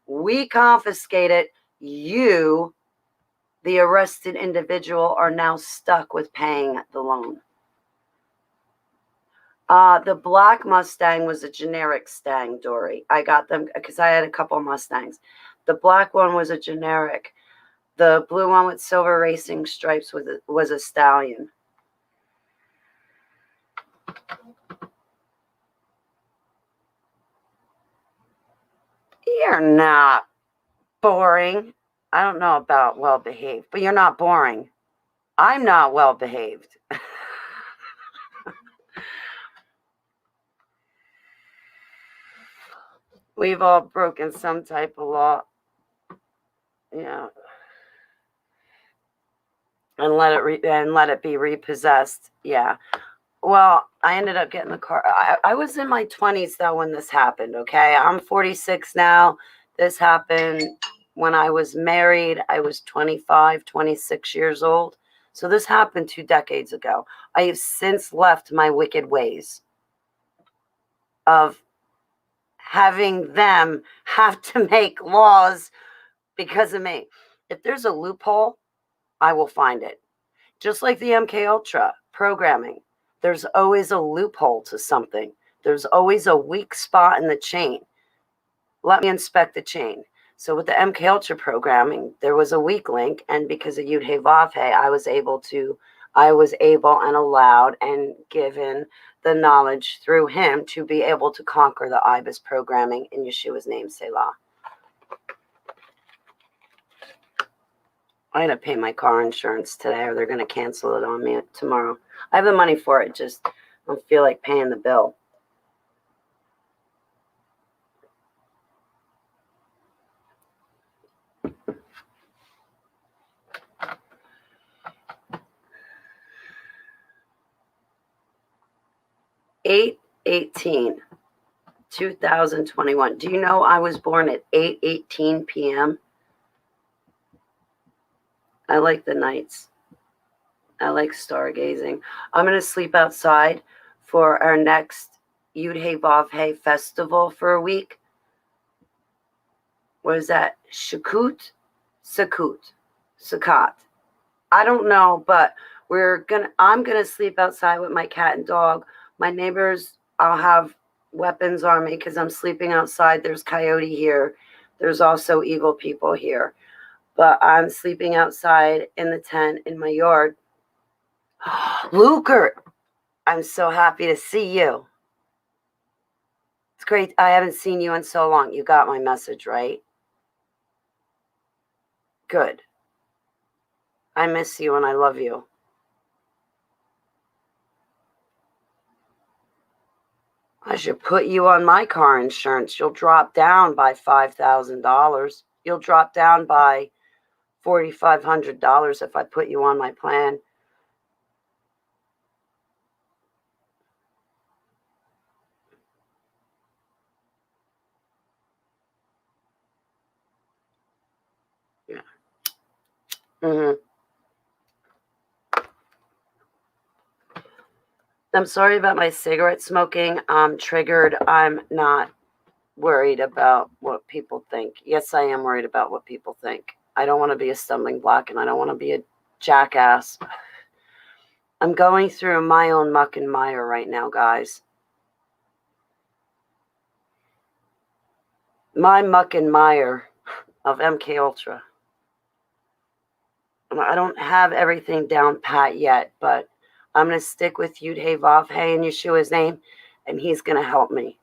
We confiscate it. You, the arrested individual, are now stuck with paying the loan. The black Mustang was a generic Stang, Dory. I got them because I had a couple Mustangs. The black one was a generic. The blue one with silver racing stripes was a stallion. You're not boring. I don't know about well behaved, but you're not boring. I'm not well behaved. We've all broken some type of law. Yeah. And let it be repossessed. Yeah. Well, I ended up getting the car. I was in my 20s though when this happened. Okay, I'm 46 now. This happened when I was married. I was 25, 26 years old. So this happened 2 decades ago. I have since left my wicked ways of having them have to make laws because of me. If there's a loophole, I will find it. Just like the MK Ultra programming, there's always a loophole to something. There's always a weak spot in the chain. Let me inspect the chain. So with the MK Ultra programming, there was a weak link, and because of Yud Hey Vav Hey, I was able and allowed and given the knowledge through him to be able to conquer the IBIS programming in Yeshua's name, Selah. I gotta pay my car insurance today, or they're gonna cancel it on me tomorrow. I have the money for it, just don't feel like paying the bill. Eight 2021. Do you know I was born at 8:18 p.m.? I like the nights. I like stargazing. I'm going to sleep outside for our next Yud Hey Vav Hey festival for a week. What is that? Sukkot? Sukkot. I don't know, but I'm gonna sleep outside with my cat and dog. My neighbors, I'll have weapons on me because I'm sleeping outside. There's coyote here. There's also evil people here. But I'm sleeping outside in the tent in my yard. Luker, I'm so happy to see you. It's great. I haven't seen you in so long. You got my message, right? Good. I miss you and I love you. I should put you on my car insurance. You'll drop down by $5,000. You'll drop down by $4,500 if I put you on my plan. Yeah. I'm sorry about my cigarette smoking. I'm triggered. I'm not worried about what people think. Yes, I am worried about what people think. I don't want to be a stumbling block and I don't want to be a jackass. I'm going through my own muck and mire right now, guys. My muck and mire of MK Ultra. I don't have everything down pat yet, but I'm going to stick with Yud Hey Vav Hey in Yeshua's name, and he's going to help me.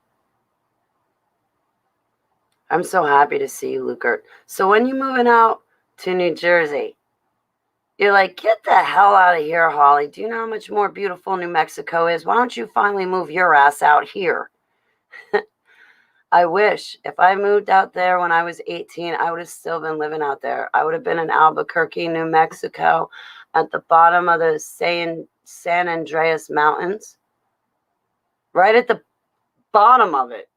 I'm so happy to see you, Lukert. So when you moving out to New Jersey, you're like, get the hell out of here, Holly. Do you know how much more beautiful New Mexico is? Why don't you finally move your ass out here? I wish. If I moved out there when I was 18, I would have still been living out there. I would have been in Albuquerque, New Mexico, at the bottom of the San Andreas Mountains. Right at the bottom of it.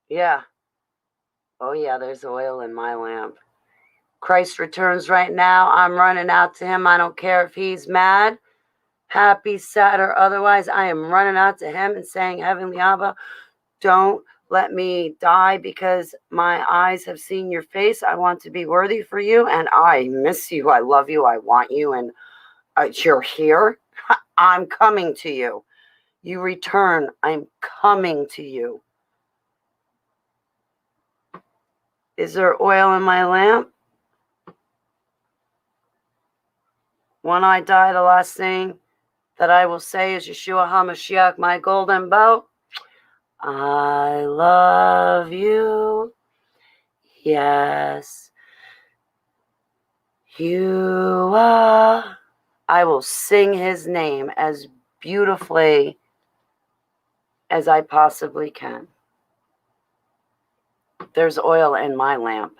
Yeah. Oh, yeah, there's oil in my lamp. Christ returns right now. I'm running out to him. I don't care if he's mad, happy, sad, or otherwise. I am running out to him and saying, Heavenly Abba, don't Let me die because my eyes have seen your face. I want to be worthy for you, and I miss you. I love you. I want you, and you're here. I'm coming to you. You return. I'm coming to you. Is there oil in my lamp? When I die, the last thing that I will say is Yeshua HaMashiach, my golden bow. I love you. Yes, you are. I will sing his name as beautifully as I possibly can. There's oil in my lamp.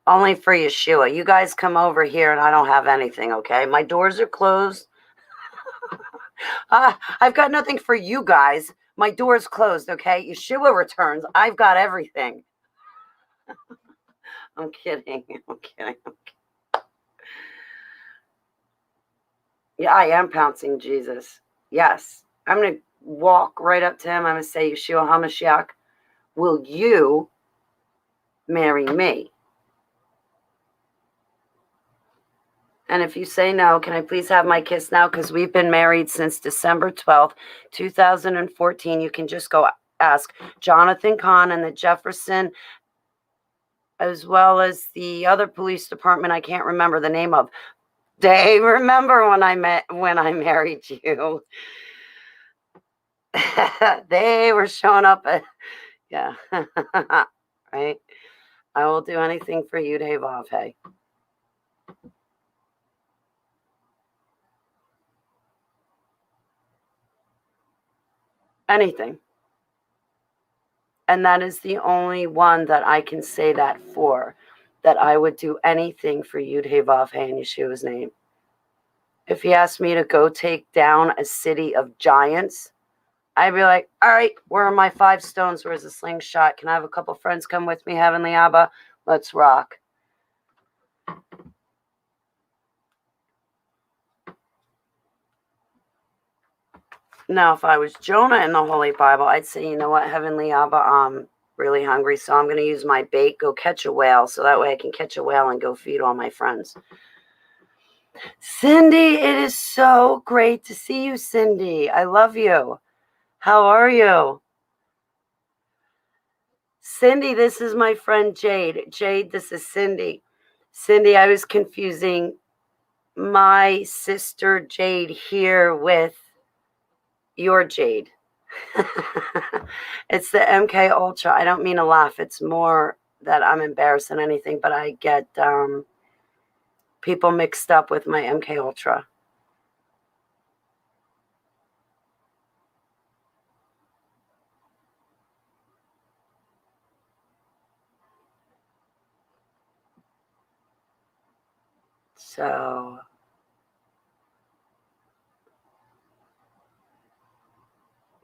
Only for Yeshua. You guys come over here and I don't have anything, okay? My doors are closed. I've got nothing for you guys. My door's closed, okay? Yeshua returns. I've got everything. I'm kidding. I'm kidding. Yeah, I am pouncing Jesus. Yes. I'm going to walk right up to him. I'm going to say, Yeshua HaMashiach, will you marry me? And if you say no, can I please have my kiss now? Because we've been married since December 12th, 2014. You can just go ask Jonathan Kahn and the Jefferson, as well as the other police department I can't remember the name of. They remember when I married you. They were showing up at, yeah. Right? I will do anything for you, Dave Off, hey. Anything. And that is the only one that I can say that for, that I would do anything for Yud Hey Vav Hey in Yeshua's name. If he asked me to go take down a city of giants, I'd be like, all right, where are my 5 stones? Where's the slingshot? Can I have a couple friends come with me, Heavenly Abba? Let's rock. Now, if I was Jonah in the Holy Bible, I'd say, you know what, Heavenly Abba, I'm really hungry, so I'm going to use my bait, go catch a whale, so that way I can catch a whale and go feed all my friends. Cindy, it is so great to see you, Cindy. I love you. How are you? Cindy, this is my friend Jade. Jade, this is Cindy. Cindy, I was confusing my sister Jade here with your Jade. It's the MK Ultra. I don't mean to laugh. It's more that I'm embarrassed than anything, but I get people mixed up with my MK Ultra. So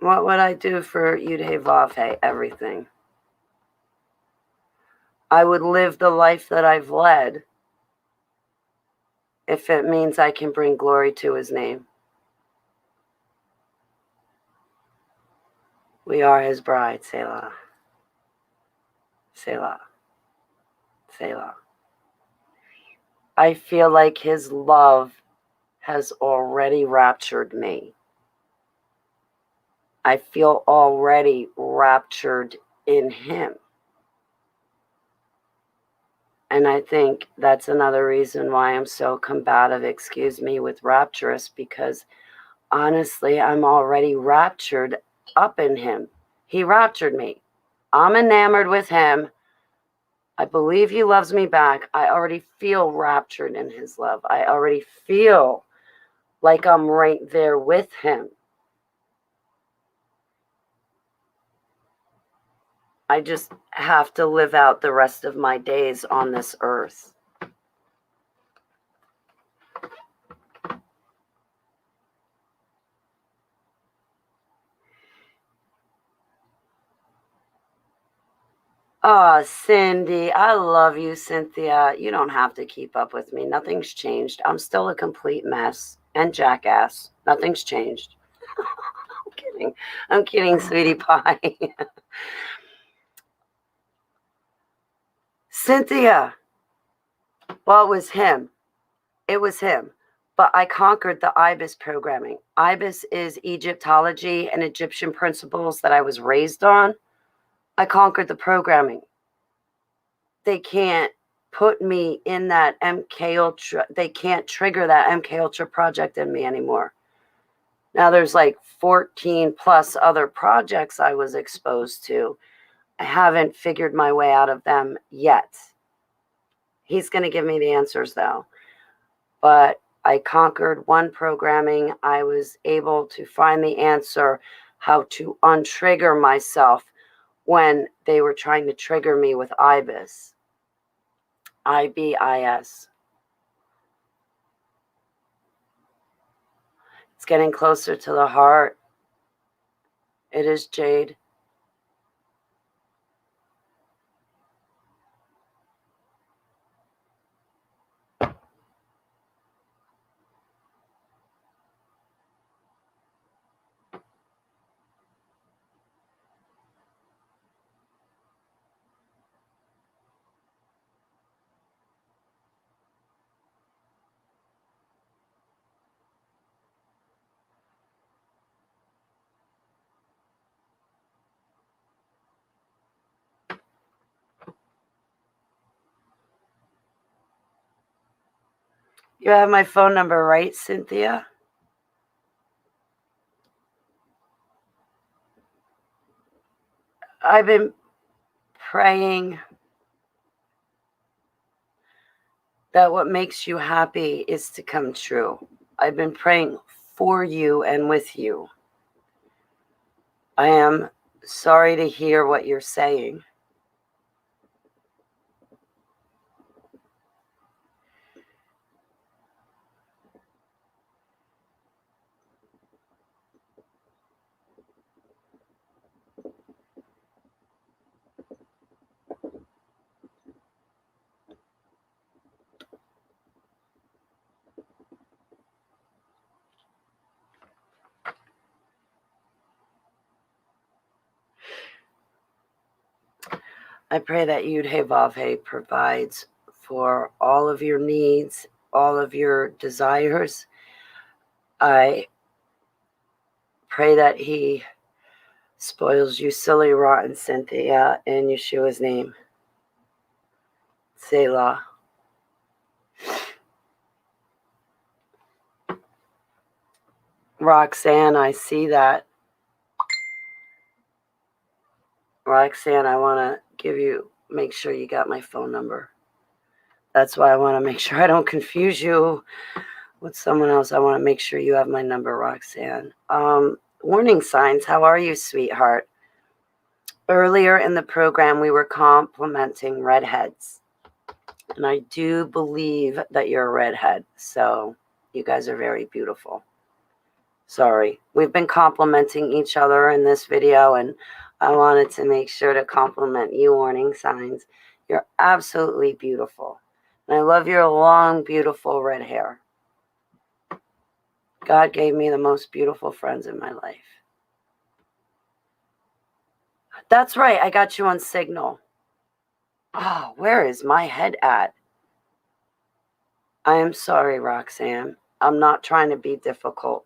what would I do for Yud Hey Vav Hey? Everything. I would live the life that I've led if it means I can bring glory to his name. We are his bride, Selah. Selah. Selah. I feel like his love has already raptured me. I feel already raptured in him. And I think that's another reason why I'm so combative, with rapturous, because honestly, I'm already raptured up in him. He raptured me. I'm enamored with him. I believe he loves me back. I already feel raptured in his love. I already feel like I'm right there with him. I just have to live out the rest of my days on this earth. Oh, Cindy, I love you, Cynthia. You don't have to keep up with me. Nothing's changed. I'm still a complete mess and jackass. Nothing's changed. I'm kidding. kidding. I'm kidding, sweetie pie. Cynthia. Well, it was him. It was him. But I conquered the IBIS programming. IBIS is Egyptology and Egyptian principles that I was raised on. I conquered the programming. They can't put me in that MK Ultra. They can't trigger that MK Ultra project in me anymore. Now there's like 14 plus other projects I was exposed to. I haven't figured my way out of them yet. He's going to give me the answers though. But I conquered one programming. I was able to find the answer how to untrigger myself when they were trying to trigger me with IBIS. IBIS. It's getting closer to the heart. It is, Jade. You have my phone number, right, Cynthia? I've been praying that what makes you happy is to come true. I've been praying for you and with you. I am sorry to hear what you're saying. I pray that Yud-He-Vav-He provides for all of your needs, all of your desires. I pray that he spoils you, silly, rotten Cynthia, in Yeshua's name. Selah. Roxanne, I see that. Roxanne, I want to make sure you got my phone number. That's why I want to make sure I don't confuse you with someone else. I want to make sure you have my number, Roxanne. Warning signs. How are you, sweetheart? Earlier in the program, we were complimenting redheads. And I do believe that you're a redhead. So you guys are very beautiful. Sorry. We've been complimenting each other in this video, and I wanted to make sure to compliment you, warning signs. You're absolutely beautiful. And I love your long, beautiful red hair. God gave me the most beautiful friends in my life. That's right. I got you on Signal. Oh, where is my head at? I am sorry, Roxanne. I'm not trying to be difficult.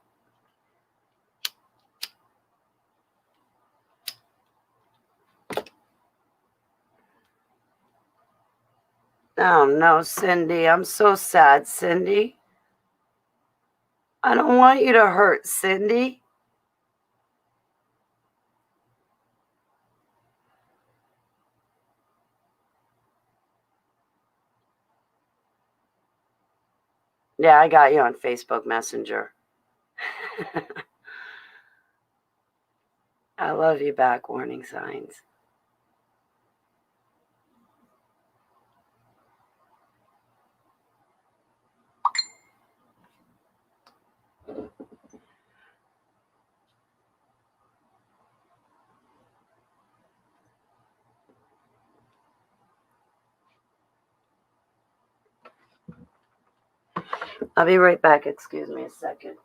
Oh, no, Cindy. I'm so sad, Cindy. I don't want you to hurt, Cindy. Yeah, I got you on Facebook Messenger. I love you back, warning signs. I'll be right back. Excuse me a second.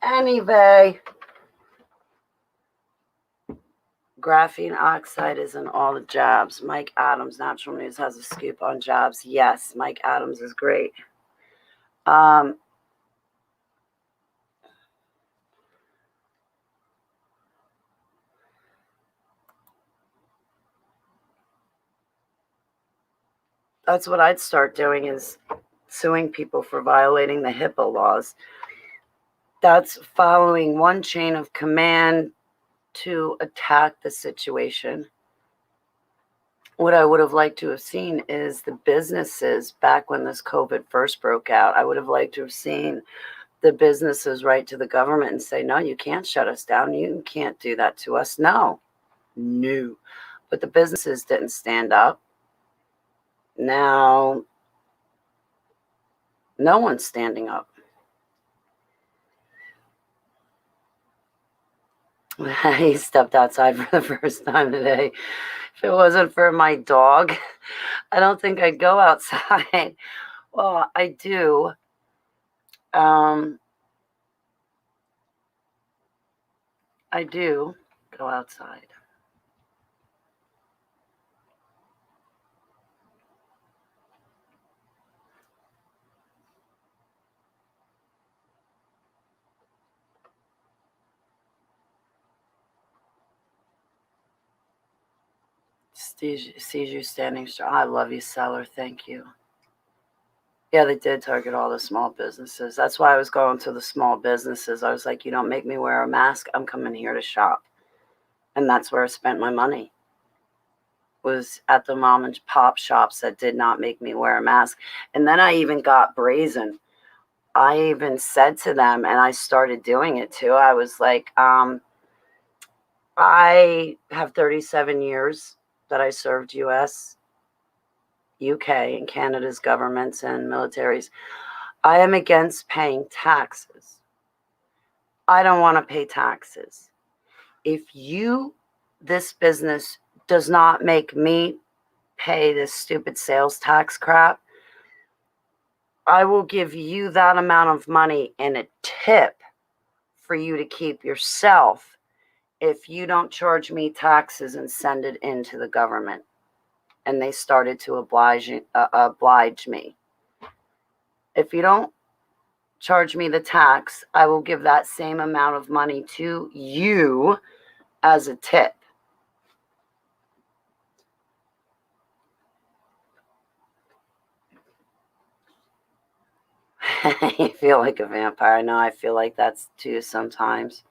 Anyway, graphene oxide is in all the jabs. Mike Adams, Natural News, has a scoop on jabs. Yes, Mike Adams is great. That's what I'd start doing, is suing people for violating the HIPAA laws. That's following one chain of command to attack the situation. What I would have liked to have seen is the businesses, back when this COVID first broke out, I would have liked to have seen the businesses write to the government and say, no, you can't shut us down. You can't do that to us. No. But the businesses didn't stand up. Now, no one's standing up. He stepped outside for the first time today. If it wasn't for my dog, I don't think I'd go outside. Well, I do. I do go outside. Sees you standing strong. I love you, seller. Thank you. Yeah, they did target all the small businesses. That's why I was going to the small businesses. I was like, you don't make me wear a mask, I'm coming here to shop. And that's where I spent my money, was at the mom and pop shops that did not make me wear a mask. And then I even got brazen. I even said to them, and I started doing it too, I was like, I have 37 years that I served US, UK, and Canada's governments and militaries. I am against paying taxes. I don't want to pay taxes. If this business does not make me pay this stupid sales tax crap, I will give you that amount of money in a tip for you to keep yourself if you don't charge me taxes and send it into the government. And they started to oblige me. If you don't charge me the tax, I will give that same amount of money to you as a tip. You feel like a vampire. I know I feel like that's too sometimes.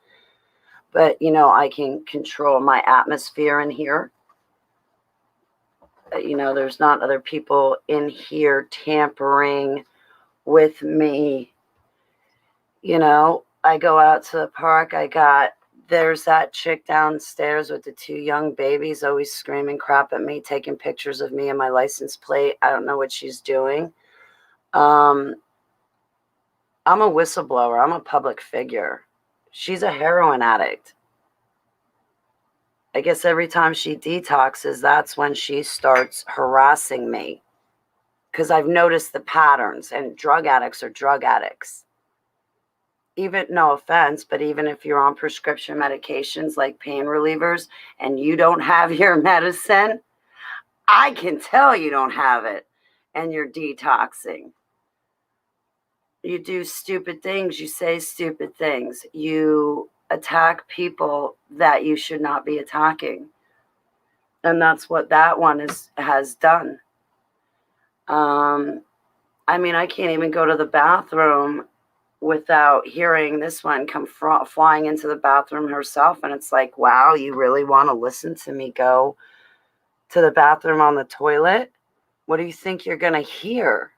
But, I can control my atmosphere in here. There's not other people in here tampering with me. I go out to the park. There's that chick downstairs with the 2 young babies always screaming crap at me, taking pictures of me and my license plate. I don't know what she's doing. I'm a whistleblower. I'm a public figure. She's a heroin addict. I guess every time she detoxes, that's when she starts harassing me. Because I've noticed the patterns, and drug addicts are drug addicts. Even, no offense, but even if you're on prescription medications like pain relievers and you don't have your medicine, I can tell you don't have it and you're detoxing. You do stupid things. You say stupid things. You attack people that you should not be attacking. And that's what that one has done. I can't even go to the bathroom without hearing this one come flying into the bathroom herself. And it's like, wow, you really want to listen to me go to the bathroom on the toilet? What do you think you're going to hear?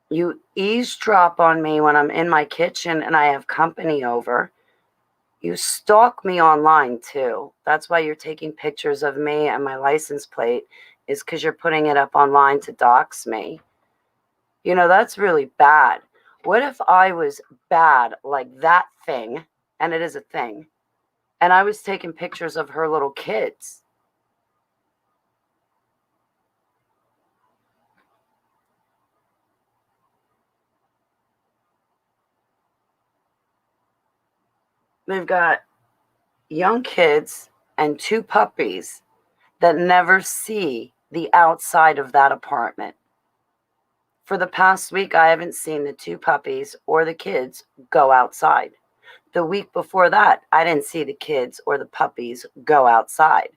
You eavesdrop on me when I'm in my kitchen and I have company over. You stalk me online too. That's why you're taking pictures of me and my license plate, is because you're putting it up online to dox me. That's really bad. What if I was bad like that thing, and it is a thing, and I was taking pictures of her little kids? They've got young kids and 2 puppies that never see the outside of that apartment. For the past week, I haven't seen the 2 puppies or the kids go outside. The week before that, I didn't see the kids or the puppies go outside.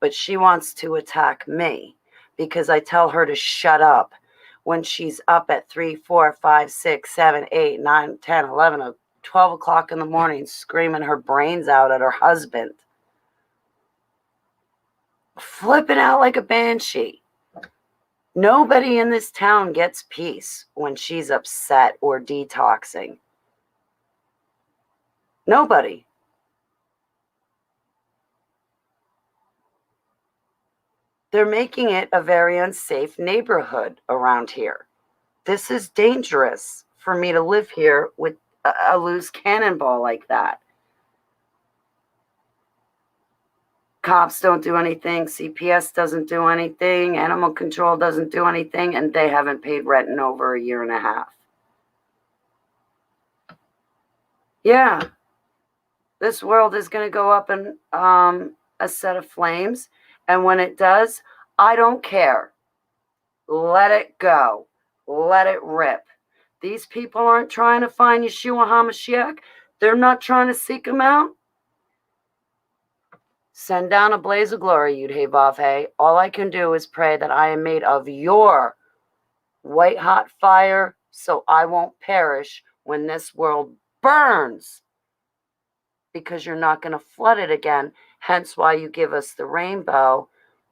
But she wants to attack me because I tell her to shut up when she's up at 3, 4, 5, 6, 7, 8, 9, 10, 11, 12 o'clock in the morning screaming her brains out at her husband. Flipping out like a banshee. Nobody in this town gets peace when she's upset or detoxing. Nobody. They're making it a very unsafe neighborhood around here. This is dangerous for me to live here with a loose cannonball like that. Cops don't do anything, CPS doesn't do anything, animal control doesn't do anything, and they haven't paid rent in over a year and a half. Yeah, this world is going to go up in a set of flames, and when it does, I don't care. Let it go. Let it rip. These people aren't trying to find Yeshua HaMashiach. They're not trying to seek him out. Send down a blaze of glory, Yud-Hey-Vav-Hey. All I can do is pray that I am made of your white-hot fire so I won't perish when this world burns, because you're not going to flood it again, hence why you give us the rainbow,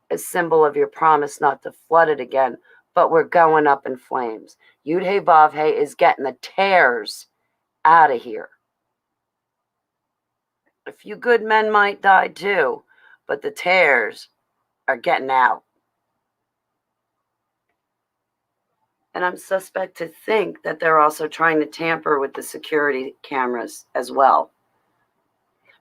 a symbol of your promise not to flood it again, but we're going up in flames. Yud-Hey-Vav-Hey is getting the tears out of here. A few good men might die too, but the tears are getting out. And I'm suspect to think that they're also trying to tamper with the security cameras as well.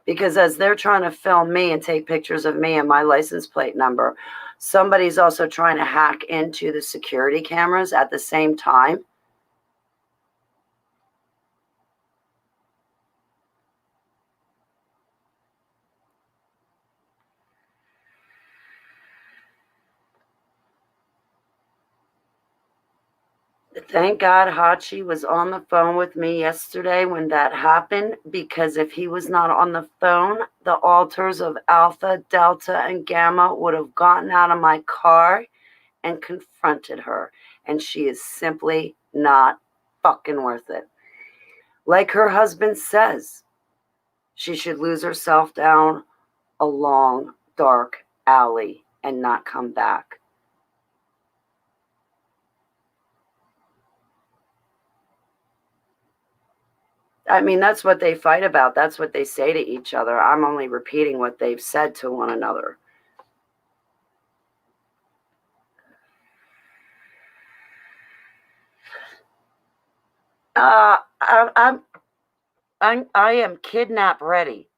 Because as they're trying to film me and take pictures of me and my license plate number, somebody's also trying to hack into the security cameras at the same time. Thank God Hachi was on the phone with me yesterday when that happened, because if he was not on the phone, the altars of Alpha, Delta, and Gamma would have gotten out of my car and confronted her. And she is simply not fucking worth it. Like her husband says, she should lose herself down a long, dark alley and not come back. I mean, that's what they fight about. That's what they say to each other. I'm only repeating what they've said to one another. I am kidnap ready.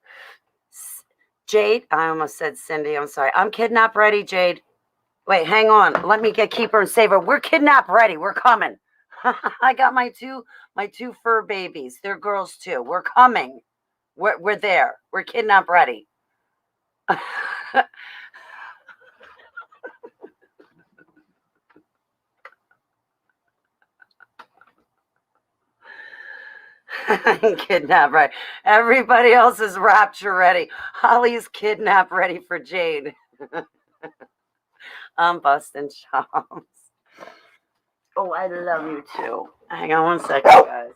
Jade, I almost said Cindy. I'm sorry. I'm kidnap ready, Jade. Wait, hang on. Let me get Keeper and Saver. We're kidnap ready. We're coming. I got my two fur babies. They're girls too. We're coming. We're there. We're kidnap ready. Kidnap ready. Everybody else is rapture ready. Holly's kidnap ready for Jade. I'm busting chops. Oh, I love you too. Hang on one second, guys.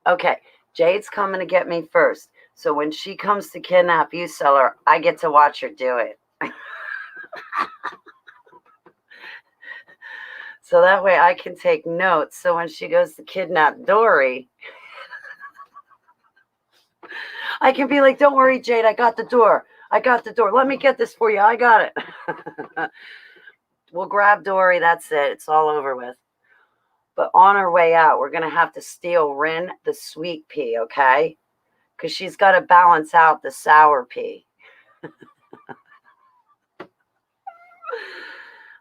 Okay, Jade's coming to get me first. So when she comes to kidnap you, Seller, I get to watch her do it. So that way I can take notes. So when she goes to kidnap Dory, I can be like, don't worry, Jade, I got the door. I got the door. Let me get this for you. I got it. We'll grab Dory. That's it. It's all over with. But on our way out, we're going to have to steal Rin the sweet pea, okay? Because she's got to balance out the sour pea.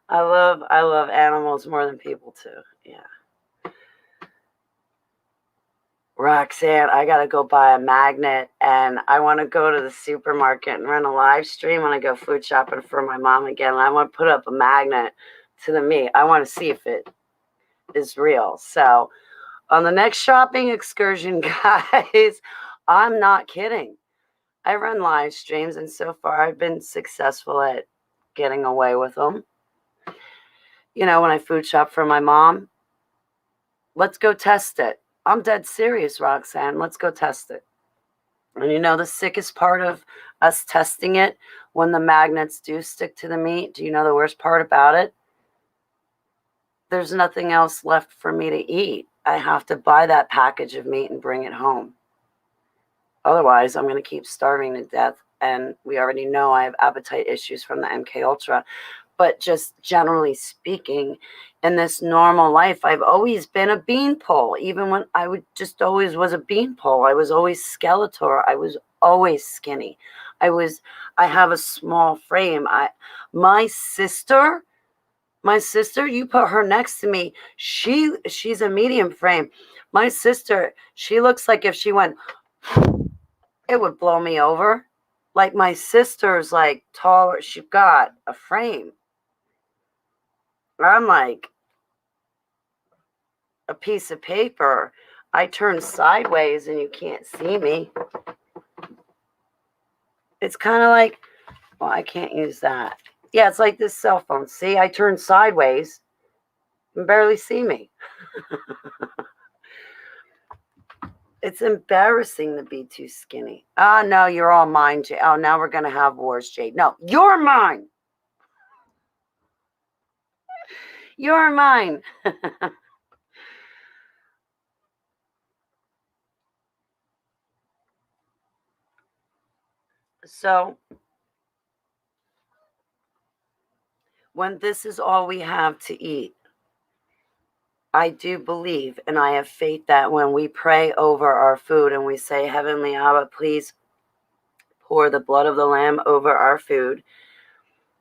I love animals more than people too. Yeah. Roxanne, I got to go buy a magnet, and I want to go to the supermarket and run a live stream when I go food shopping for my mom again. And I want to put up a magnet to the meat. I want to see if it is real. So on the next shopping excursion, guys, I'm not kidding. I run live streams, and so far I've been successful at getting away with them. You know, when I food shop for my mom, let's go test it. I'm dead serious, Roxanne. Let's go test it. And you know the sickest part of us testing it, when the magnets do stick to the meat, do you know the worst part about it? There's nothing else left for me to eat. I have to buy that package of meat and bring it home. Otherwise, I'm going to keep starving to death. And we already know I have appetite issues from the MK Ultra. But just generally speaking, in this normal life, I've always been a beanpole. Even when I always was a beanpole. I was always Skeletor. I was always skinny. I have a small frame. My sister, you put her next to me. She's a medium frame. My sister, she looks like if she went, it would blow me over. Like my sister's like taller. She got a frame. I'm like a piece of paper. I turn sideways and you can't see me. It's kind of like, well, I can't use that. Yeah, it's like this cell phone. See, I turn sideways. You can barely see me. It's embarrassing to be too skinny. Ah, no, you're all mine, Jade. Oh, now we're going to have wars, Jade. No, you're mine. You're mine. So, when this is all we have to eat, I do believe and I have faith that when we pray over our food and we say, Heavenly Abba, please pour the blood of the Lamb over our food.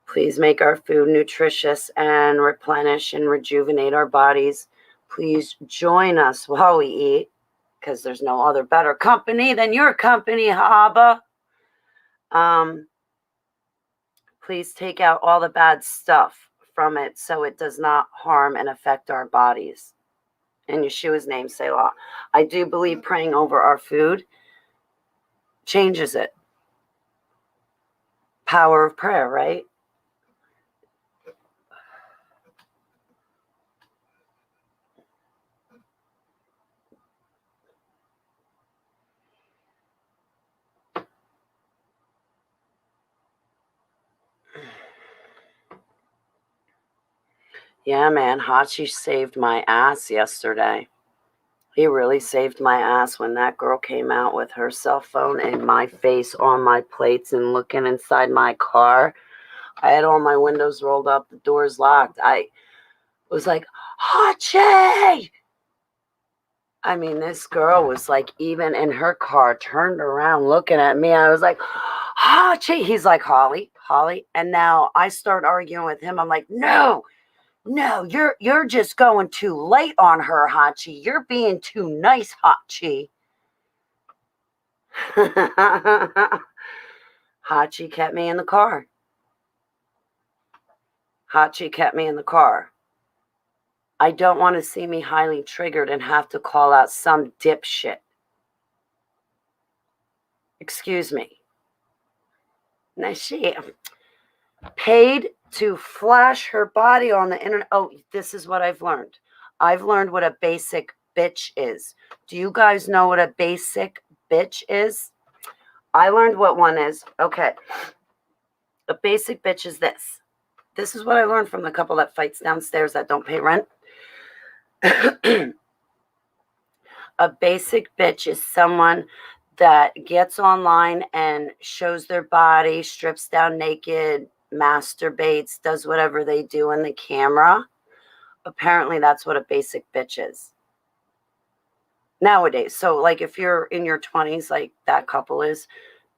Please make our food nutritious and replenish and rejuvenate our bodies. Please join us while we eat, because there's no other better company than your company, Abba. Please take out all the bad stuff from it so it does not harm and affect our bodies. In Yeshua's name, Selah. I do believe praying over our food changes it. Power of prayer, right? Yeah, man, Hachi saved my ass yesterday. He really saved my ass when that girl came out with her cell phone in my face on my plates and looking inside my car. I had all my windows rolled up, the doors locked. I was like, Hachi! I mean, this girl was like, even in her car, turned around looking at me. I was like, Hachi! He's like, Holly. And now I start arguing with him. I'm like, no, you're just going too late on her, Hachi. You're being too nice, Hachi. Hachi kept me in the car. I don't want to see me highly triggered and have to call out some dipshit. Excuse me. Now she paid to flash her body on the internet. Oh, this is what I've learned. I've learned what a basic bitch is. Do you guys know what a basic bitch is? I learned what one is. Okay. A basic bitch is this. This is what I learned from the couple that fights downstairs that don't pay rent. A basic bitch is someone that gets online and shows their body, strips down naked, masturbates, does whatever they do in the camera. Apparently, that's what a basic bitch is nowadays. So, like, if you're in your 20s, like that couple is,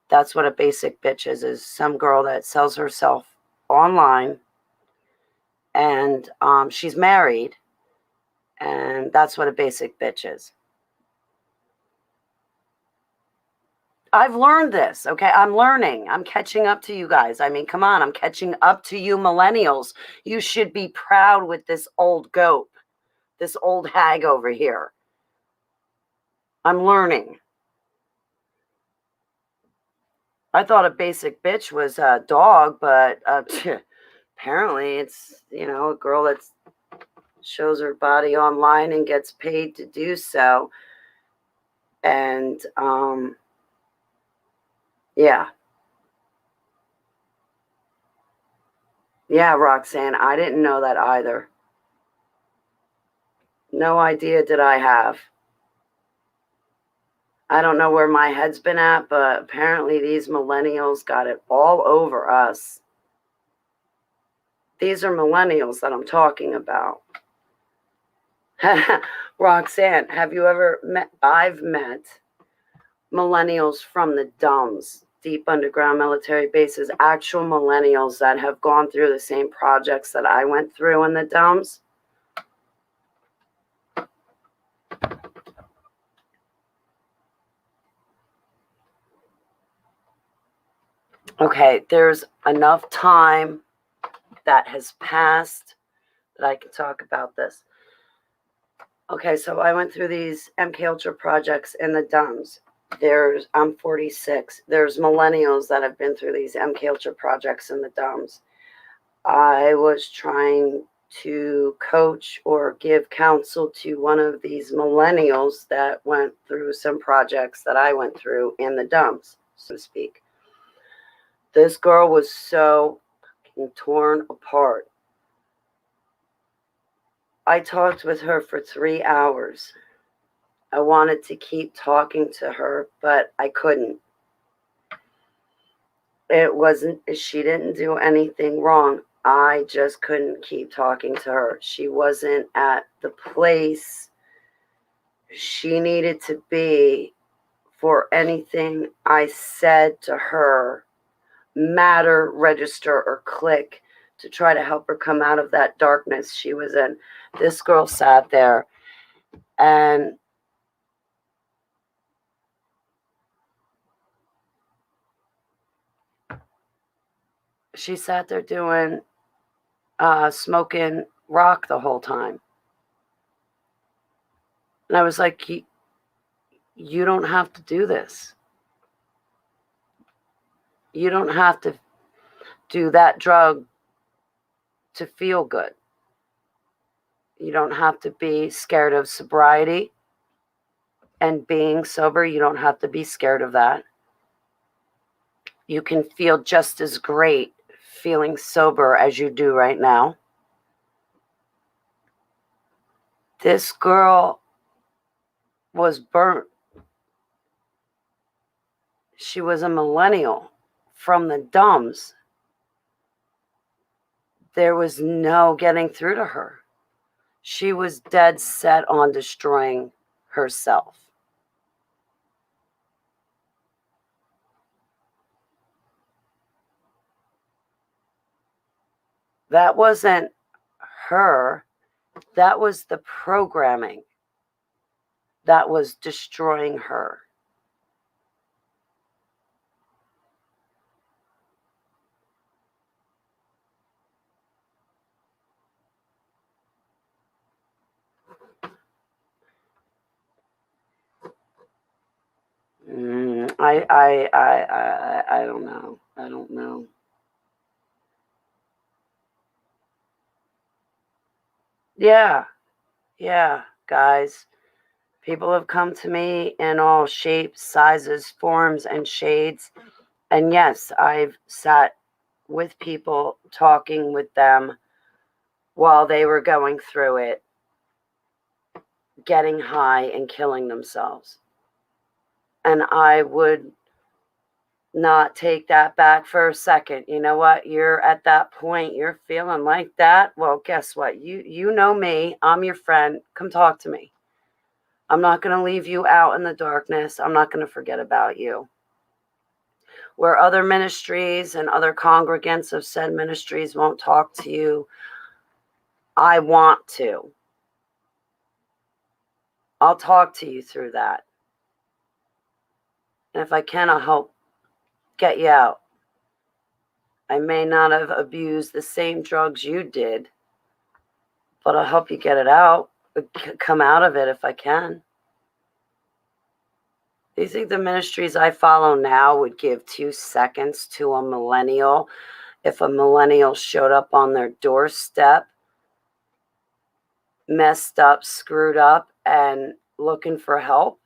that's what a basic bitch is some girl that sells herself online, and she's married, and that's what a basic bitch is. I've learned this, okay? I'm learning. I'm catching up to you guys. I mean, come on, I'm catching up to you millennials. You should be proud with this old goat, this old hag over here. I'm learning. I thought a basic bitch was a dog, but apparently it's, a girl that shows her body online and gets paid to do so. And, yeah. Yeah, Roxanne, I didn't know that either. No idea did I have. I don't know where my head's been at, but apparently these millennials got it all over us. These are millennials that I'm talking about. Roxanne, have you ever met? I've met millennials from the DUMBs, deep underground military bases, actual millennials that have gone through the same projects that I went through in the DUMBs. Okay, there's enough time that has passed that I can talk about this. Okay, so I went through these MK Ultra projects in the DUMBs. I'm 46. There's millennials that have been through these MK Ultra projects in the DUMBs. I was trying to coach or give counsel to one of these millennials that went through some projects that I went through in the DUMBs, so to speak. This girl was so torn apart. I talked with her for 3 hours. I wanted to keep talking to her, but I couldn't. She didn't do anything wrong. I just couldn't keep talking to her. She wasn't at the place she needed to be for anything I said to her matter, register, or click to try to help her come out of that darkness she was in. This girl sat there and she sat there doing smoking rock the whole time. And I was like, you don't have to do this. You don't have to do that drug to feel good. You don't have to be scared of sobriety and being sober. You don't have to be scared of that. You can feel just as great feeling sober as you do right now. This girl was burnt. She was a millennial from the DUMBs. There was no getting through to her. She was dead set on destroying herself. That wasn't her. That was the programming that was destroying her. I don't know. I don't know. Yeah, guys. People have come to me in all shapes, sizes, forms, and shades. And yes, I've sat with people talking with them while they were going through it, getting high and killing themselves. And I would not take that back for a second. You know what? You're at that point, you're feeling like that. Well, guess what? You know me. I'm your friend. Come talk to me. I'm not going to leave you out in the darkness. I'm not going to forget about you. Where other ministries and other congregants of said ministries won't talk to you, I want to. I'll talk to you through that. And if I can, I'll help get you out. I may not have abused the same drugs you did, but I'll help you get it out, come out of it if I can. Do you think the ministries I follow now would give 2 seconds to a millennial if a millennial showed up on their doorstep, messed up, screwed up, and looking for help?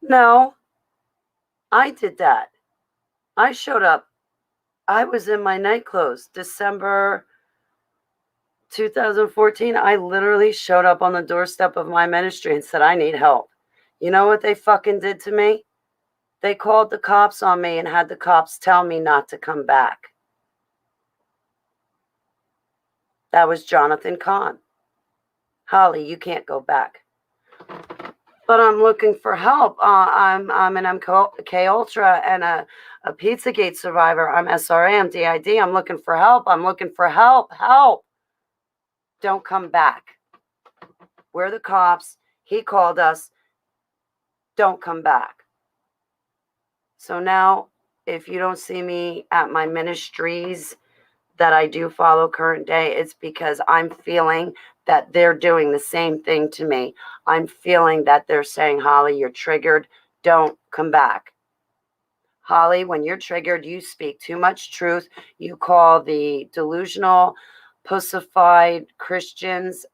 No, I did that. I showed up. I was in my night clothes. December 2014, I literally showed up on the doorstep of my ministry and said, I need help. You know what they fucking did to me? They called the cops on me and had the cops tell me not to come back. That was Jonathan Kahn. Holly, you can't go back. But I'm looking for help. I'm an MK Ultra and a Pizzagate survivor. I'm SRA, I'm DID. I'm looking for help. I'm looking for help. Help. Don't come back. We're the cops. He called us. Don't come back. So now, if you don't see me at my ministries that I do follow current day, it's because I'm feeling that they're doing the same thing to me. I'm feeling that they're saying, Holly, you're triggered. Don't come back. Holly, when you're triggered, you speak too much truth. You call the delusional, pussified Christians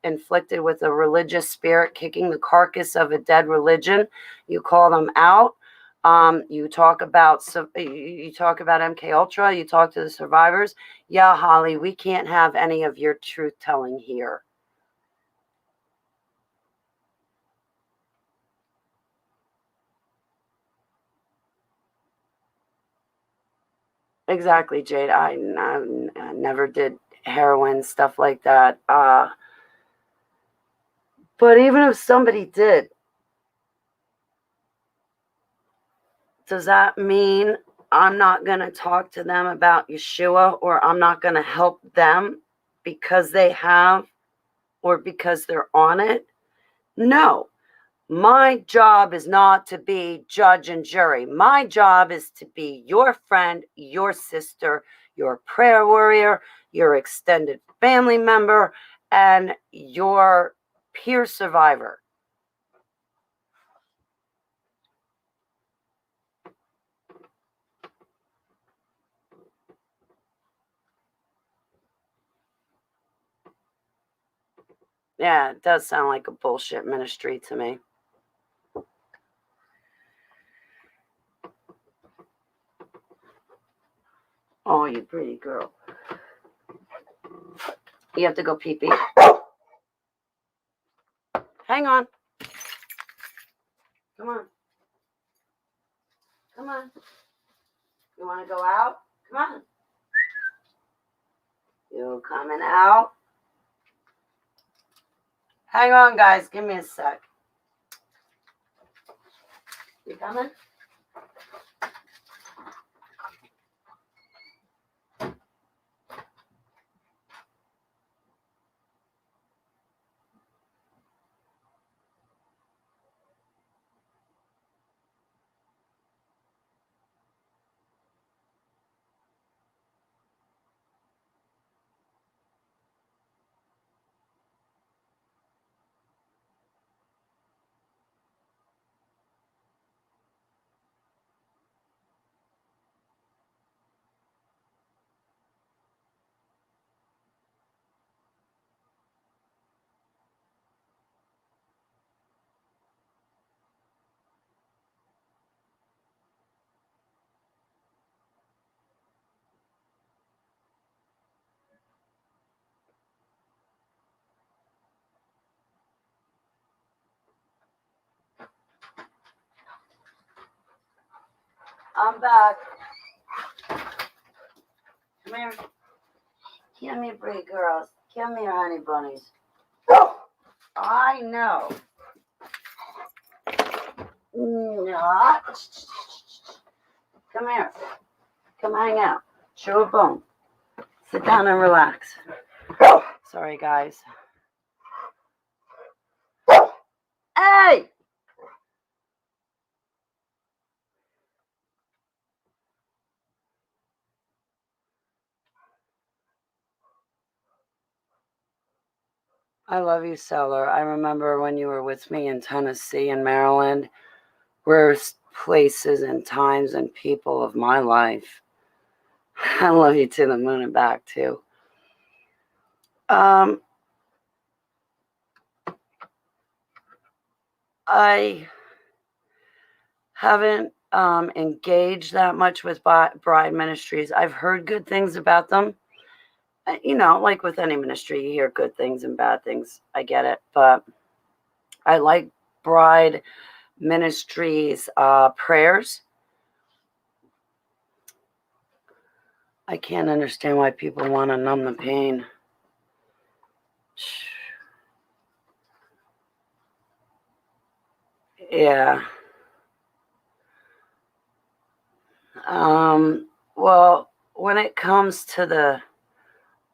inflicted with a religious spirit, kicking the carcass of a dead religion. You call them out. You talk about MK Ultra. You talk to the survivors. Yeah, Holly, we can't have any of your truth telling here. Exactly, Jade. I never did heroin, stuff like that. But even if somebody did, does that mean I'm not going to talk to them about Yeshua, or I'm not going to help them because they have or because they're on it? No. My job is not to be judge and jury. My job is to be your friend, your sister, your prayer warrior, your extended family member, and your peer survivor. Yeah, it does sound like a bullshit ministry to me. Oh, you pretty girl. You have to go pee-pee. Hang on. Come on. Come on. You want to go out? Come on. You coming out? Hang on, guys. Give me a sec. You coming? I'm back. Come here. Come here, pretty girls. Come here, honey bunnies. I know. No. Come here. Come hang out. Show a bone. Sit down and relax. Sorry, guys. Hey! I love you, Seller. I remember when you were with me in Tennessee and Maryland. Were places and times and people of my life. I love you to the moon and back, too. I haven't engaged that much with Bride Ministries. I've heard good things about them. You know, like with any ministry, you hear good things and bad things. I get it. But I like Bride Ministries prayers. I can't understand why people want to numb the pain. Yeah. Well, when it comes to the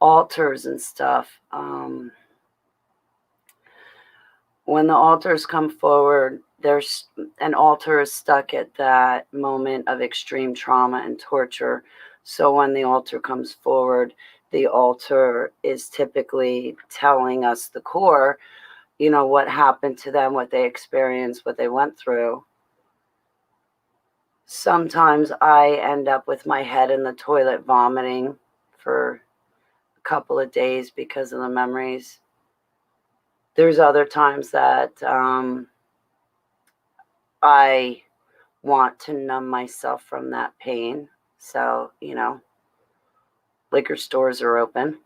altars and stuff, when the altars come forward, there's an altar is stuck at that moment of extreme trauma and torture. So when the altar comes forward, the altar is typically telling us the core, you know, what happened to them, what they experienced, what they went through. Sometimes I end up with my head in the toilet vomiting for a couple of days because of the memories. There's other times that I want to numb myself from that pain. So, you know, liquor stores are open.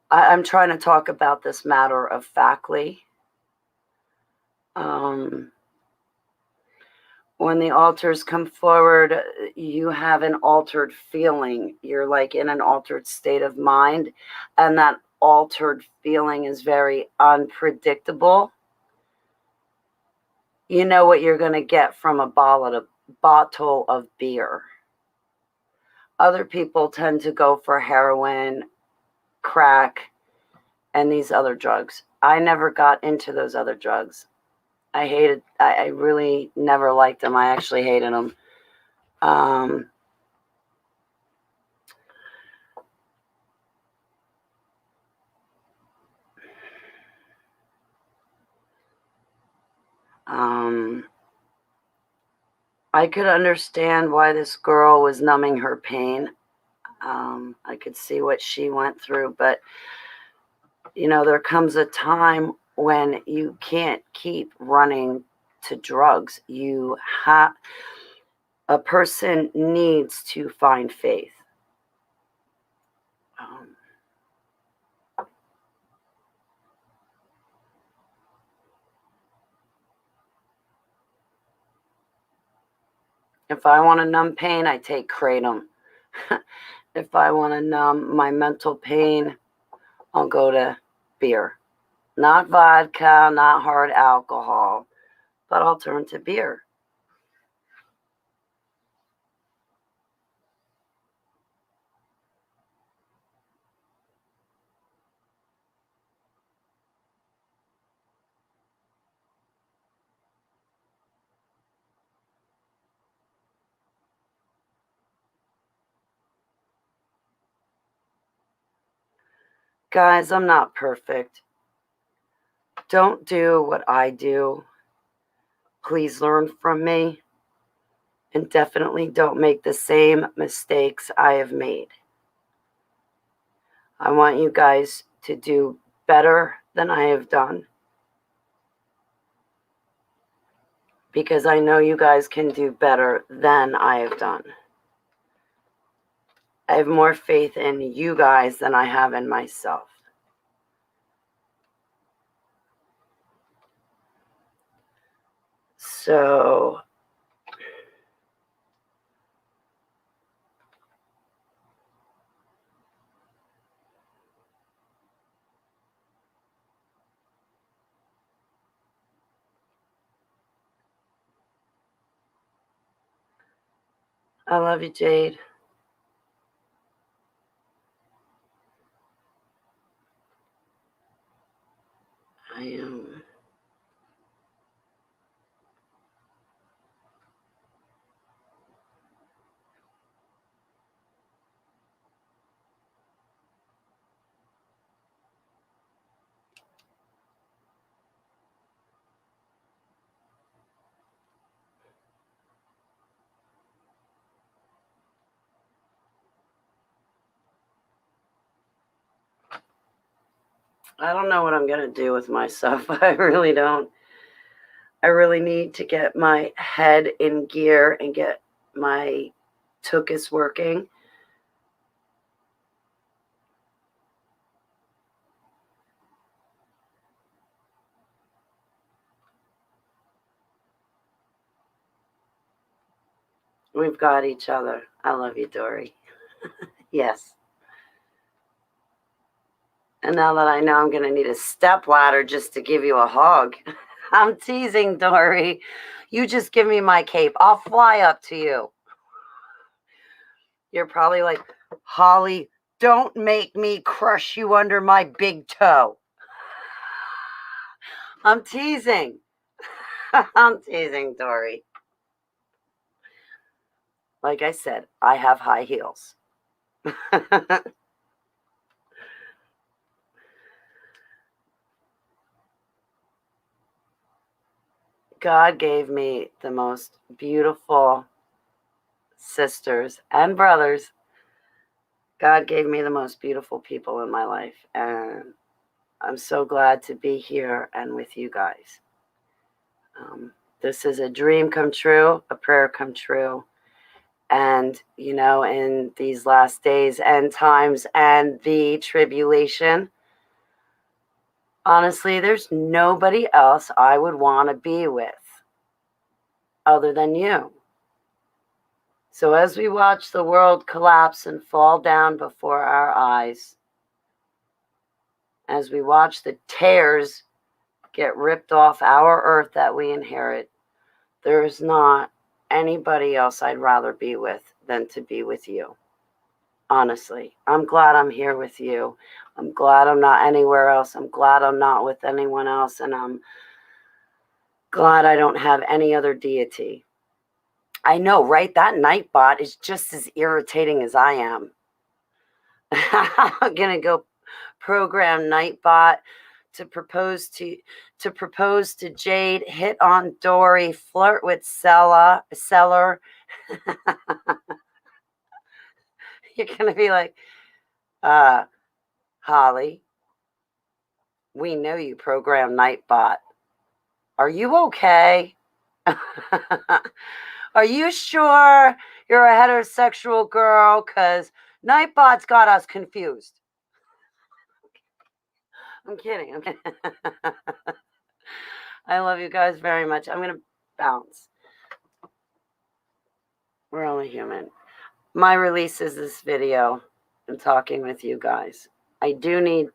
I'm trying to talk about this matter of factly. When the altars come forward, you have an altered feeling. You're like in an altered state of mind, and that altered feeling is very unpredictable. You know what you're going to get from a bottle of beer. Other people tend to go for heroin, crack, and these other drugs. I never got into those other drugs. I really never liked them. I actually hated them. I could understand why this girl was numbing her pain. I could see what she went through, but you know, there comes a time when you can't keep running to drugs. A person needs to find faith. If I want to numb pain, I take kratom. If I want to numb my mental pain, I'll go to beer. Not vodka, not hard alcohol, but I'll turn to beer. Guys, I'm not perfect. Don't do what I do. Please learn from me. And definitely don't make the same mistakes I have made. I want you guys to do better than I have done. Because I know you guys can do better than I have done. I have more faith in you guys than I have in myself. So, I love you, Jade. I am. I don't know what I'm going to do with myself. I really don't. I really need to get my head in gear and get my tuchus working. We've got each other. I love you, Dory. Yes. And now that I know I'm going to need a step ladder just to give you a hug. I'm teasing, Dory. You just give me my cape. I'll fly up to you. You're probably like, Holly, don't make me crush you under my big toe. I'm teasing. I'm teasing, Dory. Like I said, I have high heels. God gave me the most beautiful sisters and brothers. God gave me the most beautiful people in my life. And I'm so glad to be here and with you guys. This is a dream come true, a prayer come true. And, you know, in these last days and times and the tribulation, honestly, there's nobody else I would want to be with other than you. So as we watch the world collapse and fall down before our eyes, as we watch the tears get ripped off our earth that we inherit, there is not anybody else I'd rather be with than to be with you. Honestly, I'm glad I'm here with you. I'm glad I'm not anywhere else. I'm glad I'm not with anyone else. And I'm glad I don't have any other deity. I know, right? That Nightbot is just as irritating as I am. I'm going to go program Nightbot to propose to Jade, hit on Dory, flirt with Seller. You're going to be like, Holly, we know you program Nightbot. Are you okay? Are you sure you're a heterosexual girl? Because Nightbot's got us confused. I'm kidding. I love you guys very much. I'm going to bounce. We're only human. My release is this video and talking with you guys. I do need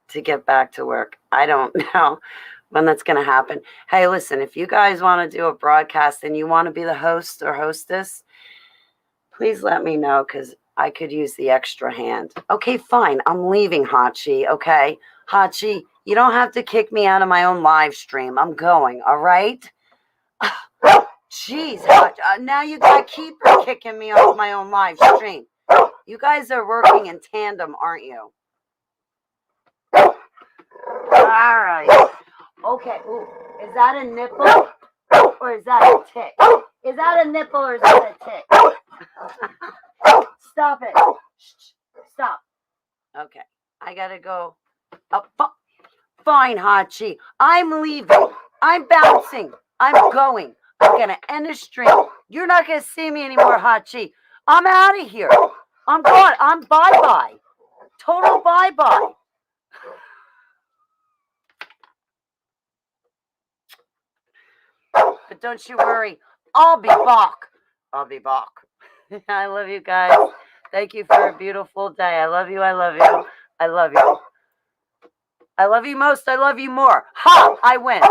to get back to work. I don't know when that's going to happen. Hey, listen, if you guys want to do a broadcast and you want to be the host or hostess, please let me know because I could use the extra hand. Okay, fine. I'm leaving, Hachi. Okay, Hachi, you don't have to kick me out of my own live stream. I'm going, all right? Jeez, now you got to keep kicking me off my own live stream. You guys are working in tandem, aren't you? All right. Okay. Ooh, is that a nipple or is that a tick? Is that a nipple or is that a tick? Stop it. Stop. Okay. I got to go. Fine, Hachi. I'm leaving. I'm bouncing. I'm going. I'm going to end the stream. You're not going to see me anymore, Hachi. I'm out of here. I'm gone. I'm bye-bye. Total bye-bye. But don't you worry. I'll be back. I'll be back. I love you guys. Thank you for a beautiful day. I love you. I love you. I love you. I love you most. I love you more. Ha! I win.